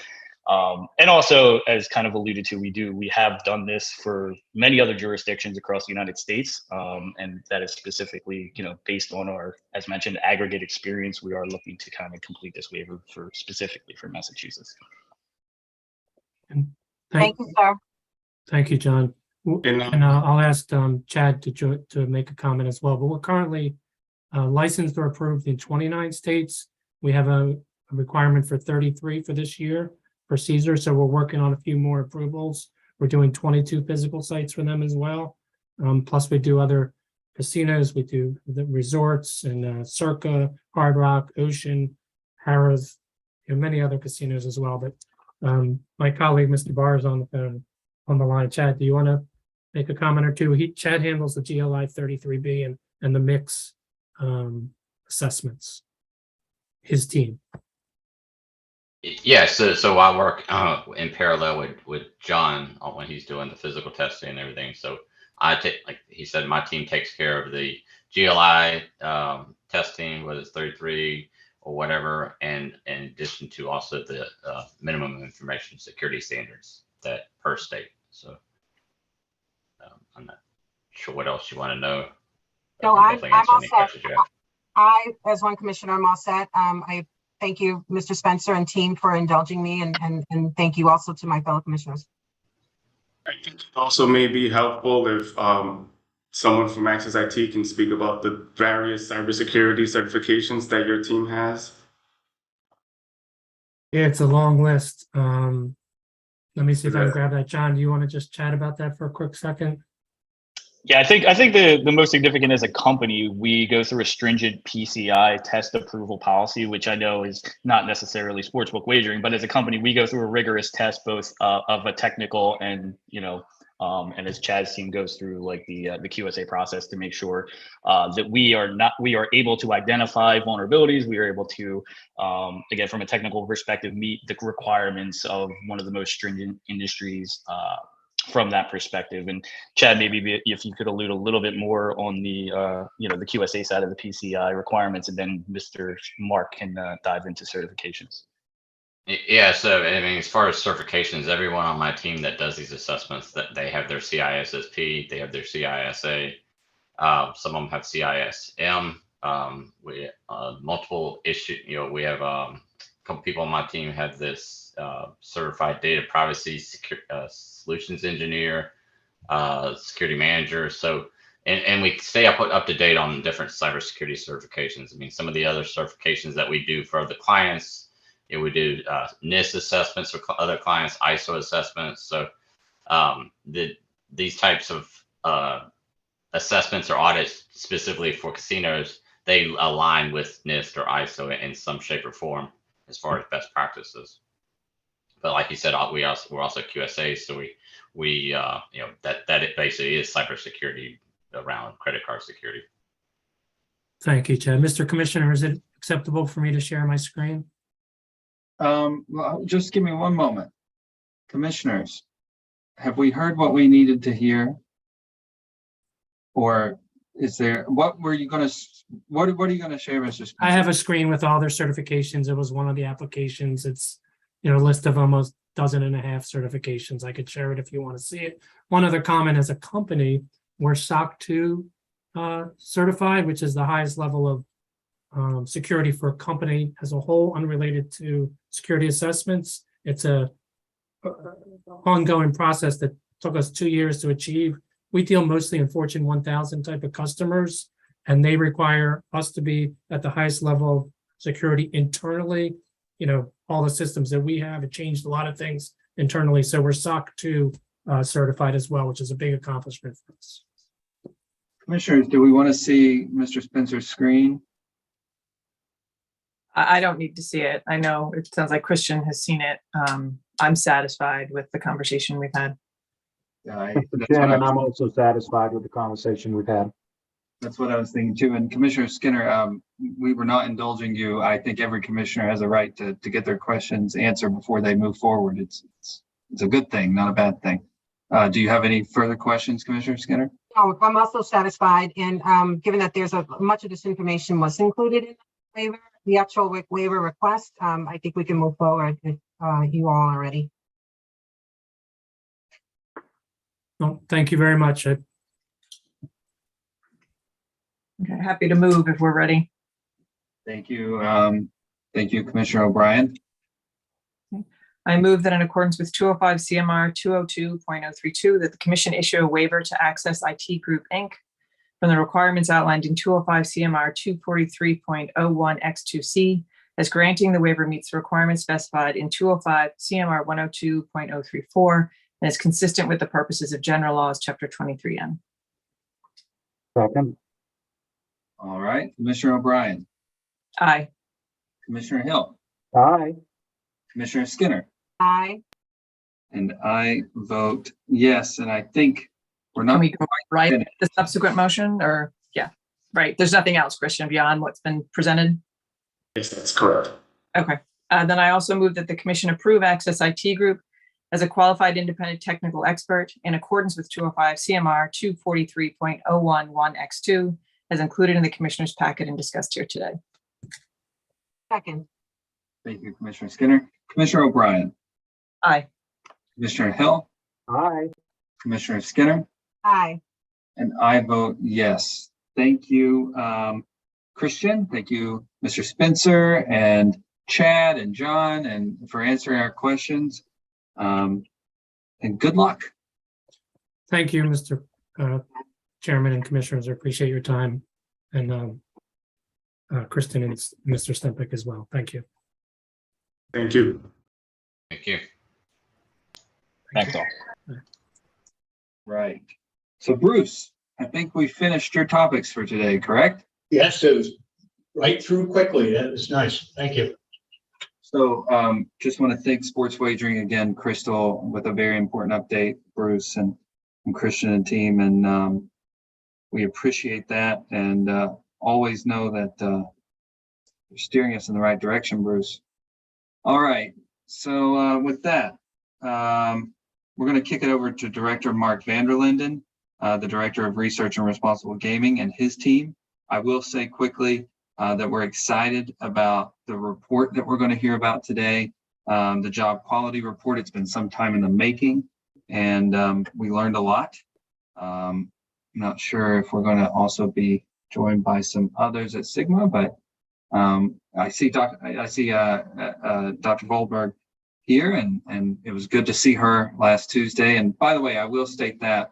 And also, as kind of alluded to, we have done this for many other jurisdictions across the United States. And that is specifically, based on our, as mentioned, aggregate experience, we are looking to kind of complete this waiver specifically for Massachusetts. Thank you, sir. Thank you, John. And I'll ask Chad to make a comment as well. But we're currently licensed or approved in 29 states. We have a requirement for 33 for this year for Caesar. So we're working on a few more approvals. We're doing 22 physical sites for them as well. Plus we do other casinos. We do the resorts and Circa, Hard Rock, Ocean, Harrah's, many other casinos as well. But my colleague, Mr. Barr, is on the line. Chad, do you want to make a comment or two? Chad handles the GLI 33B and the mix assessments, his team. Yes, so I work in parallel with John when he's doing the physical testing and everything. So I take, like he said, my team takes care of the GLI testing, whether it's 33 or whatever, and in addition to also the minimum information security standards that per state. So I'm not sure what else you want to know. So I'm also I, as one commissioner, I'm all set. I thank you, Mr. Spencer and team, for indulging me, and thank you also to my fellow commissioners. I think it also may be helpful if someone from Access IT can speak about the various cybersecurity certifications that your team has. Yeah, it's a long list. Let me see if I can grab that. John, do you want to just chat about that for a quick second? Yeah, I think the most significant as a company, we go through a stringent PCI test approval policy, which I know is not necessarily sportsbook wagering, but as a company, we go through a rigorous test both of a technical and and as Chad's team goes through like the QSA process to make sure that we are able to identify vulnerabilities. We are able to again from a technical perspective meet the requirements of one of the most stringent industries. From that perspective. And Chad, maybe if you could allude a little bit more on the the QSA side of the PCI requirements, and then Mr. Mark can dive into certifications. Yeah, so I mean, as far as certifications, everyone on my team that does these assessments, that they have their CISSP, they have their CISA, some of them have CISM. We multiple issue, we have a couple people on my team have this certified data privacy solutions engineer, security manager. So, and we stay up to date on different cybersecurity certifications. I mean, some of the other certifications that we do for other clients, we do NIST assessments for other clients, ISO assessments. So these types of assessments or audits specifically for casinos, they align with NIST or ISO in some shape or form as far as best practices. But like you said, we're also QSA, so we that it basically is cybersecurity around credit card security. Thank you, Chad. Mr. Commissioner, is it acceptable for me to share my screen? Well, just give me one moment. Commissioners, have we heard what we needed to hear? Or is there, what are you going to share, Mr. Spencer? I have a screen with all their certifications. It was one of the applications. It's, a list of almost 12 certifications. I could share it if you want to see it. One other comment: as a company, we're SOC 2 certified, which is the highest level of security for a company as a whole, unrelated to security assessments. It's a ongoing process that took us 2 years to achieve. We deal mostly in Fortune 1000 type of customers, and they require us to be at the highest level of security internally. All the systems that we have, it changed a lot of things internally. So we're SOC 2 certified as well, which is a big accomplishment for us. Commissioners, do we want to see Mr. Spencer's screen? I don't need to see it. I know it sounds like Christian has seen it. I'm satisfied with the conversation we've had. Mr. Chairman, I'm also satisfied with the conversation we've had. That's what I was thinking too. And Commissioner Skinner, we were not indulging you. I think every commissioner has a right to get their questions answered before they move forward. It's a good thing, not a bad thing. Do you have any further questions, Commissioner Skinner? No, I'm also satisfied. And given that there's much of this information was included in the waiver, the actual waiver request, I think we can move forward if you all are ready. Well, thank you very much. Okay, happy to move if we're ready. Thank you. Thank you, Commissioner O'Brien. I move that in accordance with 205 CMR 202.032, that the commission issue a waiver to Access IT Group, Inc. from the requirements outlined in 205 CMR 243.01 as granting the waiver meets the requirements specified in 205 CMR 102.034 and is consistent with the purposes of general laws, chapter 23N. Second. All right, Commissioner O'Brien. Aye. Commissioner Hill. Aye. Commissioner Skinner. Aye. And I vote yes. And I think we're not. Can we go right to the subsequent motion, or yeah, right? There's nothing else, Christian, beyond what's been presented. Yes, that's correct. Okay. Then I also move that the commission approve Access IT Group as a qualified independent technical expert in accordance with 205 CMR 243.011 as included in the commissioner's packet and discussed here today. Second. Thank you, Commissioner Skinner. Commissioner O'Brien. Aye. Commissioner Hill. Aye. Commissioner Skinner. Aye. And I vote yes. Thank you. Christian. Thank you, Mr. Spencer and Chad and John, and for answering our questions. And good luck. Thank you, Mr. Chairman and Commissioners. I appreciate your time, and Kristen and Mr. Stempick as well. Thank you. Thank you. Thank you. Thanks all. Right. So Bruce, I think we finished your topics for today, correct? Yes, it was right through quickly. That was nice. Thank you. So just want to thank Sports Wagering again, Crystal, with a very important update, Bruce and Christian and team. And we appreciate that, and always know that you're steering us in the right direction, Bruce. All right. So with that, we're going to kick it over to Director Mark Vanderlinden, the Director of Research and Responsible Gaming, and his team. I will say quickly that we're excited about the report that we're going to hear about today, the job quality report. It's been some time in the making, and we learned a lot. I'm not sure if we're going to also be joined by some others at Sigma, but I see Dr. Goldberg here, and it was good to see her last Tuesday. And by the way, I will state that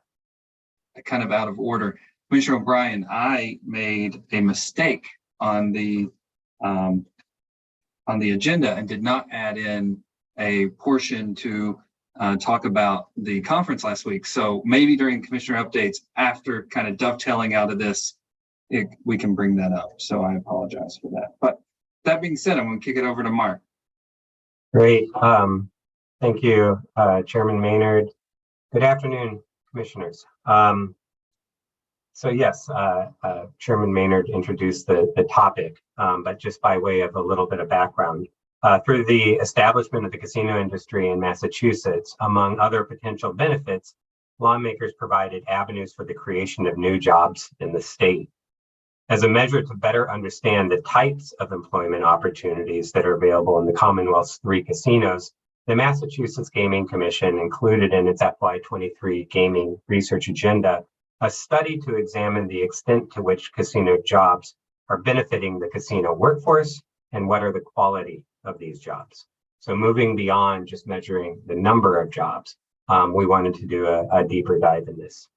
kind of out of order. Commissioner O'Brien, I made a mistake on the agenda and did not add in a portion to talk about the conference last week. So maybe during commissioner updates, after kind of dovetailing out of this, we can bring that up. So I apologize for that. But that being said, I'm going to kick it over to Mark. Great. Thank you, Chairman Maynard. Good afternoon, commissioners. So yes, Chairman Maynard introduced the topic, but just by way of a little bit of background. Through the establishment of the casino industry in Massachusetts, among other potential benefits, lawmakers provided avenues for the creation of new jobs in the state. As a measure to better understand the types of employment opportunities that are available in the Commonwealth's 3 casinos, the Massachusetts Gaming Commission included in its FY23 gaming research agenda a study to examine the extent to which casino jobs are benefiting the casino workforce and what are the quality of these jobs. So moving beyond just measuring the number of jobs, we wanted to do a deeper dive in this.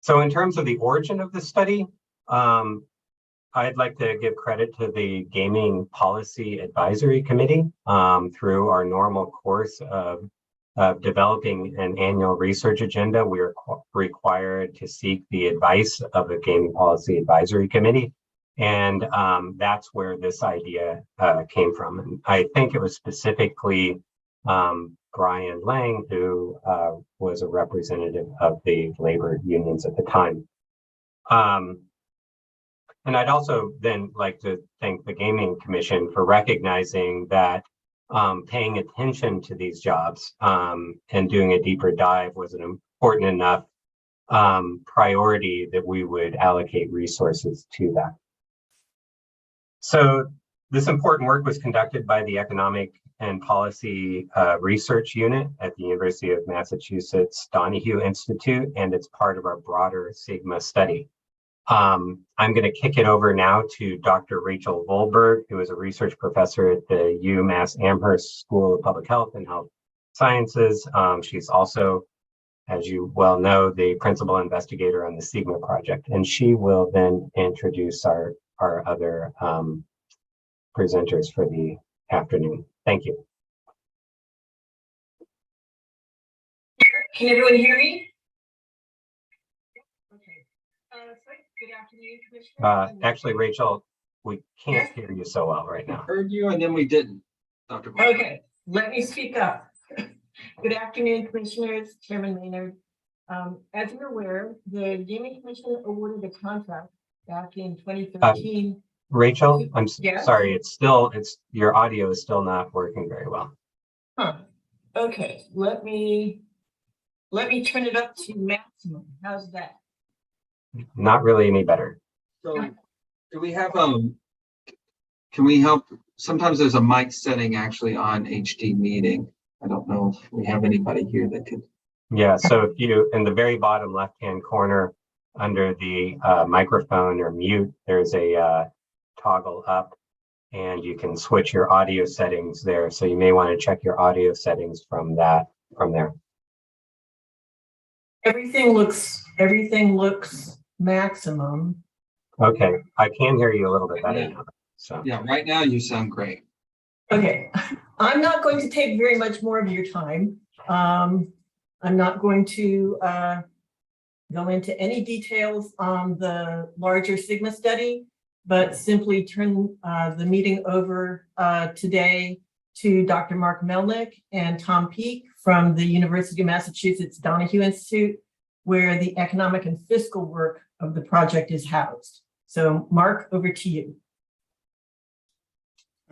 So in terms of the origin of the study, I'd like to give credit to the Gaming Policy Advisory Committee through our normal course of developing an annual research agenda. We are required to seek the advice of the Gaming Policy Advisory Committee. And that's where this idea came from. And I think it was specifically Brian Lang, who was a representative of the labor unions at the time. And I'd also then like to thank the Gaming Commission for recognizing that paying attention to these jobs and doing a deeper dive was an important enough priority that we would allocate resources to that. So this important work was conducted by the Economic and Policy Research Unit at the University of Massachusetts Donahue Institute, and it's part of our broader Sigma study. I'm going to kick it over now to Dr. Rachel Volberg, who is a research professor at the UMass Amherst School of Public Health and Health Sciences. She's also, as you well know, the principal investigator on the Sigma project, and she will then introduce our other presenters for the afternoon. Thank you. Can everyone hear me? Good afternoon, Commissioner. Actually, Rachel, we can't hear you so well right now. Heard you and then we didn't, Dr. Volberg. Okay, let me speak up. Good afternoon, Commissioners, Chairman Maynard. As you're aware, the Gaming Commission awarded a contract back in 2013. Rachel, I'm Yes? sorry, your audio is still not working very well. Huh. Okay, let me turn it up to maximum. How's that? Not really any better. So do we have, can we help? Sometimes there's a mic setting actually on HD meeting. I don't know if we have anybody here that could. Yeah, so if you, in the very bottom left-hand corner under the microphone or mute, there's a toggle up, and you can switch your audio settings there. So you may want to check your audio settings from there. Everything looks maximum. Okay, I can hear you a little bit better now. So Yeah, right now you sound great. Okay, I'm not going to take very much more of your time. I'm not going to go into any details on the larger Sigma study, but simply turn the meeting over today to Dr. Mark Melnick and Tom Peake from the University of Massachusetts Donahue Institute, where the economic and fiscal work of the project is housed. So Mark, over to you.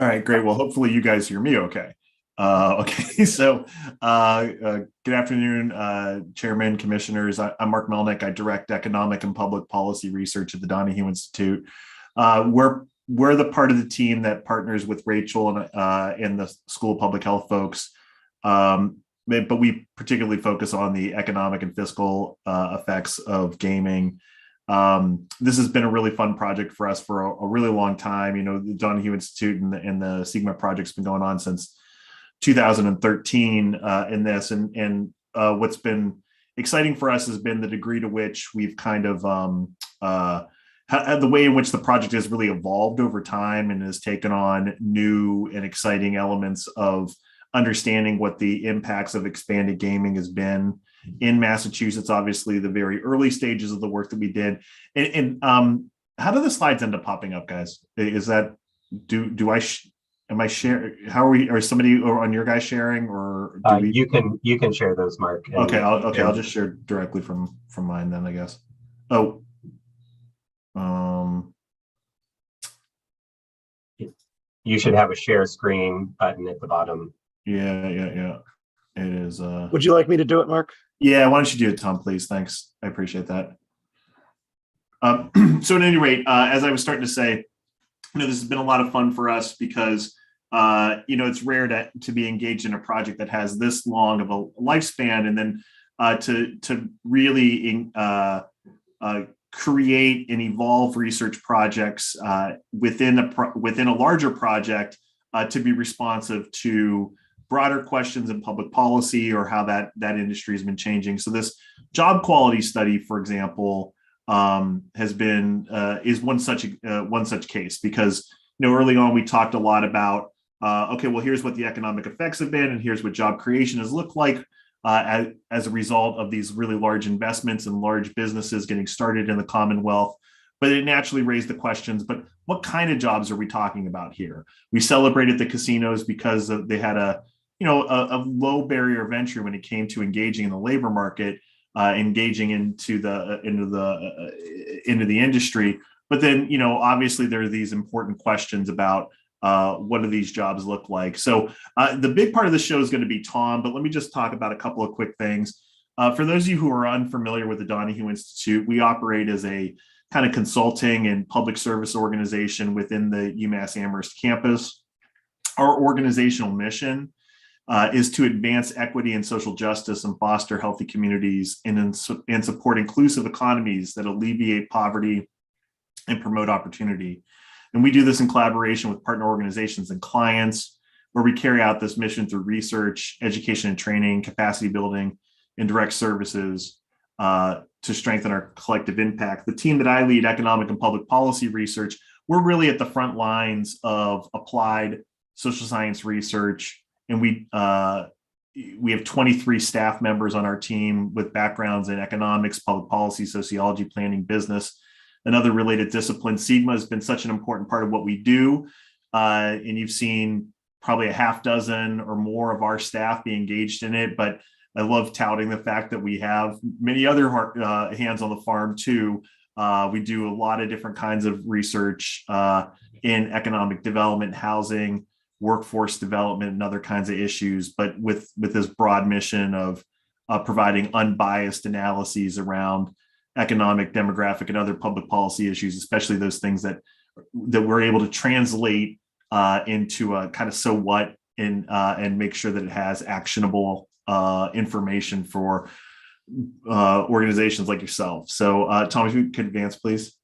All right, great. Well, hopefully you guys hear me okay. Okay, so good afternoon, Chairman, Commissioners. I'm Mark Melnick. I direct economic and public policy research at the Donahue Institute. We're the part of the team that partners with Rachel and the School of Public Health folks, but we particularly focus on the economic and fiscal effects of gaming. This has been a really fun project for us for a really long time. You know, the Donahue Institute and the Sigma project's been going on since 2013 in this, and what's been exciting for us has been the degree to which we've kind of the way in which the project has really evolved over time and has taken on new and exciting elements of understanding what the impacts of expanded gaming has been in Massachusetts. Obviously, the very early stages of the work that we did, and how do the slides end up popping up, guys? Is that am I sharing? How are we? Or somebody on your guys sharing, or do we? You can share those, Mark. Okay, I'll just share directly from mine then, I guess. Oh, you should have a share screen button at the bottom. Yeah. It is. Would you like me to do it, Mark? Yeah, why don't you do it, Tom, please? Thanks. I appreciate that. So at any rate, as I was starting to say, this has been a lot of fun for us because, it's rare to be engaged in a project that has this long of a lifespan, and then to really create and evolve research projects within a larger project to be responsive to broader questions in public policy or how that industry has been changing. So this job quality study, for example, has been is one such case, because early on we talked a lot about okay, well, here's what the economic effects have been, and here's what job creation has looked like as a result of these really large investments and large businesses getting started in the Commonwealth. But it naturally raised the questions, but what kind of jobs are we talking about here? We celebrated the casinos because they had a low barrier of entry when it came to engaging in the labor market, engaging into the industry. But then, obviously there are these important questions about what do these jobs look like? So the big part of the show is going to be Tom, but let me just talk about a couple of quick things. For those of you who are unfamiliar with the Donahue Institute, we operate as a kind of consulting and public service organization within the UMass Amherst campus. Our organizational mission is to advance equity and social justice and foster healthy communities and support inclusive economies that alleviate poverty and promote opportunity. And we do this in collaboration with partner organizations and clients, where we carry out this mission through research, education and training, capacity building, and direct services to strengthen our collective impact. The team that I lead, economic and public policy research, we're really at the front lines of applied social science research. And we have 23 staff members on our team with backgrounds in economics, public policy, sociology, planning, business, and other related disciplines. Sigma has been such an important part of what we do. And you've seen probably a half dozen or more of our staff be engaged in it. But I love touting the fact that we have many other hands on the farm too. We do a lot of different kinds of research in economic development, housing, workforce development, and other kinds of issues, but with this broad mission of providing unbiased analyses around economic, demographic, and other public policy issues, especially those things that we're able to translate into a kind of so what and make sure that it has actionable information for organizations like yourself. So Tom, if you could advance, please.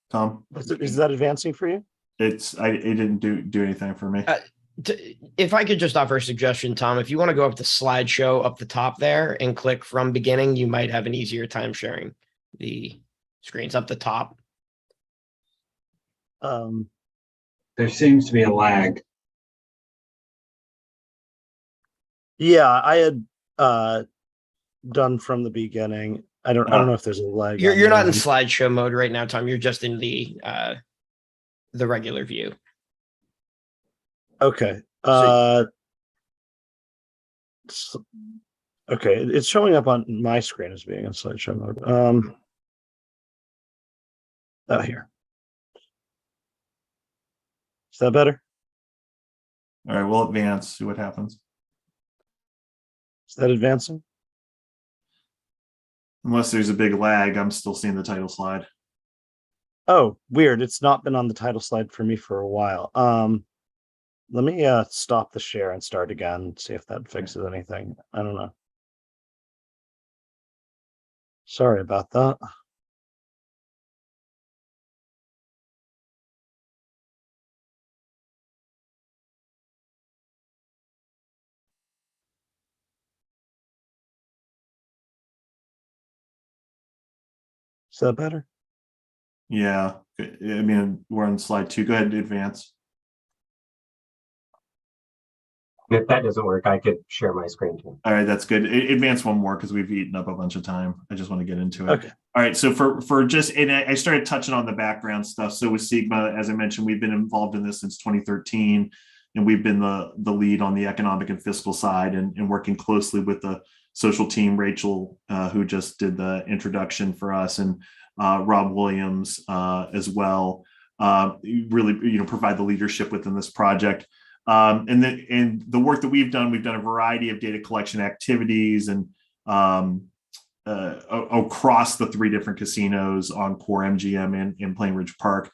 Tom? Is that advancing for you? It didn't do anything for me. If I could just offer a suggestion, Tom, if you want to go up to slideshow up the top there and click from beginning, you might have an easier time sharing the screens up the top. There seems to be a lag. Yeah, I had done from the beginning. I don't know if there's a lag. You're not in slideshow mode right now, Tom. You're just in the regular view. Okay. Okay, it's showing up on my screen as being in slideshow mode. Oh, here. Is that better? All right, we'll advance, see what happens. Is that advancing? Unless there's a big lag, I'm still seeing the title slide. Oh, weird. It's not been on the title slide for me for a while. Let me stop the share and start again, see if that fixes anything. I don't know. Sorry about that. Is that better? Yeah, I mean, we're on slide 2. Go ahead and advance. If that doesn't work, I could share my screen too. All right, that's good. Advance one more because we've eaten up a bunch of time. I just want to get into it. Okay. All right, so for just, and I started touching on the background stuff. So with Sigma, as I mentioned, we've been involved in this since 2013, and we've been the lead on the economic and fiscal side, and working closely with the social team, Rachel, who just did the introduction for us, and Rob Williams as well. Really, provide the leadership within this project. And the work that we've done a variety of data collection activities and across the 3 different casinos on core MGM in Plainridge Park.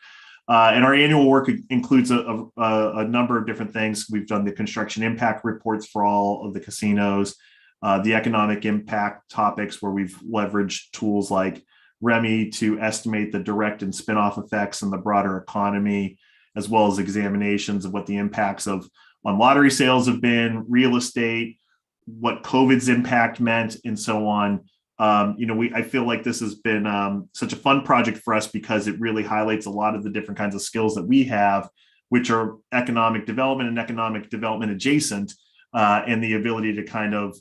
And our annual work includes a number of different things. We've done the construction impact reports for all of the casinos, the economic impact topics where we've leveraged tools like REMI to estimate the direct and spin-off effects in the broader economy, as well as examinations of what the impacts on lottery sales have been, real estate, what COVID's impact meant, and so on. I feel like this has been such a fun project for us because it really highlights a lot of the different kinds of skills that we have, which are economic development and economic development adjacent, and the ability to kind of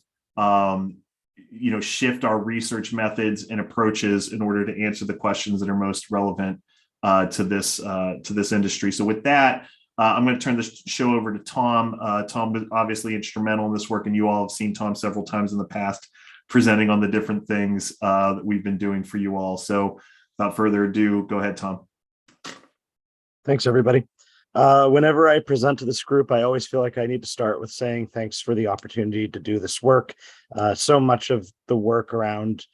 shift our research methods and approaches in order to answer the questions that are most relevant to this industry. So with that, I'm going to turn this show over to Tom. Tom was obviously instrumental in this work, and you all have seen Tom several times in the past presenting on the different things that we've been doing for you all. So without further ado, go ahead, Tom. Thanks, everybody. Whenever I present to this group, I always feel like I need to start with saying thanks for the opportunity to do this work. So much of the work around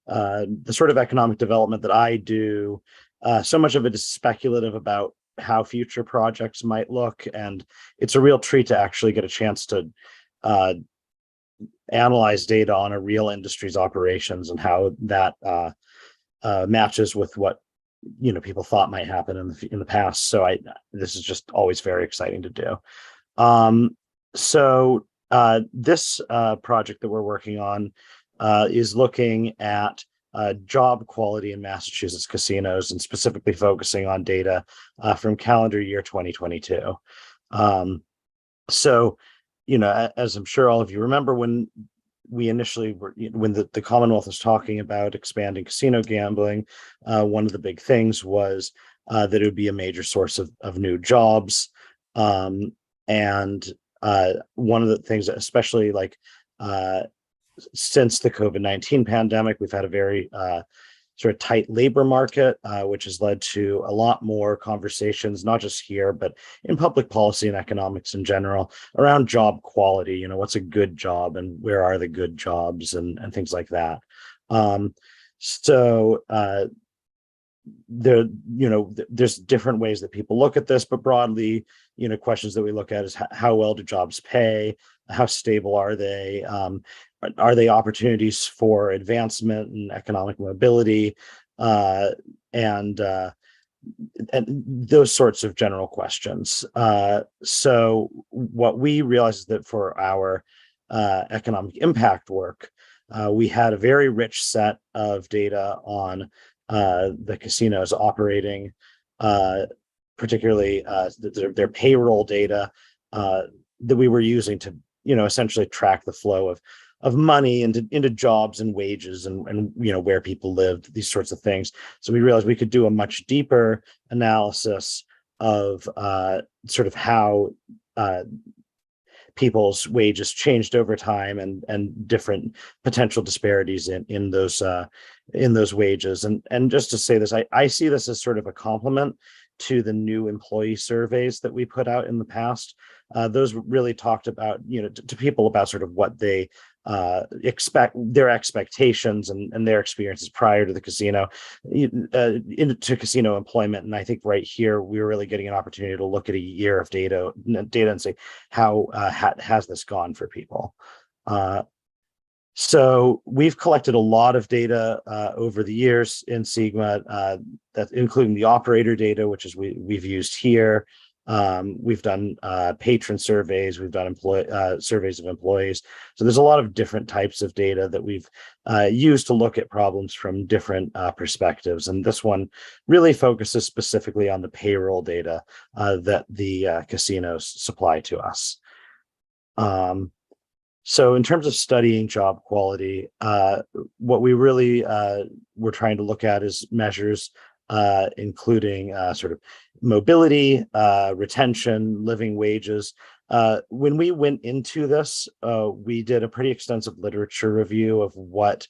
the sort of economic development that I do, so much of it is speculative about how future projects might look, and it's a real treat to actually get a chance to analyze data on a real industry's operations and how that matches with what people thought might happen in the past. So this is just always very exciting to do. This project that we're working on is looking at job quality in Massachusetts casinos, and specifically focusing on data from calendar year 2022. As I'm sure all of you remember, when we initially were, when the Commonwealth was talking about expanding casino gambling, one of the big things was that it would be a major source of new jobs. And one of the things, especially since the COVID-19 pandemic, we've had a very sort of tight labor market, which has led to a lot more conversations, not just here, but in public policy and economics in general, around job quality. What's a good job and where are the good jobs and things like that. There's different ways that people look at this, but broadly, questions that we look at is how well do jobs pay? How stable are they? Are they opportunities for advancement and economic mobility? And and those sorts of general questions. So what we realized is that for our economic impact work, we had a very rich set of data on the casinos operating, particularly their payroll data that we were using to, essentially track the flow of money into jobs and wages and where people lived, these sorts of things. So we realized we could do a much deeper analysis of sort of how people's wages changed over time and different potential disparities in those wages. And just to say this, I see this as sort of a complement to the new employee surveys that we put out in the past. Those really talked about, to people about sort of what they expect, their expectations and their experiences prior to the casino, into casino employment. And I think right here, we were really getting an opportunity to look at a year of data and say, how has this gone for people? So we've collected a lot of data over the years in Sigma, that including the operator data, which is we've used here. We've done patron surveys, we've done surveys of employees. So there's a lot of different types of data that we've used to look at problems from different perspectives. And this one really focuses specifically on the payroll data that the casinos supply to us. So in terms of studying job quality, what we really were trying to look at is measures including sort of mobility, retention, living wages. When we went into this, we did a pretty extensive literature review of what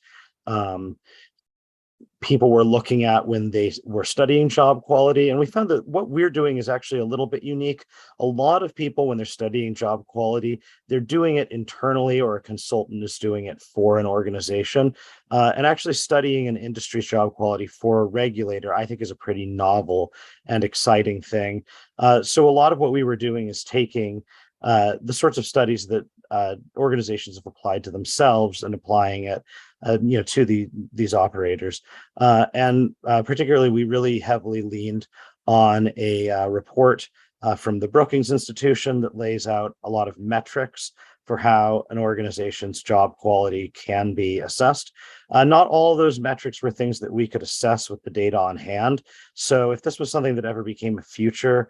people were looking at when they were studying job quality. And we found that what we're doing is actually a little bit unique. A lot of people, when they're studying job quality, they're doing it internally, or a consultant is doing it for an organization. And actually studying an industry's job quality for a regulator, I think, is a pretty novel and exciting thing. So a lot of what we were doing is taking the sorts of studies that organizations have applied to themselves and applying it to these operators. And particularly, we really heavily leaned on a report from the Brookings Institution that lays out a lot of metrics for how an organization's job quality can be assessed. Not all of those metrics were things that we could assess with the data on hand. So if this was something that ever became a future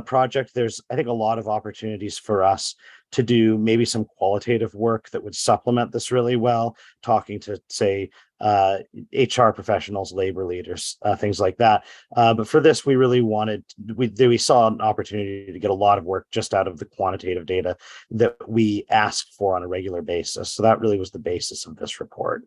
project, there's, I think, a lot of opportunities for us to do maybe some qualitative work that would supplement this really well, talking to, say, HR professionals, labor leaders, things like that. But for this, we really we saw an opportunity to get a lot of work just out of the quantitative data that we ask for on a regular basis. So that really was the basis of this report.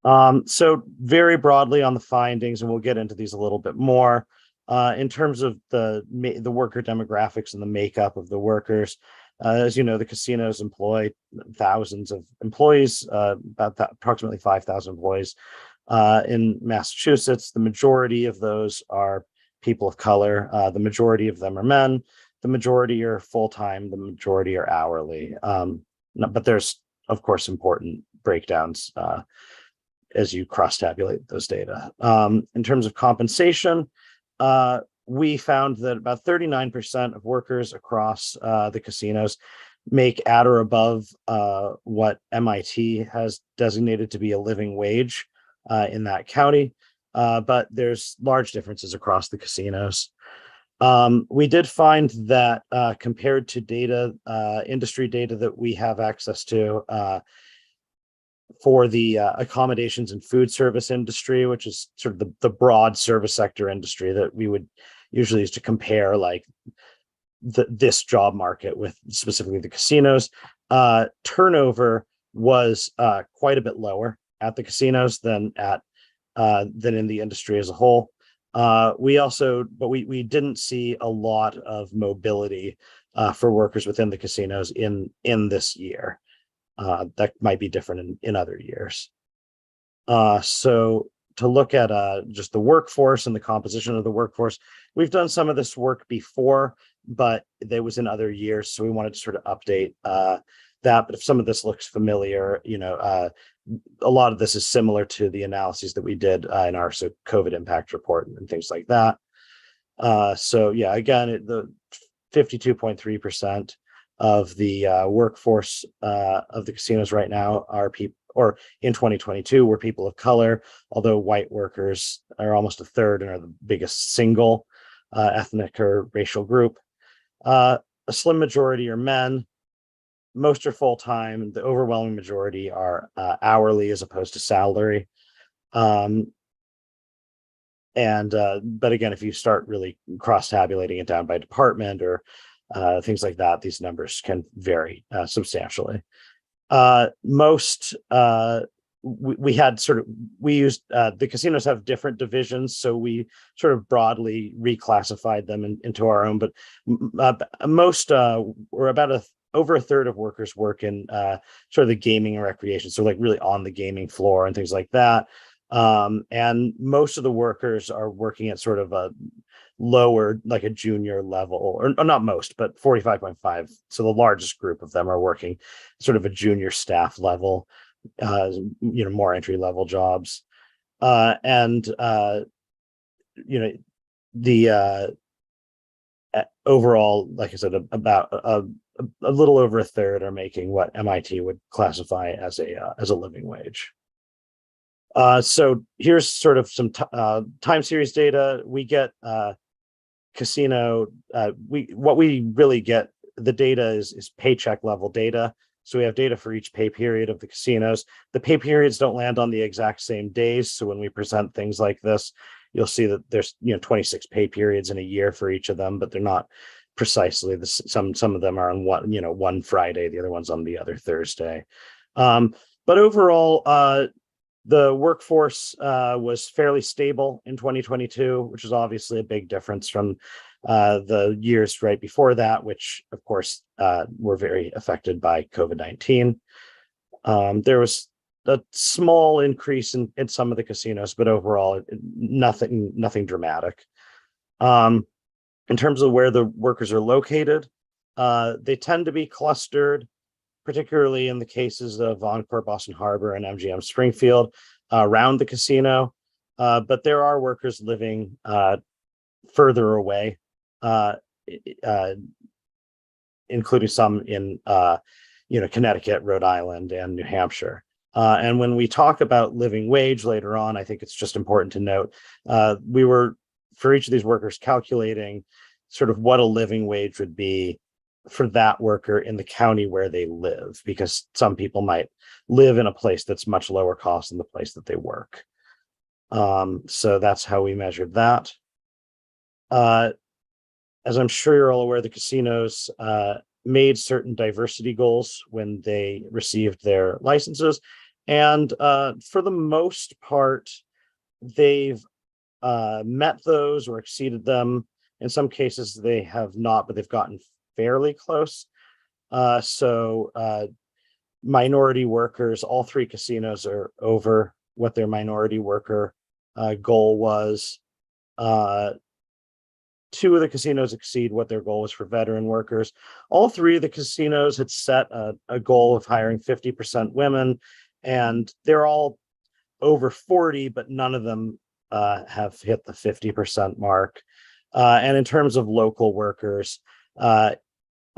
So very broadly on the findings, and we'll get into these a little bit more. In terms of the worker demographics and the makeup of the workers, as you know, the casinos employ thousands of employees, approximately 5,000 employees in Massachusetts. The majority of those are people of color. The majority of them are men. The majority are full-time. The majority are hourly. But there's, of course, important breakdowns as you cross-tabulate those data. In terms of compensation, we found that about 39% of workers across the casinos make at or above what MIT has designated to be a living wage in that county, but there's large differences across the casinos. We did find that compared to data, industry data that we have access to, for the accommodations and food service industry, which is sort of the broad service sector industry that we would usually use to compare like this job market with specifically the casinos, turnover was quite a bit lower at the casinos than in the industry as a whole. We didn't see a lot of mobility for workers within the casinos in this year. That might be different in other years. So to look at just the workforce and the composition of the workforce, we've done some of this work before, but there was in other years. So we wanted to sort of update the that, but if some of this looks familiar, a lot of this is similar to the analyses that we did in our COVID impact report and things like that. So yeah, again, the 52.3% of the workforce of the casinos right now are people, or in 2022 were people of color, although white workers are almost a third and are the biggest single ethnic or racial group. A slim majority are men. Most are full-time. The overwhelming majority are hourly as opposed to salary. But again, if you start really cross-tabulating it down by department or things like that, these numbers can vary substantially. We used the casinos have different divisions, so we sort of broadly reclassified them into our own, but most or about over a third of workers work in sort of the gaming and recreation, so like really on the gaming floor and things like that. And most of the workers are working at sort of a lower, like a junior level, or not most, but 45.5. So the largest group of them are working sort of a junior staff level, more entry level jobs. Overall, like I said, about a little over a third are making what MIT would classify as a living wage. So here's sort of some time series data. We get casino. What we really get, the data is paycheck level data. So we have data for each pay period of the casinos. The pay periods don't land on the exact same days. So when we present things like this, you'll see that there's 26 pay periods in a year for each of them, but they're not precisely the some of them are on one Friday, the other one's on the other Thursday. But overall, the workforce was fairly stable in 2022, which is obviously a big difference from the years right before that, which of course were very affected by COVID-19. There was a small increase in some of the casinos, but overall nothing dramatic. In terms of where the workers are located, they tend to be clustered, particularly in the cases of Encore, Boston Harbor, and MGM Springfield around the casino. But there are workers living further away, including some in Connecticut, Rhode Island, and New Hampshire. And when we talk about living wage later on, I think it's just important to note we were, for each of these workers, calculating sort of what a living wage would be for that worker in the county where they live, because some people might live in a place that's much lower cost than the place that they work. So that's how we measured that. As I'm sure you're all aware, the casinos made certain diversity goals when they received their licenses. And for the most part, they've met those or exceeded them. In some cases, they have not, but they've gotten fairly close. So minority workers, all three casinos are over what their minority worker goal was. Two of the casinos exceed what their goal was for veteran workers. All three of the casinos had set a goal of hiring 50% women, and they're all over 40, but none of them have hit the 50% mark. And in terms of local workers,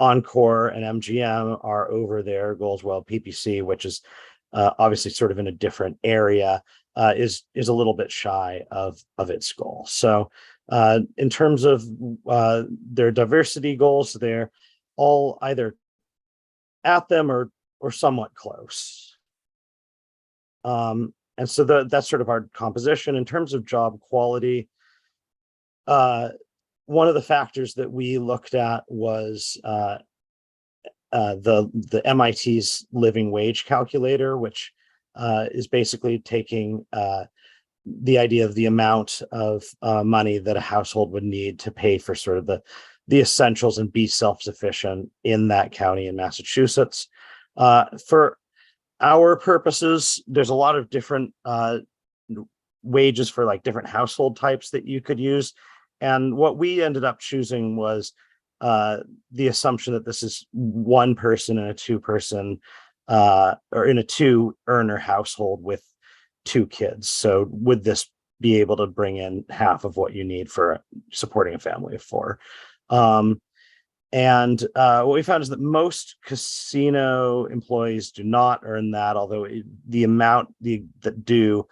Encore and MGM are over their goals. Well, PPC, which is obviously sort of in a different area, is a little bit shy of its goal. So in terms of their diversity goals, they're all either at them or somewhat close. And so that's sort of our composition. In terms of job quality, one of the factors that we looked at was the MIT's living wage calculator, which is basically taking the idea of the amount of money that a household would need to pay for sort of the essentials and be self-sufficient in that county in Massachusetts. For our purposes, there's a lot of different wages for like different household types that you could use. And what we ended up choosing was the assumption that this is one person in a two-person or in a two-earner household with two kids. So would this be able to bring in half of what you need for supporting a family of four? And what we found is that most casino employees do not earn that, although the amount that do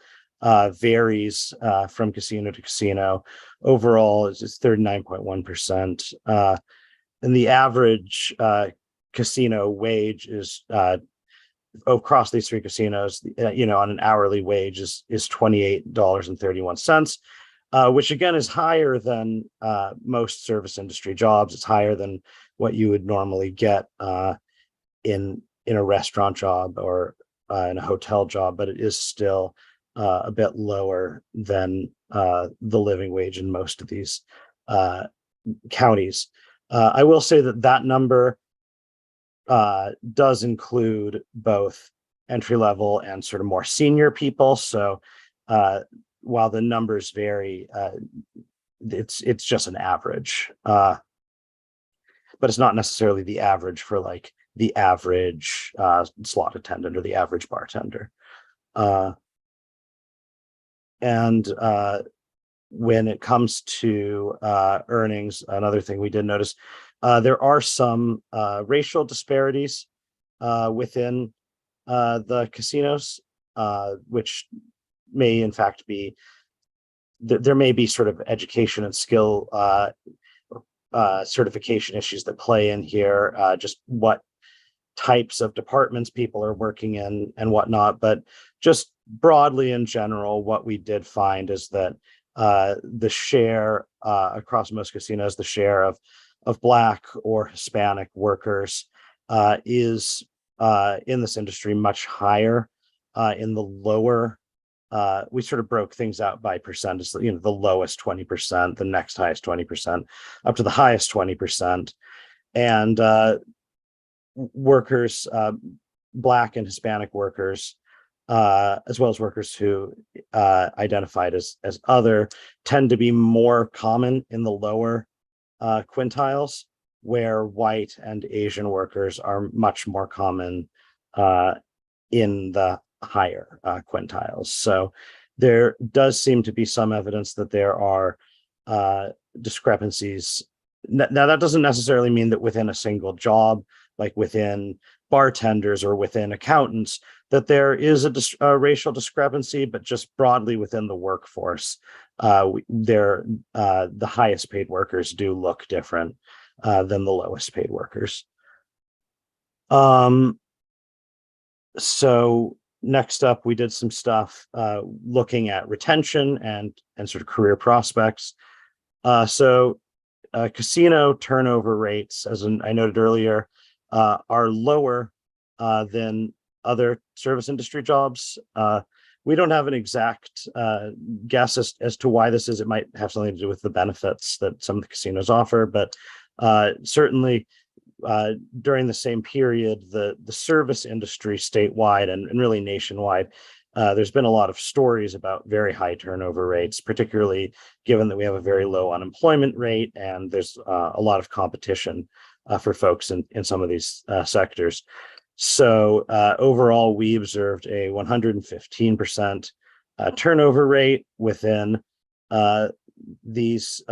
varies from casino to casino. Overall, it's 39.1%. And the average casino wage is across these three casinos, on an hourly wage is $28.31. Which again is higher than most service industry jobs. It's higher than what you would normally get in a restaurant job or in a hotel job, but it is still a bit lower than the living wage in most of these counties. I will say that number does include both entry level and sort of more senior people. So while the numbers vary, it's just an average, but it's not necessarily the average for like the average slot attendant or the average bartender. And when it comes to earnings, another thing we did notice, there are some racial disparities within the casinos, which may in fact be, there may be sort of education and skill certification issues that play in here, just what types of departments people are working in and whatnot. But just broadly in general, what we did find is that the share across most casinos, the share of Black or Hispanic workers is in this industry much higher in the lower. We sort of broke things out by percentage, the lowest 20%, the next highest 20%, up to the highest 20%. And workers, Black and Hispanic workers, as well as workers who identified as other, tend to be more common in the lower quintiles, where white and Asian workers are much more common in the higher quintiles. So there does seem to be some evidence that there are discrepancies. Now, that doesn't necessarily mean that within a single job, like within bartenders or within accountants, that there is a racial discrepancy, but just broadly within the workforce, the highest paid workers do look different than the lowest paid workers. So next up, we did some stuff looking at retention and sort of career prospects. So casino turnover rates, as I noted earlier, are lower than other service industry jobs. We don't have an exact guess as to why this is. It might have something to do with the benefits that some of the casinos offer, but certainly during the same period, the service industry statewide and really nationwide, there's been a lot of stories about very high turnover rates, particularly given that we have a very low unemployment rate and there's a lot of competition for folks in some of these sectors. So overall, we observed a 115% turnover rate within these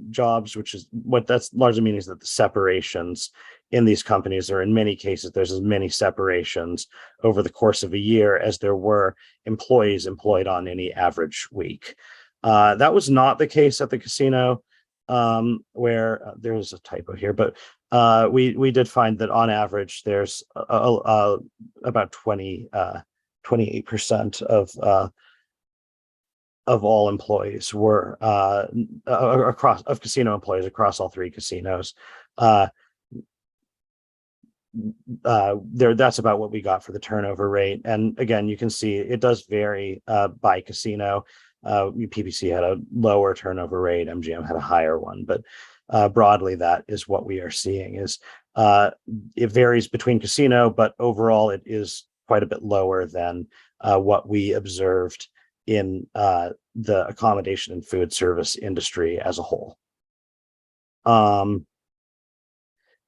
jobs, which is what that's largely meaning is that the separations in these companies are, in many cases, there's as many separations over the course of a year as there were employees employed on any average week. That was not the case at the casino, where there's a typo here, but we did find that on average there's about 28% of all employees were of casino employees across all three casinos. That's about what we got for the turnover rate. And again, you can see it does vary by casino. PPC had a lower turnover rate, MGM had a higher one, but broadly that is what we are seeing. Is it varies between casino, but overall it is quite a bit lower than what we observed in the accommodation and food service industry as a whole.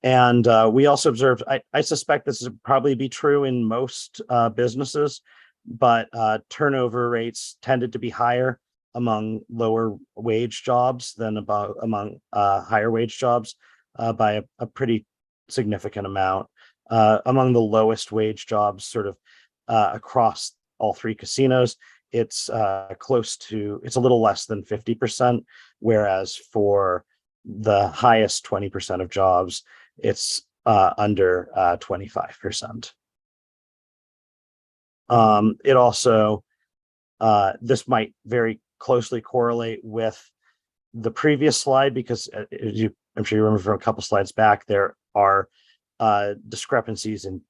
And we also observed, I suspect this would probably be true in most businesses, but turnover rates tended to be higher among lower wage jobs than among higher wage jobs by a pretty significant amount. Among the lowest wage jobs, sort of across all three casinos, it's it's a little less than 50%, whereas for the highest 20% of jobs, it's under 25%. It also, this might very closely correlate with the previous slide, because I'm sure you remember from a couple slides back, there are discrepancies in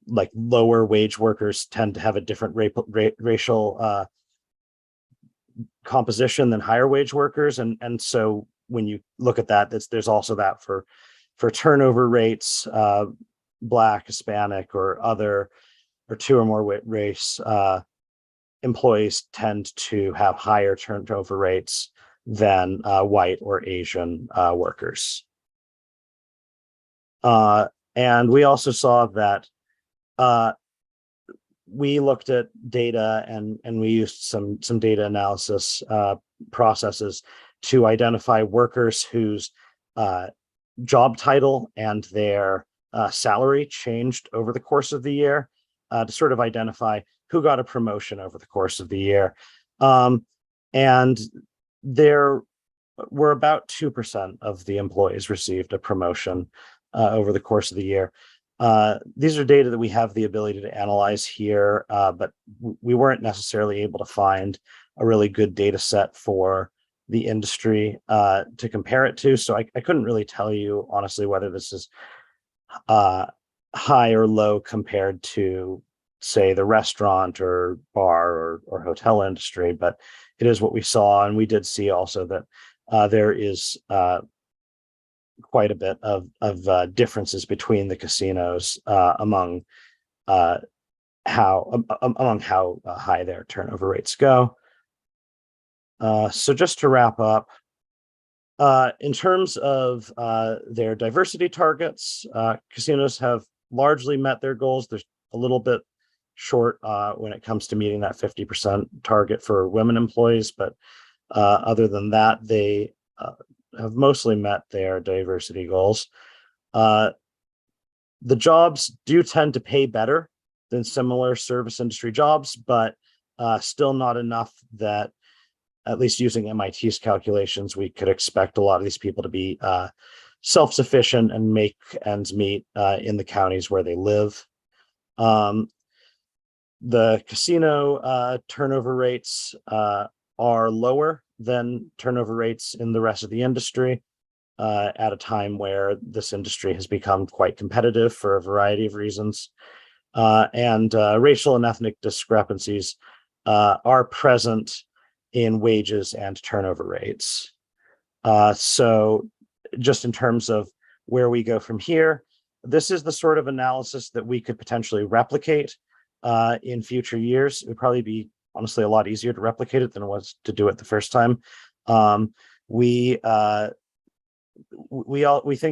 like lower wage workers tend to have a different racial composition than higher wage workers. And so when you look at that, there's also that for turnover rates, Black, Hispanic, or other, or two or more race employees tend to have higher turnover rates than white or Asian workers. And we also saw that we looked at data and we used some data analysis processes to identify workers whose job title and their salary changed over the course of the year, to sort of identify who got a promotion over the course of the year. And there were about 2% of the employees received a promotion over the course of the year. These are data that we have the ability to analyze here, but we weren't necessarily able to find a really good data set for the industry to compare it to. So I couldn't really tell you, honestly, whether this is high or low compared to, say, the restaurant or bar or hotel industry, but it is what we saw. And we did see also that there is quite a bit of differences between the casinos among how high their turnover rates go. So just to wrap up, in terms of their diversity targets, casinos have largely met their goals. There's a little bit short when it comes to meeting that 50% target for women employees, but other than that, they have mostly met their diversity goals. The jobs do tend to pay better than similar service industry jobs, but still not enough that, at least using MIT's calculations, we could expect a lot of these people to be self-sufficient and make ends meet in the counties where they live. The casino turnover rates are lower than turnover rates in the rest of the industry at a time where this industry has become quite competitive for a variety of reasons. And racial and ethnic discrepancies are present in wages and turnover rates. So just in terms of where we go from here, this is the sort of analysis that we could potentially replicate in future years. It would probably be, honestly, a lot easier to replicate it than it was to do it the first time. We think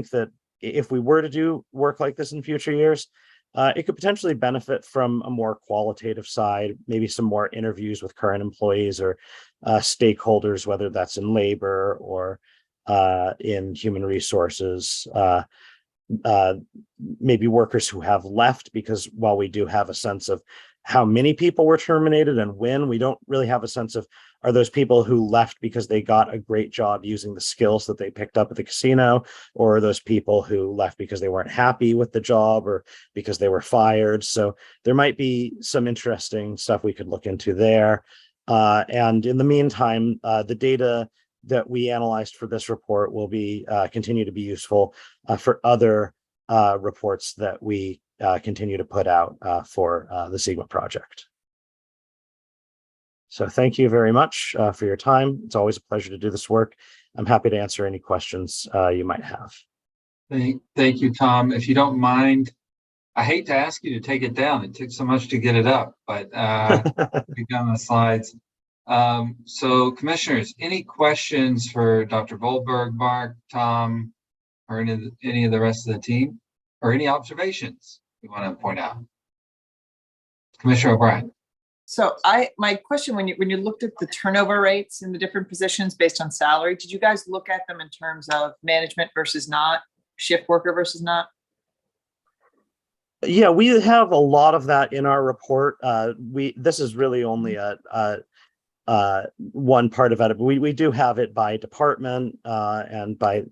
that if we were to do work like this in future years, it could potentially benefit from a more qualitative side, maybe some more interviews with current employees or stakeholders, whether that's in labor or in human resources, maybe workers who have left, because while we do have a sense of how many people were terminated and when, we don't really have a sense of, are those people who left because they got a great job using the skills that they picked up at the casino, or are those people who left because they weren't happy with the job or because they were fired? So there might be some interesting stuff we could look into there. And in the meantime, the data that we analyzed for this report will be continue to be useful for other reports that we continue to put out for the Sigma project. So thank you very much for your time. It's always a pleasure to do this work. I'm happy to answer any questions you might have. Thank you, Tom. If you don't mind, I hate to ask you to take it down. It took so much to get it up, but we've done the slides. So commissioners, any questions for Dr. Volberg, Mark, Tom, or any of the rest of the team, or any observations you want to point out? Commissioner O'Brien. So my question, when you looked at the turnover rates in the different positions based on salary, did you guys look at them in terms of management versus not, shift worker versus not? Yeah, we have a lot of that in our report. This is really only one part of it. We do have it by department and by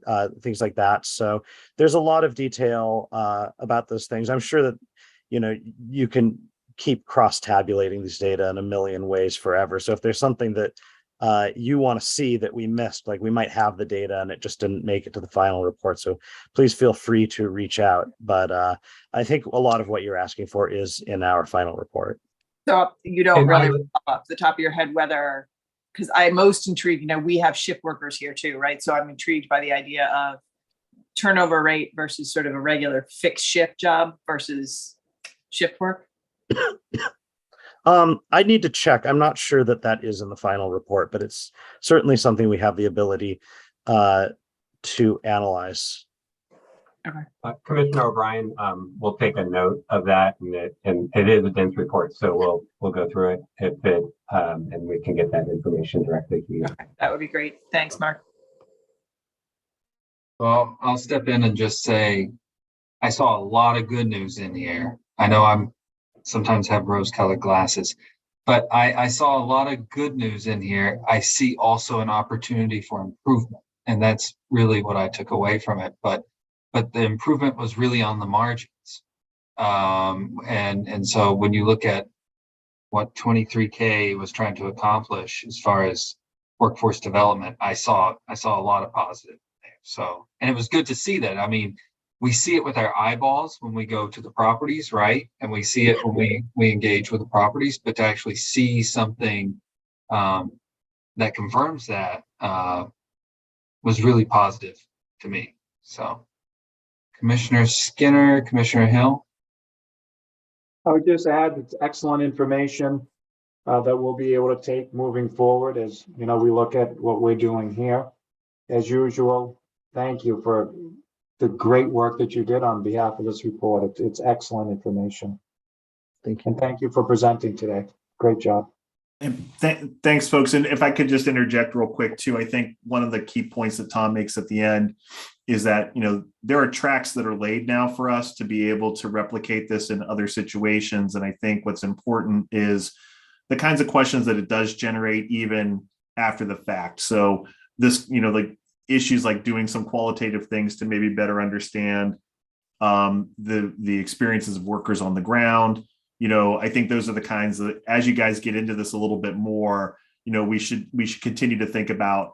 things like that. So there's a lot of detail about those things. I'm sure that, you can keep cross-tabulating these data in a million ways forever. So if there's something that you want to see that we missed, like we might have the data and it just didn't make it to the final report. So please feel free to reach out. But I think a lot of what you're asking for is in our final report. So you don't really off the top of your head whether, because I'm most intrigued, we have shift workers here too, right? So I'm intrigued by the idea of turnover rate versus sort of a regular fixed shift job versus shift work. I need to check. I'm not sure that is in the final report, but it's certainly something we have the ability to analyze. Okay. Commissioner O'Brien, we'll take a note of that, and it is a dense report, so we'll go through it and we can get that information directly to you. Okay, that would be great. Thanks, Mark. Well, I'll step in and just say, I saw a lot of good news in the air. I know I'm sometimes have rose-colored glasses, but I saw a lot of good news in here. I see also an opportunity for improvement, and that's really what I took away from it. But the improvement was really on the margins. And so when you look at what 23K was trying to accomplish as far as workforce development, I saw a lot of positive there. So, and it was good to see that. I mean, we see it with our eyeballs when we go to the properties, right? And we see it when we engage with the properties, but to actually see something that confirms that was really positive to me. So Commissioner Skinner, Commissioner Hill. I would just add it's excellent information that we'll be able to take moving forward as we look at what we're doing here. As usual, thank you for the great work that you did on behalf of this report. It's excellent information. Thank you. And thank you for presenting today. Great job. And thanks, folks. And if I could just interject real quick too, I think one of the key points that Tom makes at the end is that, there are tracks that are laid now for us to be able to replicate this in other situations. And I think what's important is the kinds of questions that it does generate even after the fact. So this, like issues like doing some qualitative things to maybe better understand the experiences of workers on the ground. I think those are the kinds that, as you guys get into this a little bit more, we should continue to think about,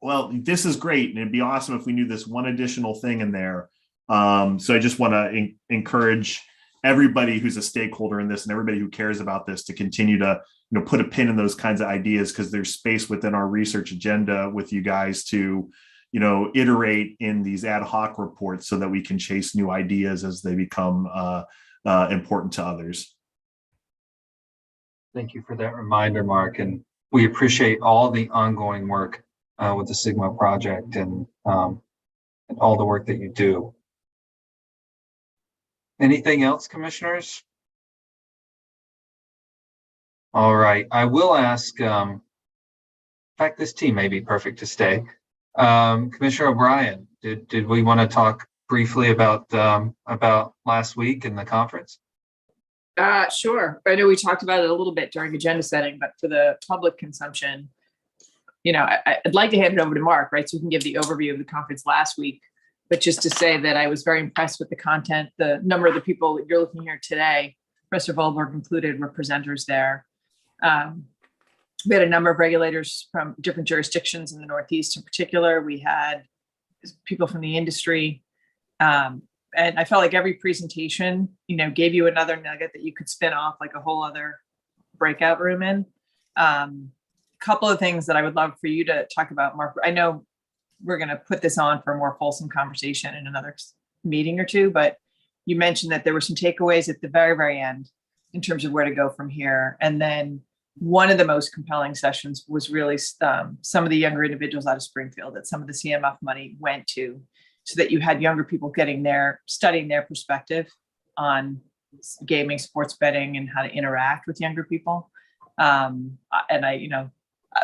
well, this is great, and it'd be awesome if we knew this one additional thing in there. So I just want to encourage everybody who's a stakeholder in this and everybody who cares about this to continue to, put a pin in those kinds of ideas, because there's space within our research agenda with you guys to, iterate in these ad hoc reports so that we can chase new ideas as they become important to others. Thank you for that reminder, Mark. And we appreciate all the ongoing work with the Sigma project and all the work that you do. Anything else, commissioners? All right, I will ask, in fact, this team may be perfect to stay. Commissioner O'Brien, did we want to talk briefly about last week in the conference? Sure. I know we talked about it a little bit during agenda setting, but for the public consumption, I'd like to hand it over to Mark, right? So we can give the overview of the conference last week, but just to say that I was very impressed with the content, the number of the people that you're looking here today, Professor Volberg included, were presenters there. We had a number of regulators from different jurisdictions in the Northeast in particular. We had people from the industry. And I felt like every presentation, gave you another nugget that you could spin off like a whole other breakout room in. Couple of things that I would love for you to talk about, Mark. I know we're going to put this on for a more fulsome conversation in another meeting or two, but you mentioned that there were some takeaways at the very, very end in terms of where to go from here. And then one of the most compelling sessions was really some of the younger individuals out of Springfield that some of the CMF money went to so that you had younger people studying their perspective on gaming, sports betting, and how to interact with younger people. And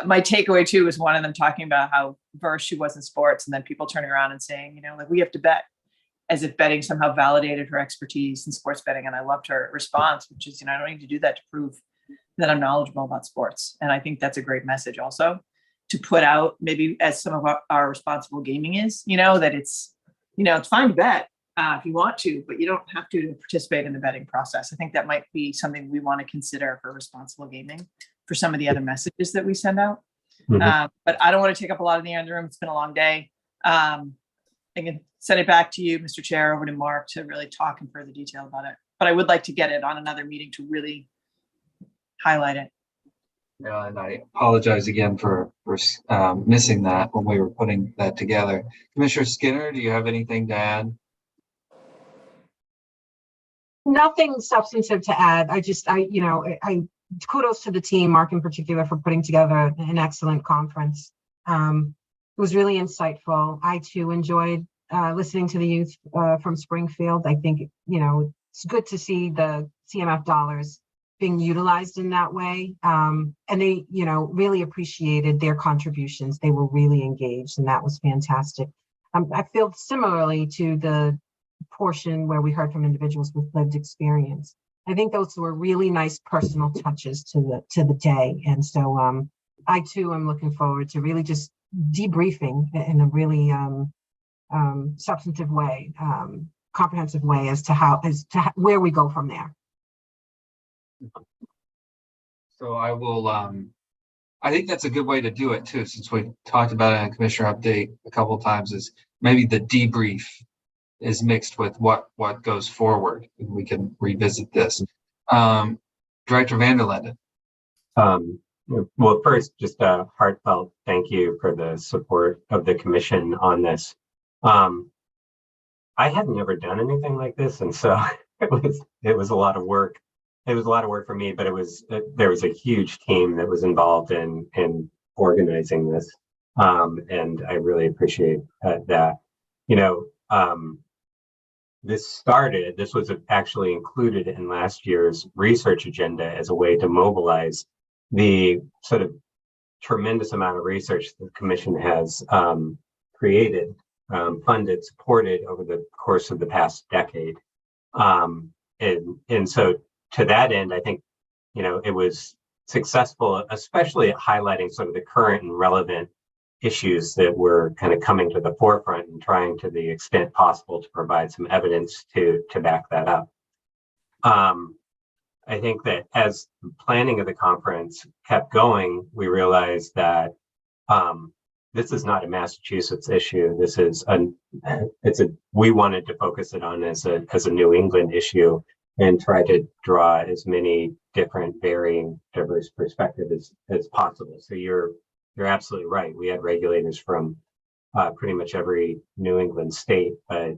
my takeaway too was one of them talking about how versed she was in sports, and then people turning around and saying, like, we have to bet, as if betting somehow validated her expertise in sports betting. And I loved her response, which is, I don't need to do that to prove that I'm knowledgeable about sports. And I think that's a great message also to put out, maybe as some of our responsible gaming is, that it's, it's fine to bet if you want to, but you don't have to participate in the betting process. I think that might be something we want to consider for responsible gaming for some of the other messages that we send out. But I don't want to take up a lot of the air in the room. It's been a long day. I can send it back to you, Mr. Chair, over to Mark to really talk in further detail about it. But I would like to get it on another meeting to really highlight it. Yeah, and I apologize again for missing that when we were putting that together. Commissioner Skinner, do you have anything to add? Nothing substantive to add. I kudos to the team, Mark in particular, for putting together an excellent conference. It was really insightful. I too enjoyed listening to the youth from Springfield. I think, it's good to see the CMF dollars being utilized in that way. And they, really appreciated their contributions. They were really engaged, and that was fantastic. I feel similarly to the portion where we heard from individuals with lived experience. I think those were really nice personal touches to the day. And so I too am looking forward to really just debriefing in a really substantive way, comprehensive way as to where we go from there. So I will, I think that's a good way to do it too, since we talked about it in Commissioner Update a couple of times, is maybe the debrief is mixed with what goes forward. We can revisit this. Director Vanderlanden. Well, first, just a heartfelt thank you for the support of the commission on this. I had never done anything like this, and so it was a lot of work. It was a lot of work for me, but there was a huge team that was involved in organizing this, and I really appreciate that. This was actually included in last year's research agenda as a way to mobilize the sort of tremendous amount of research the commission has created, funded, supported over the course of the past decade. And so to that end, I think, it was successful, especially at highlighting some of the current and relevant issues that were kind of coming to the forefront and trying to the extent possible to provide some evidence to back that up. I think that as the planning of the conference kept going, we realized that this is not a Massachusetts issue. This is we wanted to focus it on as a New England issue and try to draw as many different varying diverse perspectives as possible. So you're absolutely right. We had regulators from pretty much every New England state, but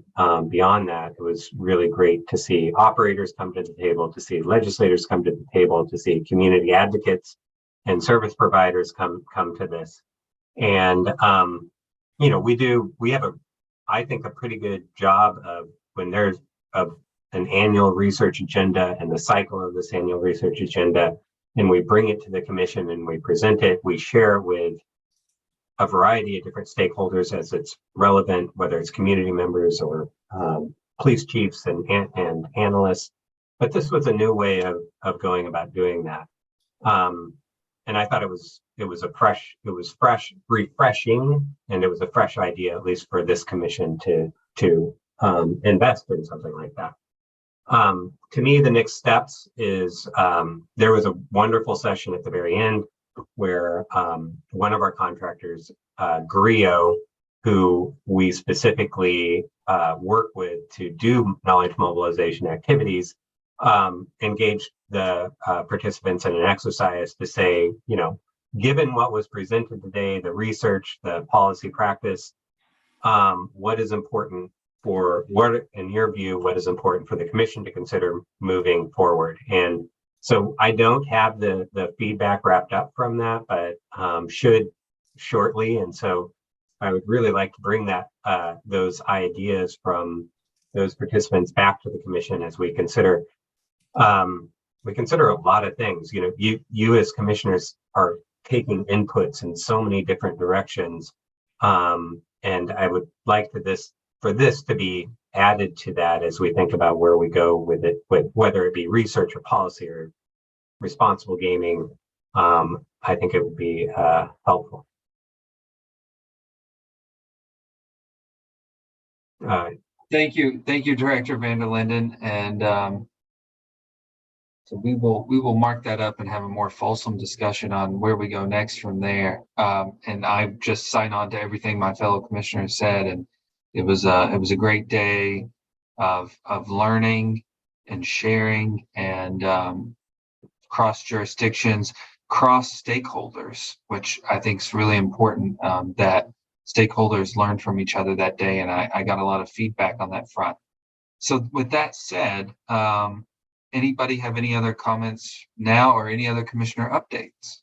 beyond that, it was really great to see operators come to the table, to see legislators come to the table, to see community advocates and service providers come to this. And we have I think a pretty good job of when there's an annual research agenda and the cycle of this annual research agenda, and we bring it to the commission and we present it, we share it with a variety of different stakeholders as it's relevant, whether it's community members or police chiefs and analysts. But this was a new way of going about doing that. And I thought it was fresh, refreshing, and it was a fresh idea, at least for this commission to invest in something like that. To me, the next steps is there was a wonderful session at the very end where one of our contractors, Grio, who we specifically work with to do knowledge mobilization activities, engaged the participants in an exercise to say, given what was presented today, the research, the policy practice, what is important in your view, what is important for the commission to consider moving forward? And so I don't have the feedback wrapped up from that, but should shortly. And so I would really like to bring that those ideas from those participants back to the commission as we consider a lot of things. You know, you as commissioners are taking inputs in so many different directions, and I would like for this to be added to that as we think about where we go with it, with whether it be research or policy or responsible gaming. I think it would be helpful. Thank you, Director Van der Linden, and so we will mark that up and have a more fulsome discussion on where we go next from there. And I just sign on to everything my fellow commissioners said, and it was a great day of learning and sharing and cross jurisdictions, cross stakeholders, which I think is really important, that stakeholders learned from each other that day, and I got a lot of feedback on that front. So with that said, anybody have any other comments now or any other commissioner updates?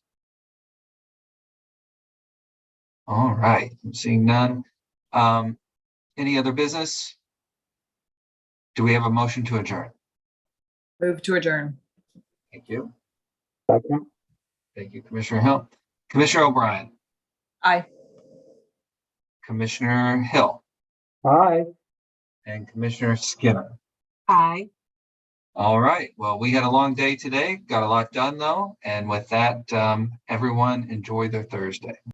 All right, I'm seeing none. Any other business? Do we have a motion to adjourn? Move to adjourn. Thank you. Second. Thank you, Commissioner Hill. Commissioner O'Brien. Aye. Commissioner Hill. Aye. And Commissioner Skinner. Aye. All right. Well, we had a long day today. Got a lot done though. And with that, everyone enjoy their Thursday.